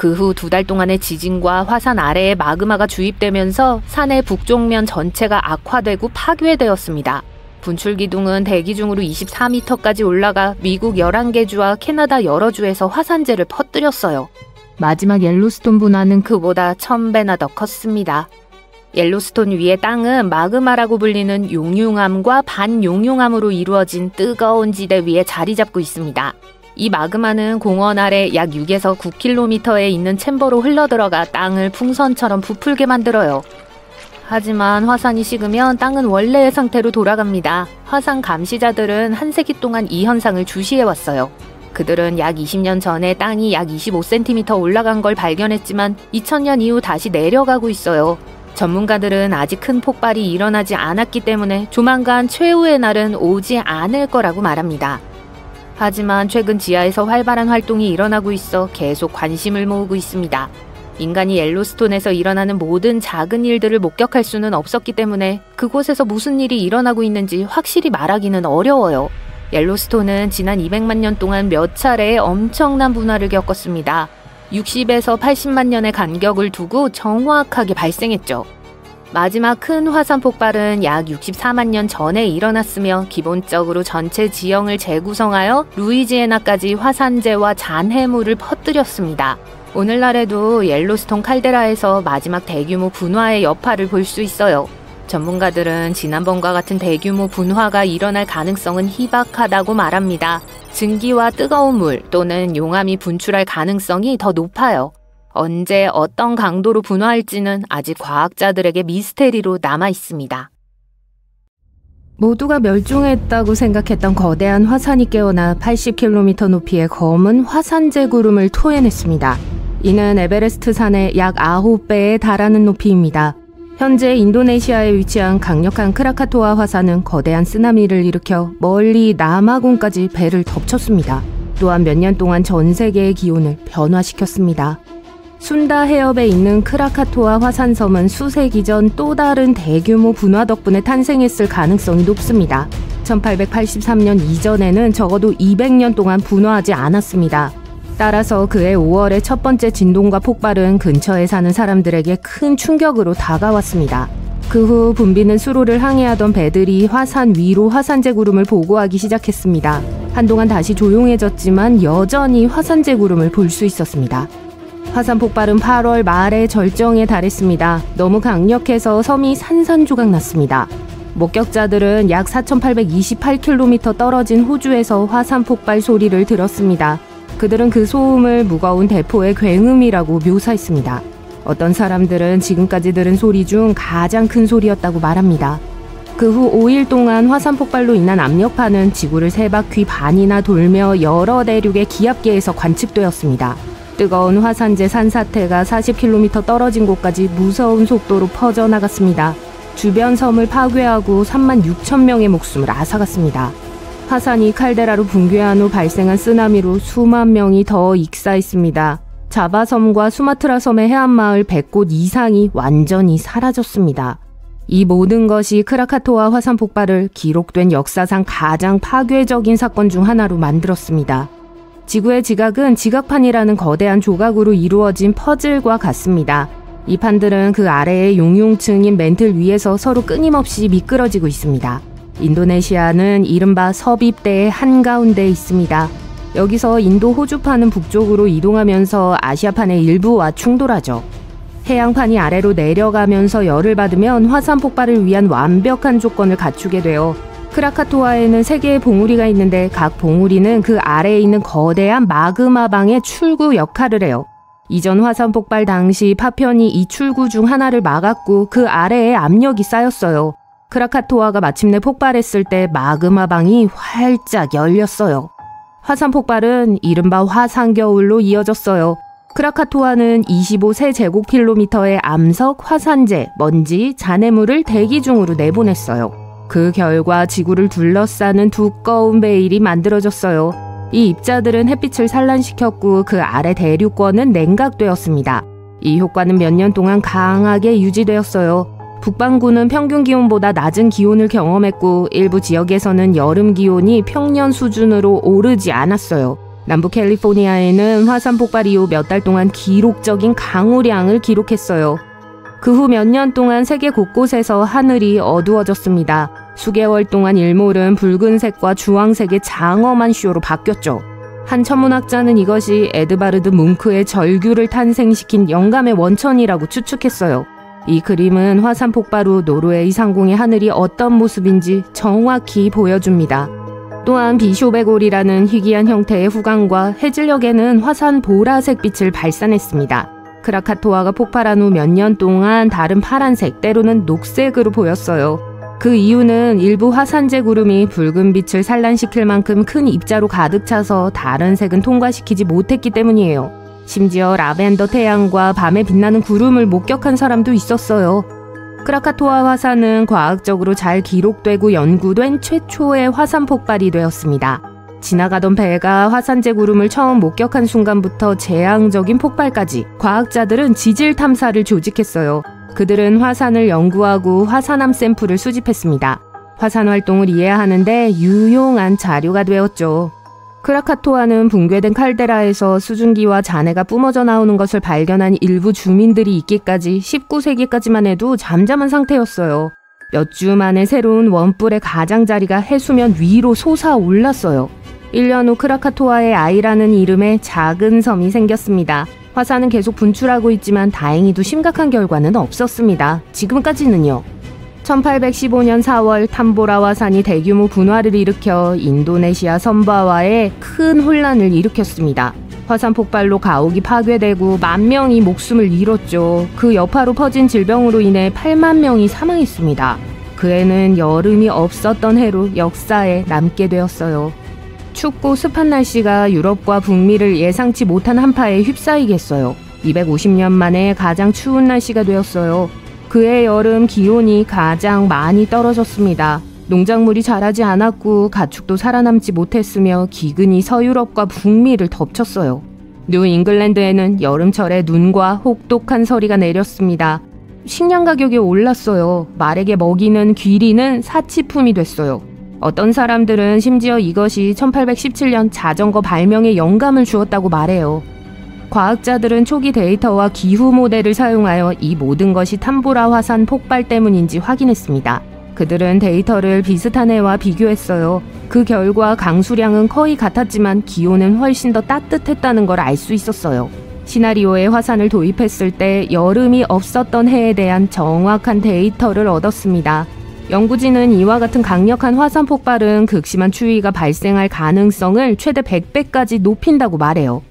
그 후 2달 동안의 지진과 화산 아래에 마그마가 주입되면서 산의 북쪽면 전체가 악화되고 파괴되었습니다. 분출 기둥은 대기 중으로 24m까지 올라가 미국 11개 주와 캐나다 여러 주에서 화산재를 퍼뜨렸어요. 마지막 옐로스톤 분화는 그보다 1000배나 더 컸습니다. 옐로스톤 위의 땅은 마그마라고 불리는 용융암과 반용융암으로 이루어진 뜨거운 지대 위에 자리 잡고 있습니다. 이 마그마는 공원 아래 약 6에서 9km에 있는 챔버로 흘러들어가 땅을 풍선처럼 부풀게 만들어요. 하지만 화산이 식으면 땅은 원래의 상태로 돌아갑니다. 화산 감시자들은 한 세기 동안 이 현상을 주시해왔어요. 그들은 약 20년 전에 땅이 약 25cm 올라간 걸 발견했지만 2000년 이후 다시 내려가고 있어요. 전문가들은 아직 큰 폭발이 일어나지 않았기 때문에 조만간 최후의 날은 오지 않을 거라고 말합니다. 하지만 최근 지하에서 활발한 활동이 일어나고 있어 계속 관심을 모으고 있습니다. 인간이 옐로스톤에서 일어나는 모든 작은 일들을 목격할 수는 없었기 때문에 그곳에서 무슨 일이 일어나고 있는지 확실히 말하기는 어려워요. 옐로스톤은 지난 200만 년 동안 몇 차례의 엄청난 분화를 겪었습니다. 60에서 80만 년의 간격을 두고 정확하게 발생했죠. 마지막 큰 화산 폭발은 약 64만 년 전에 일어났으며 기본적으로 전체 지형을 재구성하여 루이지애나까지 화산재와 잔해물을 퍼뜨렸습니다. 오늘날에도 옐로스톤 칼데라에서 마지막 대규모 분화의 여파를 볼 수 있어요. 전문가들은 지난번과 같은 대규모 분화가 일어날 가능성은 희박하다고 말합니다. 증기와 뜨거운 물 또는 용암이 분출할 가능성이 더 높아요. 언제 어떤 강도로 분화할지는 아직 과학자들에게 미스테리로 남아 있습니다. 모두가 멸종했다고 생각했던 거대한 화산이 깨어나 80km 높이의 검은 화산재 구름을 토해냈습니다. 이는 에베레스트 산의 약 9배에 달하는 높이입니다. 현재 인도네시아에 위치한 강력한 크라카토아 화산은 거대한 쓰나미를 일으켜 멀리 남아공까지 배를 덮쳤습니다. 또한 몇 년 동안 전 세계의 기온을 변화시켰습니다. 순다 해협에 있는 크라카토아 화산섬은 수세기 전 또 다른 대규모 분화 덕분에 탄생했을 가능성이 높습니다. 1883년 이전에는 적어도 200년 동안 분화하지 않았습니다. 따라서 그해 5월의 첫 번째 진동과 폭발은 근처에 사는 사람들에게 큰 충격으로 다가왔습니다. 그 후 붐비는 수로를 항해하던 배들이 화산 위로 화산재 구름을 보고하기 시작했습니다. 한동안 다시 조용해졌지만 여전히 화산재 구름을 볼 수 있었습니다. 화산 폭발은 8월 말에 절정에 달했습니다. 너무 강력해서 섬이 산산조각 났습니다. 목격자들은 약 4,828km 떨어진 호주에서 화산 폭발 소리를 들었습니다. 그들은 그 소음을 무거운 대포의 굉음이라고 묘사했습니다. 어떤 사람들은 지금까지 들은 소리 중 가장 큰 소리였다고 말합니다. 그 후 5일 동안 화산 폭발로 인한 압력파는 지구를 3바퀴 반이나 돌며 여러 대륙의 기압계에서 관측되었습니다. 뜨거운 화산재 산사태가 40km 떨어진 곳까지 무서운 속도로 퍼져나갔습니다. 주변 섬을 파괴하고 36,000명의 목숨을 앗아갔습니다. 화산이 칼데라로 붕괴한 후 발생한 쓰나미로 수만 명이 더 익사했습니다. 자바섬과 수마트라 섬의 해안마을 100곳 이상이 완전히 사라졌습니다. 이 모든 것이 크라카토아 화산 폭발을 기록된 역사상 가장 파괴적인 사건 중 하나로 만들었습니다. 지구의 지각은 지각판이라는 거대한 조각으로 이루어진 퍼즐과 같습니다. 이 판들은 그 아래의 용융층인 멘틀 위에서 서로 끊임없이 미끄러지고 있습니다. 인도네시아는 이른바 서입대의 한가운데에 있습니다. 여기서 인도 호주판은 북쪽으로 이동하면서 아시아판의 일부와 충돌하죠. 해양판이 아래로 내려가면서 열을 받으면 화산 폭발을 위한 완벽한 조건을 갖추게 되어 크라카토아에는 3개의 봉우리가 있는데 각 봉우리는 그 아래에 있는 거대한 마그마방의 출구 역할을 해요. 이전 화산 폭발 당시 파편이 이 출구 중 하나를 막았고 그 아래에 압력이 쌓였어요. 크라카토아가 마침내 폭발했을 때 마그마방이 활짝 열렸어요. 화산 폭발은 이른바 화산겨울로 이어졌어요. 크라카토아는 25세제곱킬로미터의 암석, 화산재, 먼지, 잔해물을 대기 중으로 내보냈어요. 그 결과 지구를 둘러싸는 두꺼운 베일이 만들어졌어요. 이 입자들은 햇빛을 산란시켰고 그 아래 대륙권은 냉각되었습니다. 이 효과는 몇 년 동안 강하게 유지되었어요. 북반구는 평균 기온보다 낮은 기온을 경험했고 일부 지역에서는 여름 기온이 평년 수준으로 오르지 않았어요. 남부 캘리포니아에는 화산 폭발 이후 몇 달 동안 기록적인 강우량을 기록했어요. 그 후 몇 년 동안 세계 곳곳에서 하늘이 어두워졌습니다. 수개월 동안 일몰은 붉은색과 주황색의 장엄한 쇼로 바뀌었죠. 한 천문학자는 이것이 에드바르드 뭉크의 절규를 탄생시킨 영감의 원천이라고 추측했어요. 이 그림은 화산 폭발 후 노르웨이 상공의 하늘이 어떤 모습인지 정확히 보여줍니다. 또한 비숍의 골이라는 희귀한 형태의 후광과 해질녘에는 화산 보라색 빛을 발산했습니다. 크라카토아가 폭발한 후 몇 년 동안 다른 파란색, 때로는 녹색으로 보였어요. 그 이유는 일부 화산재 구름이 붉은 빛을 산란시킬 만큼 큰 입자로 가득 차서 다른 색은 통과시키지 못했기 때문이에요. 심지어 라벤더 태양과 밤에 빛나는 구름을 목격한 사람도 있었어요. 크라카토아 화산은 과학적으로 잘 기록되고 연구된 최초의 화산 폭발이 되었습니다. 지나가던 배가 화산재 구름을 처음 목격한 순간부터 재앙적인 폭발까지 과학자들은 지질 탐사를 조직했어요. 그들은 화산을 연구하고 화산암 샘플을 수집했습니다. 화산 활동을 이해하는데 유용한 자료가 되었죠. 크라카토아는 붕괴된 칼데라에서 수증기와 잔해가 뿜어져 나오는 것을 발견한 일부 주민들이 있기까지 19세기까지만 해도 잠잠한 상태였어요. 몇 주 만에 새로운 원뿔의 가장자리가 해수면 위로 솟아올랐어요. 1년 후 크라카토아의 아이라는 이름의 작은 섬이 생겼습니다. 화산은 계속 분출하고 있지만 다행히도 심각한 결과는 없었습니다. 지금까지는요. 1815년 4월 탐보라 화산이 대규모 분화를 일으켜 인도네시아 섬바와에 큰 혼란을 일으켰습니다. 화산 폭발로 가옥이 파괴되고 10,000명이 목숨을 잃었죠. 그 여파로 퍼진 질병으로 인해 8만 명이 사망했습니다. 그 해는 여름이 없었던 해로 역사에 남게 되었어요. 춥고 습한 날씨가 유럽과 북미를 예상치 못한 한파에 휩싸이게 했어요. 250년 만에 가장 추운 날씨가 되었어요. 그해 여름 기온이 가장 많이 떨어졌습니다. 농작물이 자라지 않았고 가축도 살아남지 못했으며 기근이 서유럽과 북미를 덮쳤어요. 뉴 잉글랜드에는 여름철에 눈과 혹독한 서리가 내렸습니다. 식량 가격이 올랐어요. 말에게 먹이는 귀리는 사치품이 됐어요. 어떤 사람들은 심지어 이것이 1817년 자전거 발명에 영감을 주었다고 말해요. 과학자들은 초기 데이터와 기후 모델을 사용하여 이 모든 것이 탐보라 화산 폭발 때문인지 확인했습니다. 그들은 데이터를 비슷한 해와 비교했어요. 그 결과 강수량은 거의 같았지만 기온은 훨씬 더 따뜻했다는 걸 알 수 있었어요. 시나리오에 화산을 도입했을 때 여름이 없었던 해에 대한 정확한 데이터를 얻었습니다. 연구진은 이와 같은 강력한 화산 폭발은 극심한 추위가 발생할 가능성을 최대 100배까지 높인다고 말해요.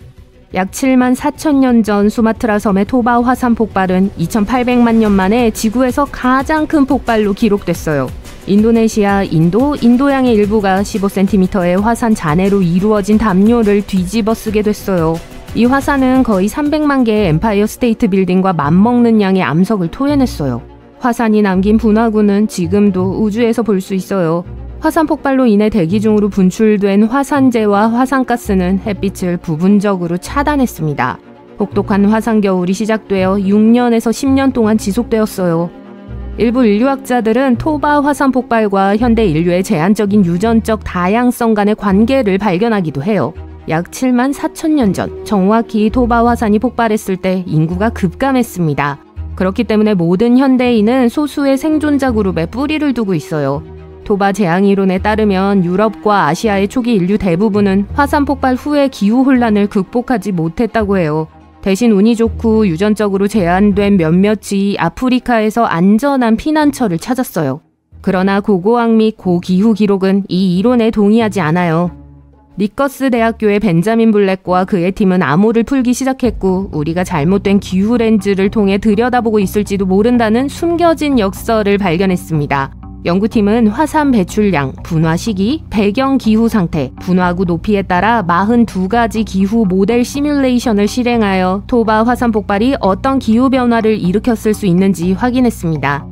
약 7만 4천 년 전 수마트라 섬의 토바 화산 폭발은 2,800만 년 만에 지구에서 가장 큰 폭발로 기록됐어요. 인도네시아, 인도양의 일부가 15cm의 화산 잔해로 이루어진 담요를 뒤집어 쓰게 됐어요. 이 화산은 거의 300만 개의 엠파이어 스테이트 빌딩과 맞먹는 양의 암석을 토해냈어요. 화산이 남긴 분화구는 지금도 우주에서 볼 수 있어요. 화산 폭발로 인해 대기 중으로 분출된 화산재와 화산가스는 햇빛을 부분적으로 차단했습니다. 혹독한 화산 겨울이 시작되어 6년에서 10년 동안 지속되었어요. 일부 인류학자들은 토바 화산 폭발과 현대 인류의 제한적인 유전적 다양성 간의 관계를 발견하기도 해요. 약 7만 4천 년 전, 정확히 토바 화산이 폭발했을 때 인구가 급감했습니다. 그렇기 때문에 모든 현대인은 소수의 생존자 그룹에 뿌리를 두고 있어요. 토바 재앙 이론에 따르면 유럽과 아시아의 초기 인류 대부분은 화산 폭발 후의 기후 혼란을 극복하지 못했다고 해요. 대신 운이 좋고 유전적으로 제한된 몇몇이 아프리카에서 안전한 피난처를 찾았어요. 그러나 고고학 및 고기후 기록은 이 이론에 동의하지 않아요. 리커스 대학교의 벤자민 블랙과 그의 팀은 암호를 풀기 시작했고 우리가 잘못된 기후 렌즈를 통해 들여다보고 있을지도 모른다는 숨겨진 역설을 발견했습니다. 연구팀은 화산 배출량, 분화 시기, 배경 기후 상태, 분화구 높이에 따라 42가지 기후 모델 시뮬레이션을 실행하여 토바 화산 폭발이 어떤 기후 변화를 일으켰을 수 있는지 확인했습니다.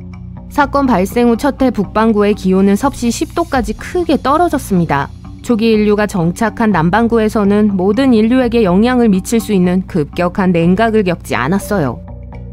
사건 발생 후 첫 해 북반구의 기온은 섭씨 10도까지 크게 떨어졌습니다. 초기 인류가 정착한 남반구에서는 모든 인류에게 영향을 미칠 수 있는 급격한 냉각을 겪지 않았어요.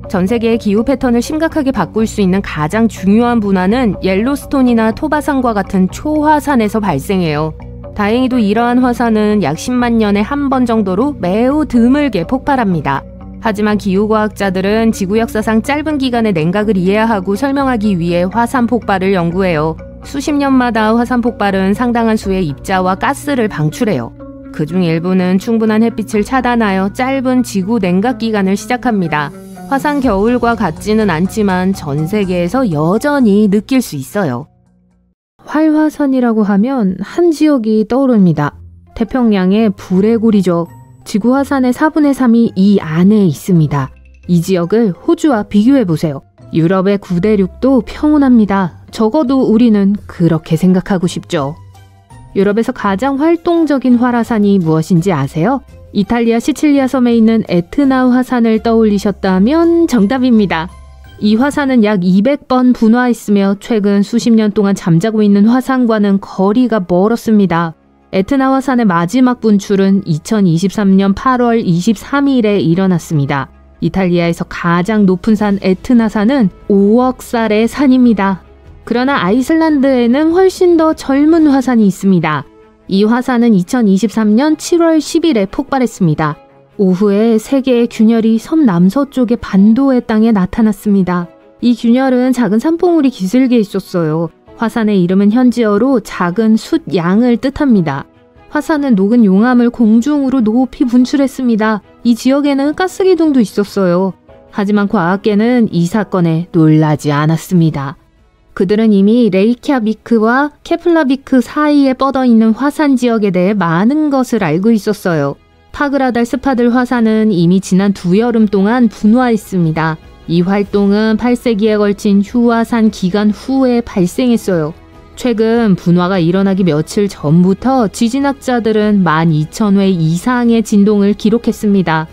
전 세계의 기후 패턴을 심각하게 바꿀 수 있는 가장 중요한 분화는 옐로스톤이나 토바산과 같은 초화산에서 발생해요. 다행히도 이러한 화산은 약 10만 년에 한 번 정도로 매우 드물게 폭발합니다. 하지만 기후과학자들은 지구 역사상 짧은 기간의 냉각을 이해하고 설명하기 위해 화산 폭발을 연구해요. 수십 년마다 화산 폭발은 상당한 수의 입자와 가스를 방출해요. 그중 일부는 충분한 햇빛을 차단하여 짧은 지구 냉각 기간을 시작합니다. 화산 겨울과 같지는 않지만 전 세계에서 여전히 느낄 수 있어요. 활화산이라고 하면 한 지역이 떠오릅니다. 태평양의 불의 고리죠. 지구 화산의 4분의 3이 이 안에 있습니다. 이 지역을 호주와 비교해보세요. 유럽의 구대륙도 평온합니다. 적어도 우리는 그렇게 생각하고 싶죠. 유럽에서 가장 활동적인 활화산이 무엇인지 아세요? 이탈리아 시칠리아 섬에 있는 에트나 화산을 떠올리셨다면 정답입니다. 이 화산은 약 200번 분화했으며 최근 수십 년 동안 잠자고 있는 화산과는 거리가 멀었습니다. 에트나 화산의 마지막 분출은 2023년 8월 23일에 일어났습니다. 이탈리아에서 가장 높은 산 에트나산은 5억 살의 산입니다. 그러나 아이슬란드에는 훨씬 더 젊은 화산이 있습니다. 이 화산은 2023년 7월 10일에 폭발했습니다. 오후에 세 개의 균열이 섬 남서쪽의 반도의 땅에 나타났습니다. 이 균열은 작은 산봉우리 기슭에 있었어요. 화산의 이름은 현지어로 작은 숫양을 뜻합니다. 화산은 녹은 용암을 공중으로 높이 분출했습니다. 이 지역에는 가스기둥도 있었어요. 하지만 과학계는 이 사건에 놀라지 않았습니다. 그들은 이미 레이캬비크와 케플라비크 사이에 뻗어있는 화산 지역에 대해 많은 것을 알고 있었어요. 파그라달 스파들 화산은 이미 지난 2여름 동안 분화했습니다. 이 활동은 8세기에 걸친 휴화산 기간 후에 발생했어요. 최근 분화가 일어나기 며칠 전부터 지진학자들은 12,000회 이상의 진동을 기록했습니다.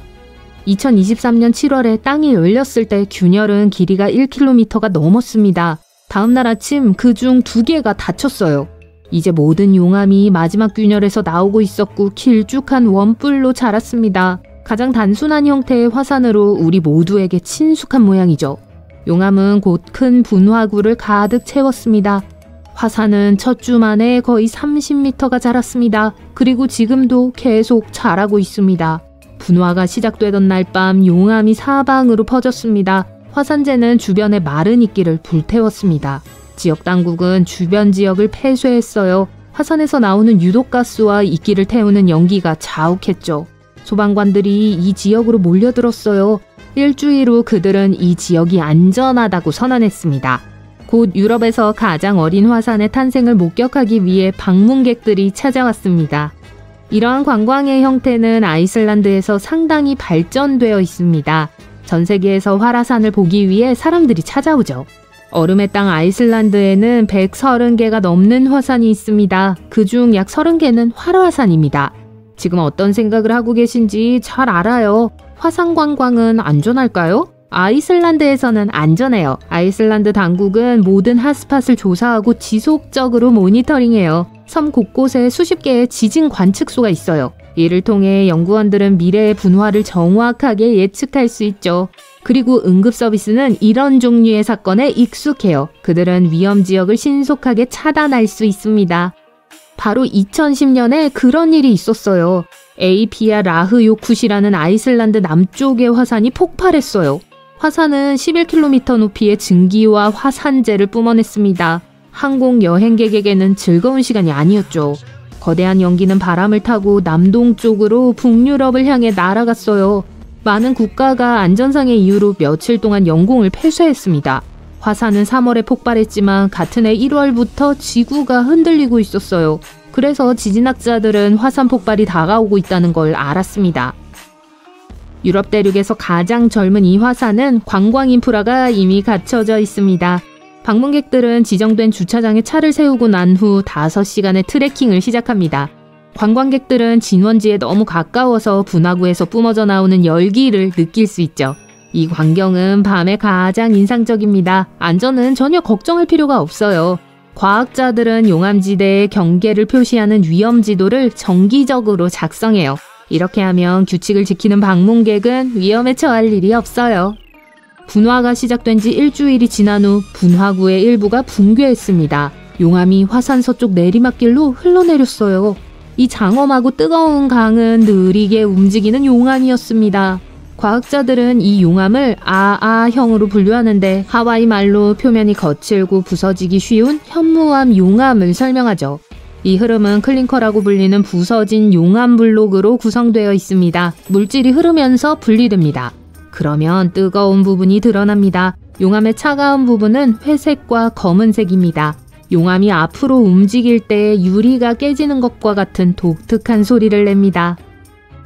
2023년 7월에 땅이 열렸을 때 균열은 길이가 1km가 넘었습니다. 다음날 아침 그중 2개가 닫혔어요. 이제 모든 용암이 마지막 균열에서 나오고 있었고 길쭉한 원뿔로 자랐습니다. 가장 단순한 형태의 화산으로 우리 모두에게 친숙한 모양이죠. 용암은 곧 큰 분화구를 가득 채웠습니다. 화산은 첫 주 만에 거의 30m가 자랐습니다. 그리고 지금도 계속 자라고 있습니다. 분화가 시작되던 날 밤 용암이 사방으로 퍼졌습니다. 화산재는 주변의 마른 이끼를 불태웠습니다. 지역 당국은 주변 지역을 폐쇄했어요. 화산에서 나오는 유독가스와 이끼를 태우는 연기가 자욱했죠. 소방관들이 이 지역으로 몰려들었어요. 일주일 후 그들은 이 지역이 안전하다고 선언했습니다. 곧 유럽에서 가장 어린 화산의 탄생을 목격하기 위해 방문객들이 찾아왔습니다. 이러한 관광의 형태는 아이슬란드에서 상당히 발전되어 있습니다. 전 세계에서 활화산을 보기 위해 사람들이 찾아오죠. 얼음의 땅 아이슬란드에는 130개가 넘는 화산이 있습니다. 그중 약 30개는 활화산입니다. 지금 어떤 생각을 하고 계신지 잘 알아요. 화산 관광은 안전할까요? 아이슬란드에서는 안전해요. 아이슬란드 당국은 모든 핫스팟을 조사하고 지속적으로 모니터링해요. 섬 곳곳에 수십 개의 지진 관측소가 있어요. 이를 통해 연구원들은 미래의 분화를 정확하게 예측할 수 있죠. 그리고 응급 서비스는 이런 종류의 사건에 익숙해요. 그들은 위험 지역을 신속하게 차단할 수 있습니다. 바로 2010년에 그런 일이 있었어요. 에이피아 라흐요쿠시라는 아이슬란드 남쪽의 화산이 폭발했어요. 화산은 11km 높이의 증기와 화산재를 뿜어냈습니다. 항공 여행객에게는 즐거운 시간이 아니었죠. 거대한 연기는 바람을 타고 남동쪽으로 북유럽을 향해 날아갔어요. 많은 국가가 안전상의 이유로 며칠 동안 영공을 폐쇄했습니다. 화산은 3월에 폭발했지만 같은 해 1월부터 지구가 흔들리고 있었어요. 그래서 지진학자들은 화산 폭발이 다가오고 있다는 걸 알았습니다. 유럽 대륙에서 가장 젊은 이 화산은 관광 인프라가 이미 갖춰져 있습니다. 방문객들은 지정된 주차장에 차를 세우고 난 후 5시간의 트레킹을 시작합니다. 관광객들은 진원지에 너무 가까워서 분화구에서 뿜어져 나오는 열기를 느낄 수 있죠. 이 광경은 밤에 가장 인상적입니다. 안전은 전혀 걱정할 필요가 없어요. 과학자들은 용암지대의 경계를 표시하는 위험지도를 정기적으로 작성해요. 이렇게 하면 규칙을 지키는 방문객은 위험에 처할 일이 없어요. 분화가 시작된 지 일주일이 지난 후 분화구의 일부가 붕괴했습니다. 용암이 화산 서쪽 내리막길로 흘러내렸어요. 이 장엄하고 뜨거운 강은 느리게 움직이는 용암이었습니다. 과학자들은 이 용암을 아아형으로 분류하는데 하와이 말로 표면이 거칠고 부서지기 쉬운 현무암 용암을 설명하죠. 이 흐름은 클링커라고 불리는 부서진 용암 블록으로 구성되어 있습니다. 물질이 흐르면서 분리됩니다. 그러면 뜨거운 부분이 드러납니다. 용암의 차가운 부분은 회색과 검은색입니다. 용암이 앞으로 움직일 때 유리가 깨지는 것과 같은 독특한 소리를 냅니다.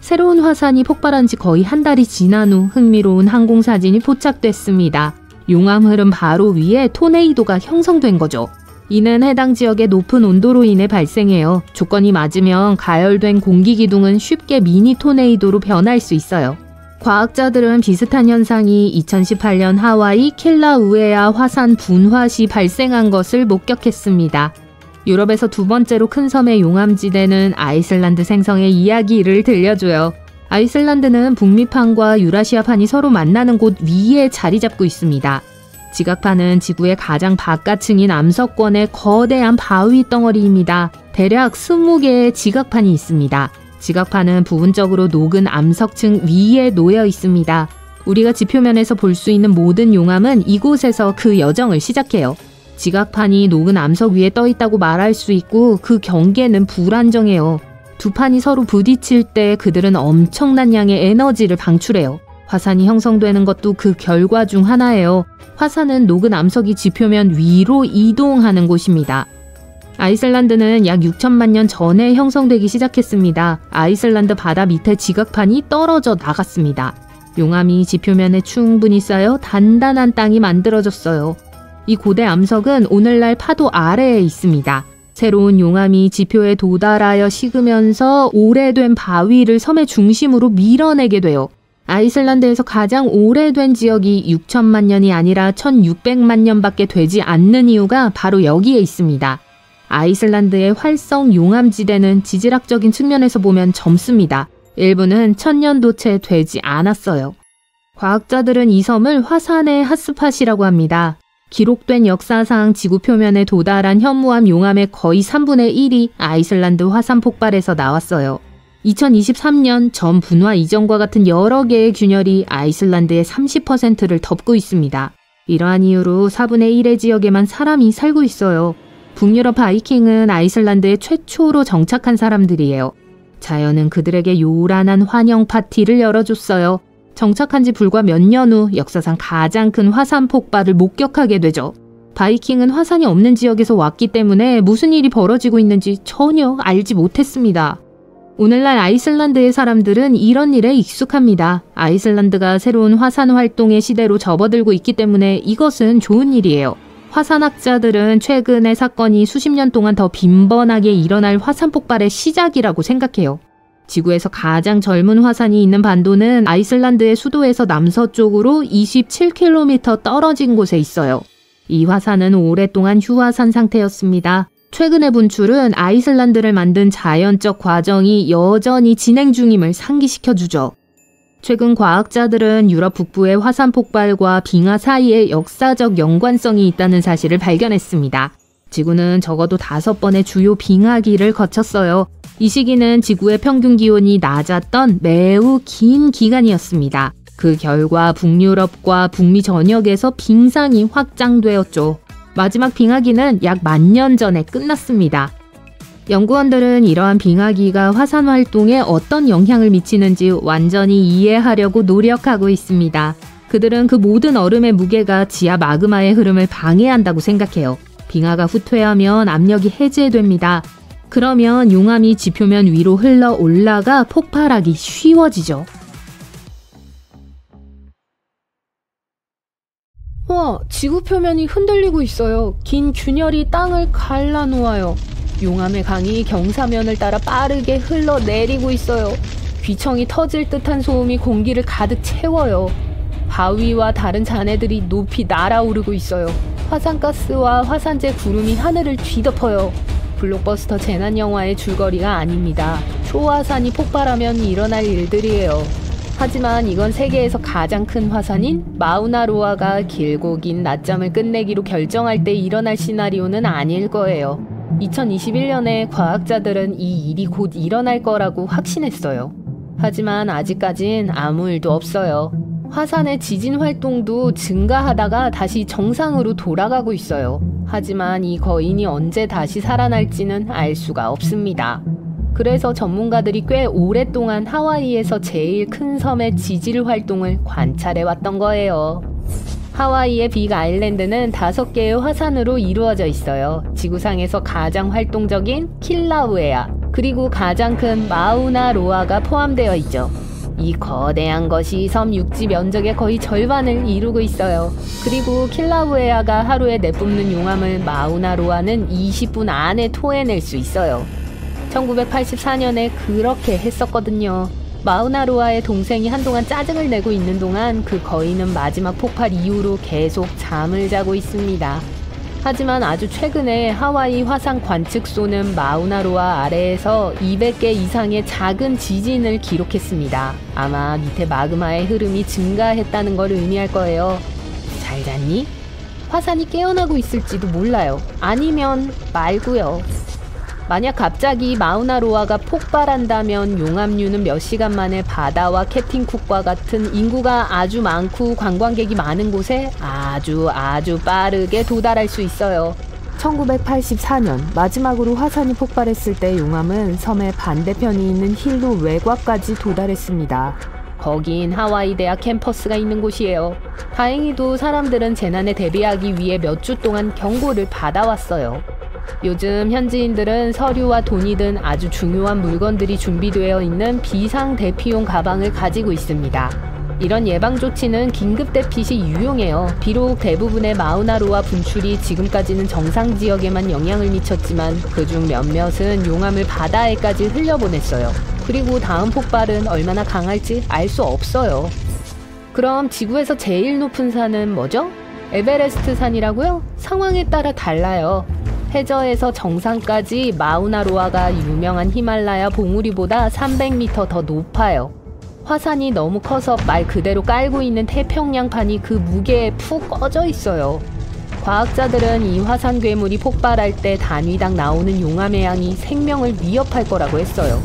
새로운 화산이 폭발한 지 거의 한 달이 지난 후 흥미로운 항공사진이 포착됐습니다. 용암 흐름 바로 위에 토네이도가 형성된 거죠. 이는 해당 지역의 높은 온도로 인해 발생해요. 조건이 맞으면 가열된 공기 기둥은 쉽게 미니 토네이도로 변할 수 있어요. 과학자들은 비슷한 현상이 2018년 하와이 킬라우에아 화산 분화 시 발생한 것을 목격했습니다. 유럽에서 두 번째로 큰 섬의 용암지대는 아이슬란드 생성의 이야기를 들려줘요. 아이슬란드는 북미판과 유라시아판이 서로 만나는 곳 위에 자리 잡고 있습니다. 지각판은 지구의 가장 바깥층인 암석권의 거대한 바위 덩어리입니다. 대략 20개의 지각판이 있습니다. 지각판은 부분적으로 녹은 암석층 위에 놓여 있습니다. 우리가 지표면에서 볼 수 있는 모든 용암은 이곳에서 그 여정을 시작해요. 지각판이 녹은 암석 위에 떠 있다고 말할 수 있고 그 경계는 불안정해요. 두 판이 서로 부딪힐 때 그들은 엄청난 양의 에너지를 방출해요. 화산이 형성되는 것도 그 결과 중 하나예요. 화산은 녹은 암석이 지표면 위로 이동하는 곳입니다. 아이슬란드는 약 6천만 년 전에 형성되기 시작했습니다. 아이슬란드 바다 밑에 지각판이 떨어져 나갔습니다. 용암이 지표면에 충분히 쌓여 단단한 땅이 만들어졌어요. 이 고대 암석은 오늘날 파도 아래에 있습니다. 새로운 용암이 지표에 도달하여 식으면서 오래된 바위를 섬의 중심으로 밀어내게 돼요. 아이슬란드에서 가장 오래된 지역이 6천만 년이 아니라 1600만 년밖에 되지 않는 이유가 바로 여기에 있습니다. 아이슬란드의 활성 용암지대는 지질학적인 측면에서 보면 젊습니다. 일부는 1000년도 채 되지 않았어요. 과학자들은 이 섬을 화산의 핫스팟이라고 합니다. 기록된 역사상 지구 표면에 도달한 현무암 용암의 거의 3분의 1이 아이슬란드 화산 폭발에서 나왔어요. 2023년 전 분화 이전과 같은 여러 개의 균열이 아이슬란드의 30%를 덮고 있습니다. 이러한 이유로 4분의 1의 지역에만 사람이 살고 있어요. 북유럽 바이킹은 아이슬란드에 최초로 정착한 사람들이에요. 자연은 그들에게 요란한 환영 파티를 열어줬어요. 정착한 지 불과 몇 년 후 역사상 가장 큰 화산 폭발을 목격하게 되죠. 바이킹은 화산이 없는 지역에서 왔기 때문에 무슨 일이 벌어지고 있는지 전혀 알지 못했습니다. 오늘날 아이슬란드의 사람들은 이런 일에 익숙합니다. 아이슬란드가 새로운 화산 활동의 시대로 접어들고 있기 때문에 이것은 좋은 일이에요. 화산학자들은 최근의 사건이 수십 년 동안 더 빈번하게 일어날 화산 폭발의 시작이라고 생각해요. 지구에서 가장 젊은 화산이 있는 반도는 아이슬란드의 수도에서 남서쪽으로 27km 떨어진 곳에 있어요. 이 화산은 오랫동안 휴화산 상태였습니다. 최근의 분출은 아이슬란드를 만든 자연적 과정이 여전히 진행 중임을 상기시켜주죠. 최근 과학자들은 유럽 북부의 화산 폭발과 빙하 사이에 역사적 연관성이 있다는 사실을 발견했습니다. 지구는 적어도 5번의 주요 빙하기를 거쳤어요. 이 시기는 지구의 평균 기온이 낮았던 매우 긴 기간이었습니다. 그 결과 북유럽과 북미 전역에서 빙상이 확장되었죠. 마지막 빙하기는 약 10,000년 전에 끝났습니다. 연구원들은 이러한 빙하기가 화산 활동에 어떤 영향을 미치는지 완전히 이해하려고 노력하고 있습니다. 그들은 그 모든 얼음의 무게가 지하 마그마의 흐름을 방해한다고 생각해요. 빙하가 후퇴하면 압력이 해제됩니다. 그러면 용암이 지표면 위로 흘러 올라가 폭발하기 쉬워지죠. 와, 지구 표면이 흔들리고 있어요. 긴 균열이 땅을 갈라놓아요. 용암의 강이 경사면을 따라 빠르게 흘러내리고 있어요. 귀청이 터질 듯한 소음이 공기를 가득 채워요. 바위와 다른 잔해들이 높이 날아오르고 있어요. 화산가스와 화산재 구름이 하늘을 뒤덮어요. 블록버스터 재난영화의 줄거리가 아닙니다. 초화산이 폭발하면 일어날 일들이에요. 하지만 이건 세계에서 가장 큰 화산인 마우나로아가 길고 긴 낮잠을 끝내기로 결정할 때 일어날 시나리오는 아닐 거예요. 2021년에 과학자들은 이 일이 곧 일어날 거라고 확신했어요. 하지만 아직까진 아무 일도 없어요. 화산의 지진 활동도 증가하다가 다시 정상으로 돌아가고 있어요. 하지만 이 거인이 언제 다시 살아날지는 알 수가 없습니다. 그래서 전문가들이 꽤 오랫동안 하와이에서 제일 큰 섬의 지질 활동을 관찰해왔던 거예요. 하와이의 빅 아일랜드는 5개의 화산으로 이루어져 있어요. 지구상에서 가장 활동적인 킬라우에아, 그리고 가장 큰 마우나로아가 포함되어 있죠. 이 거대한 것이 섬 육지 면적의 거의 절반을 이루고 있어요. 그리고 킬라우에아가 하루에 내뿜는 용암을 마우나로아는 20분 안에 토해낼 수 있어요. 1984년에 그렇게 했었거든요. 마우나로아의 동생이 한동안 짜증을 내고 있는 동안 그 거인은 마지막 폭발 이후로 계속 잠을 자고 있습니다. 하지만 아주 최근에 하와이 화산 관측소는 마우나로아 아래에서 200개 이상의 작은 지진을 기록했습니다. 아마 밑에 마그마의 흐름이 증가했다는 걸 의미할 거예요. 잘 잤니? 화산이 깨어나고 있을지도 몰라요. 아니면 말고요. 만약 갑자기 마우나로아가 폭발한다면 용암류는 몇 시간 만에 바다와 캡틴쿡과 같은 인구가 아주 많고 관광객이 많은 곳에 아주 빠르게 도달할 수 있어요. 1984년 마지막으로 화산이 폭발했을 때 용암은 섬의 반대편이 있는 힐로 외곽까지 도달했습니다. 거긴 하와이 대학 캠퍼스가 있는 곳이에요. 다행히도 사람들은 재난에 대비하기 위해 몇 주 동안 경고를 받아왔어요. 요즘 현지인들은 서류와 돈이 든 아주 중요한 물건들이 준비되어 있는 비상 대피용 가방을 가지고 있습니다. 이런 예방 조치는 긴급 대피 시 유용해요. 비록 대부분의 마우나로아 분출이 지금까지는 정상 지역에만 영향을 미쳤지만 그중 몇몇은 용암을 바다에까지 흘려보냈어요. 그리고 다음 폭발은 얼마나 강할지 알 수 없어요. 그럼 지구에서 제일 높은 산은 뭐죠? 에베레스트 산이라고요? 상황에 따라 달라요. 해저에서 정상까지 마우나로아가 유명한 히말라야 봉우리보다 300m 더 높아요. 화산이 너무 커서 말 그대로 깔고 있는 태평양판이 그 무게에 푹 꺼져 있어요. 과학자들은 이 화산 괴물이 폭발할 때 단위당 나오는 용암의 양이 생명을 위협할 거라고 했어요.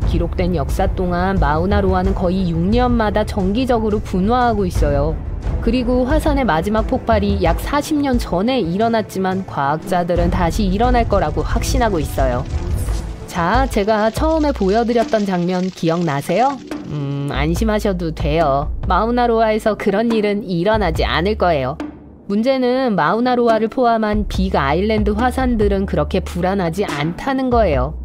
기록된 역사 동안 마우나로아는 거의 6년마다 정기적으로 분화하고 있어요. 그리고 화산의 마지막 폭발이 약 40년 전에 일어났지만 과학자들은 다시 일어날 거라고 확신하고 있어요. 자, 제가 처음에 보여드렸던 장면 기억나세요? 안심하셔도 돼요. 마우나로아에서 그런 일은 일어나지 않을 거예요. 문제는 마우나로아를 포함한 빅 아일랜드 화산들은 그렇게 불안하지 않다는 거예요.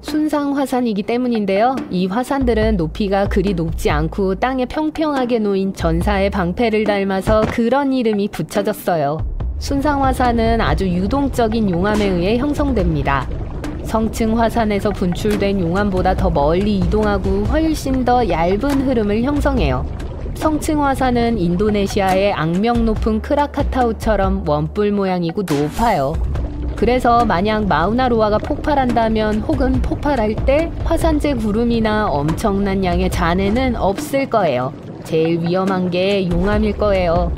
순상 화산이기 때문인데요. 이 화산들은 높이가 그리 높지 않고 땅에 평평하게 놓인 전사의 방패를 닮아서 그런 이름이 붙여졌어요. 순상 화산은 아주 유동적인 용암에 의해 형성됩니다. 성층 화산에서 분출된 용암보다 더 멀리 이동하고 훨씬 더 얇은 흐름을 형성해요. 성층 화산은 인도네시아의 악명 높은 크라카타우처럼 원뿔 모양이고 높아요. 그래서 만약 마우나로아가 폭발한다면 혹은 폭발할 때 화산재 구름이나 엄청난 양의 잔해는 없을 거예요. 제일 위험한 게 용암일 거예요.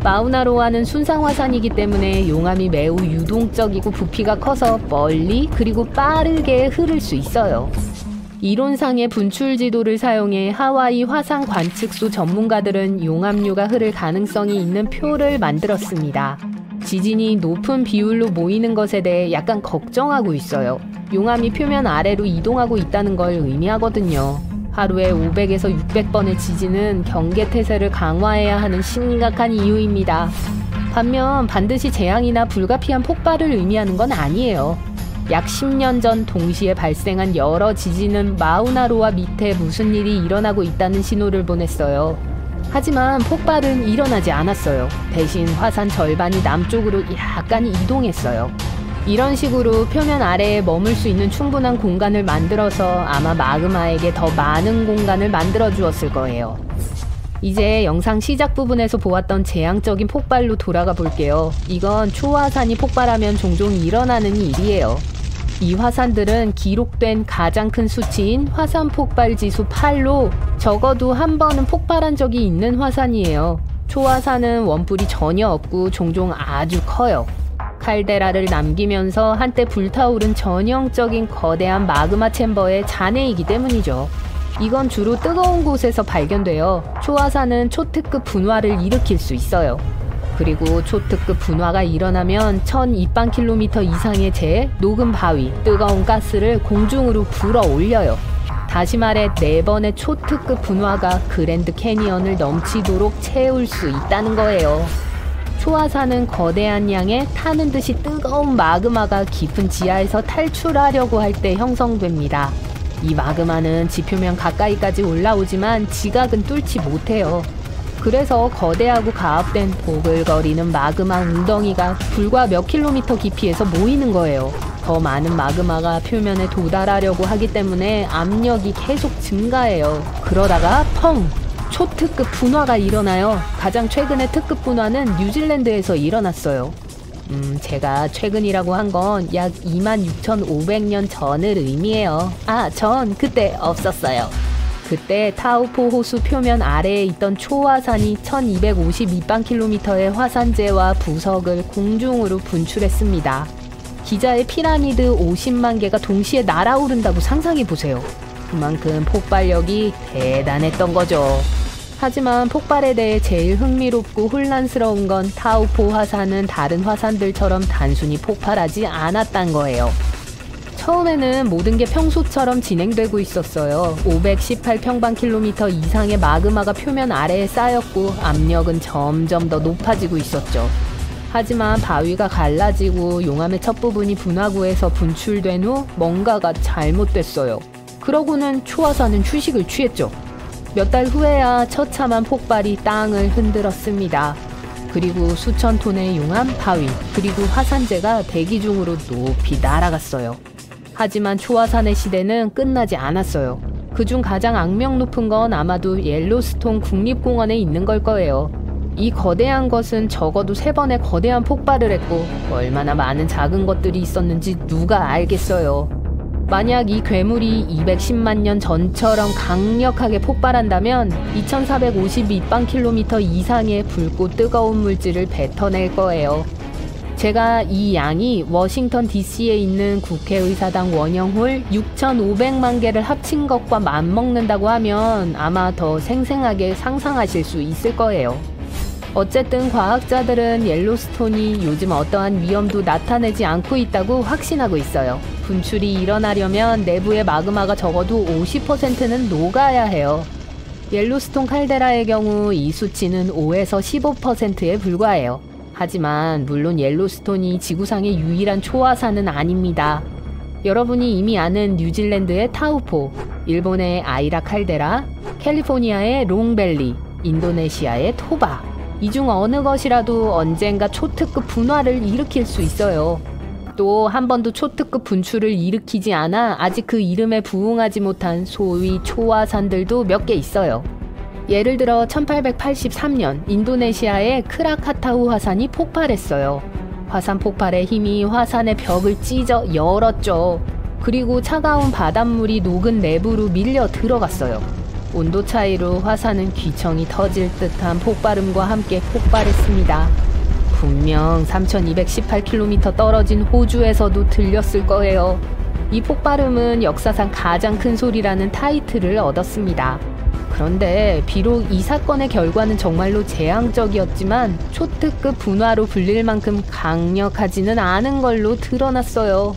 마우나로아는 순상화산이기 때문에 용암이 매우 유동적이고 부피가 커서 멀리 그리고 빠르게 흐를 수 있어요. 이론상의 분출 지도를 사용해 하와이 화산 관측소 전문가들은 용암류가 흐를 가능성이 있는 표를 만들었습니다. 지진이 높은 비율로 모이는 것에 대해 약간 걱정하고 있어요. 용암이 표면 아래로 이동하고 있다는 걸 의미하거든요. 하루에 500에서 600번의 지진은 경계태세를 강화해야 하는 심각한 이유입니다. 반면 반드시 재앙이나 불가피한 폭발을 의미하는 건 아니에요. 약 10년 전 동시에 발생한 여러 지진은 마우나로아 밑에 무슨 일이 일어나고 있다는 신호를 보냈어요. 하지만 폭발은 일어나지 않았어요. 대신 화산 절반이 남쪽으로 약간 이동했어요. 이런 식으로 표면 아래에 머물 수 있는 충분한 공간을 만들어서 아마 마그마에게 더 많은 공간을 만들어 주었을 거예요. 이제 영상 시작 부분에서 보았던 재앙적인 폭발로 돌아가 볼게요. 이건 초화산이 폭발하면 종종 일어나는 일이에요. 이 화산들은 기록된 가장 큰 수치인 화산 폭발 지수 8로 적어도 한 번은 폭발한 적이 있는 화산이에요. 초화산은 원뿔이 전혀 없고 종종 아주 커요. 칼데라를 남기면서 한때 불타오른 전형적인 거대한 마그마 챔버의 잔해이기 때문이죠. 이건 주로 뜨거운 곳에서 발견되어 초화산은 초특급 분화를 일으킬 수 있어요. 그리고 초특급 분화가 일어나면 1000입방킬로미터 이상의 재, 녹은 바위, 뜨거운 가스를 공중으로 불어 올려요. 다시 말해 4번의 초특급 분화가 그랜드 캐니언을 넘치도록 채울 수 있다는 거예요. 초화산은 거대한 양의 타는 듯이 뜨거운 마그마가 깊은 지하에서 탈출하려고 할 때 형성됩니다. 이 마그마는 지표면 가까이까지 올라오지만 지각은 뚫지 못해요. 그래서 거대하고 가압된 보글거리는 마그마 웅덩이가 불과 몇 킬로미터 깊이에서 모이는 거예요. 더 많은 마그마가 표면에 도달하려고 하기 때문에 압력이 계속 증가해요. 그러다가 펑! 초특급 분화가 일어나요. 가장 최근의 특급 분화는 뉴질랜드에서 일어났어요. 제가 최근이라고 한 건 약 26,500년 전을 의미해요. 전 그때 없었어요. 그때 타우포 호수 표면 아래에 있던 초화산이 1252방킬로미터의 화산재와 부석을 공중으로 분출했습니다. 기자의 피라미드 50만 개가 동시에 날아오른다고 상상해보세요. 그만큼 폭발력이 대단했던 거죠. 하지만 폭발에 대해 제일 흥미롭고 혼란스러운 건 타우포 화산은 다른 화산들처럼 단순히 폭발하지 않았단 거예요. 처음에는 모든 게 평소처럼 진행되고 있었어요. 518평방킬로미터 이상의 마그마가 표면 아래에 쌓였고 압력은 점점 더 높아지고 있었죠. 하지만 바위가 갈라지고 용암의 첫 부분이 분화구에서 분출된 후 뭔가가 잘못됐어요. 그러고는 초화산은 휴식을 취했죠. 몇 달 후에야 처참한 폭발이 땅을 흔들었습니다. 그리고 수천 톤의 용암, 바위, 그리고 화산재가 대기 중으로 높이 날아갔어요. 하지만 초화산의 시대는 끝나지 않았어요. 그중 가장 악명 높은 건 아마도 옐로스톤 국립공원에 있는 걸 거예요. 이 거대한 것은 적어도 3번의 거대한 폭발을 했고 얼마나 많은 작은 것들이 있었는지 누가 알겠어요. 만약 이 괴물이 210만 년 전처럼 강력하게 폭발한다면 2452방킬로미터 이상의 붉고 뜨거운 물질을 뱉어낼 거예요. 제가 이 양이 워싱턴 DC에 있는 국회의사당 원형홀 6,500만 개를 합친 것과 맞먹는다고 하면 아마 더 생생하게 상상하실 수 있을 거예요. 어쨌든 과학자들은 옐로스톤이 요즘 어떠한 위험도 나타내지 않고 있다고 확신하고 있어요. 분출이 일어나려면 내부의 마그마가 적어도 50%는 녹아야 해요. 옐로스톤 칼데라의 경우 이 수치는 5에서 15%에 불과해요. 하지만 물론 옐로스톤이 지구상의 유일한 초화산은 아닙니다. 여러분이 이미 아는 뉴질랜드의 타우포, 일본의 아이라 칼데라, 캘리포니아의 롱밸리, 인도네시아의 토바, 이 중 어느 것이라도 언젠가 초특급 분화를 일으킬 수 있어요. 또 한 번도 초특급 분출을 일으키지 않아 아직 그 이름에 부응하지 못한 소위 초화산들도 몇 개 있어요. 예를 들어 1883년 인도네시아의 크라카타우 화산이 폭발했어요. 화산 폭발의 힘이 화산의 벽을 찢어 열었죠. 그리고 차가운 바닷물이 녹은 내부로 밀려 들어갔어요. 온도 차이로 화산은 귀청이 터질 듯한 폭발음과 함께 폭발했습니다. 분명 3218km 떨어진 호주에서도 들렸을 거예요. 이 폭발음은 역사상 가장 큰 소리라는 타이틀을 얻었습니다. 그런데 비록 이 사건의 결과는 정말로 재앙적이었지만 초특급 분화로 불릴 만큼 강력하지는 않은 걸로 드러났어요.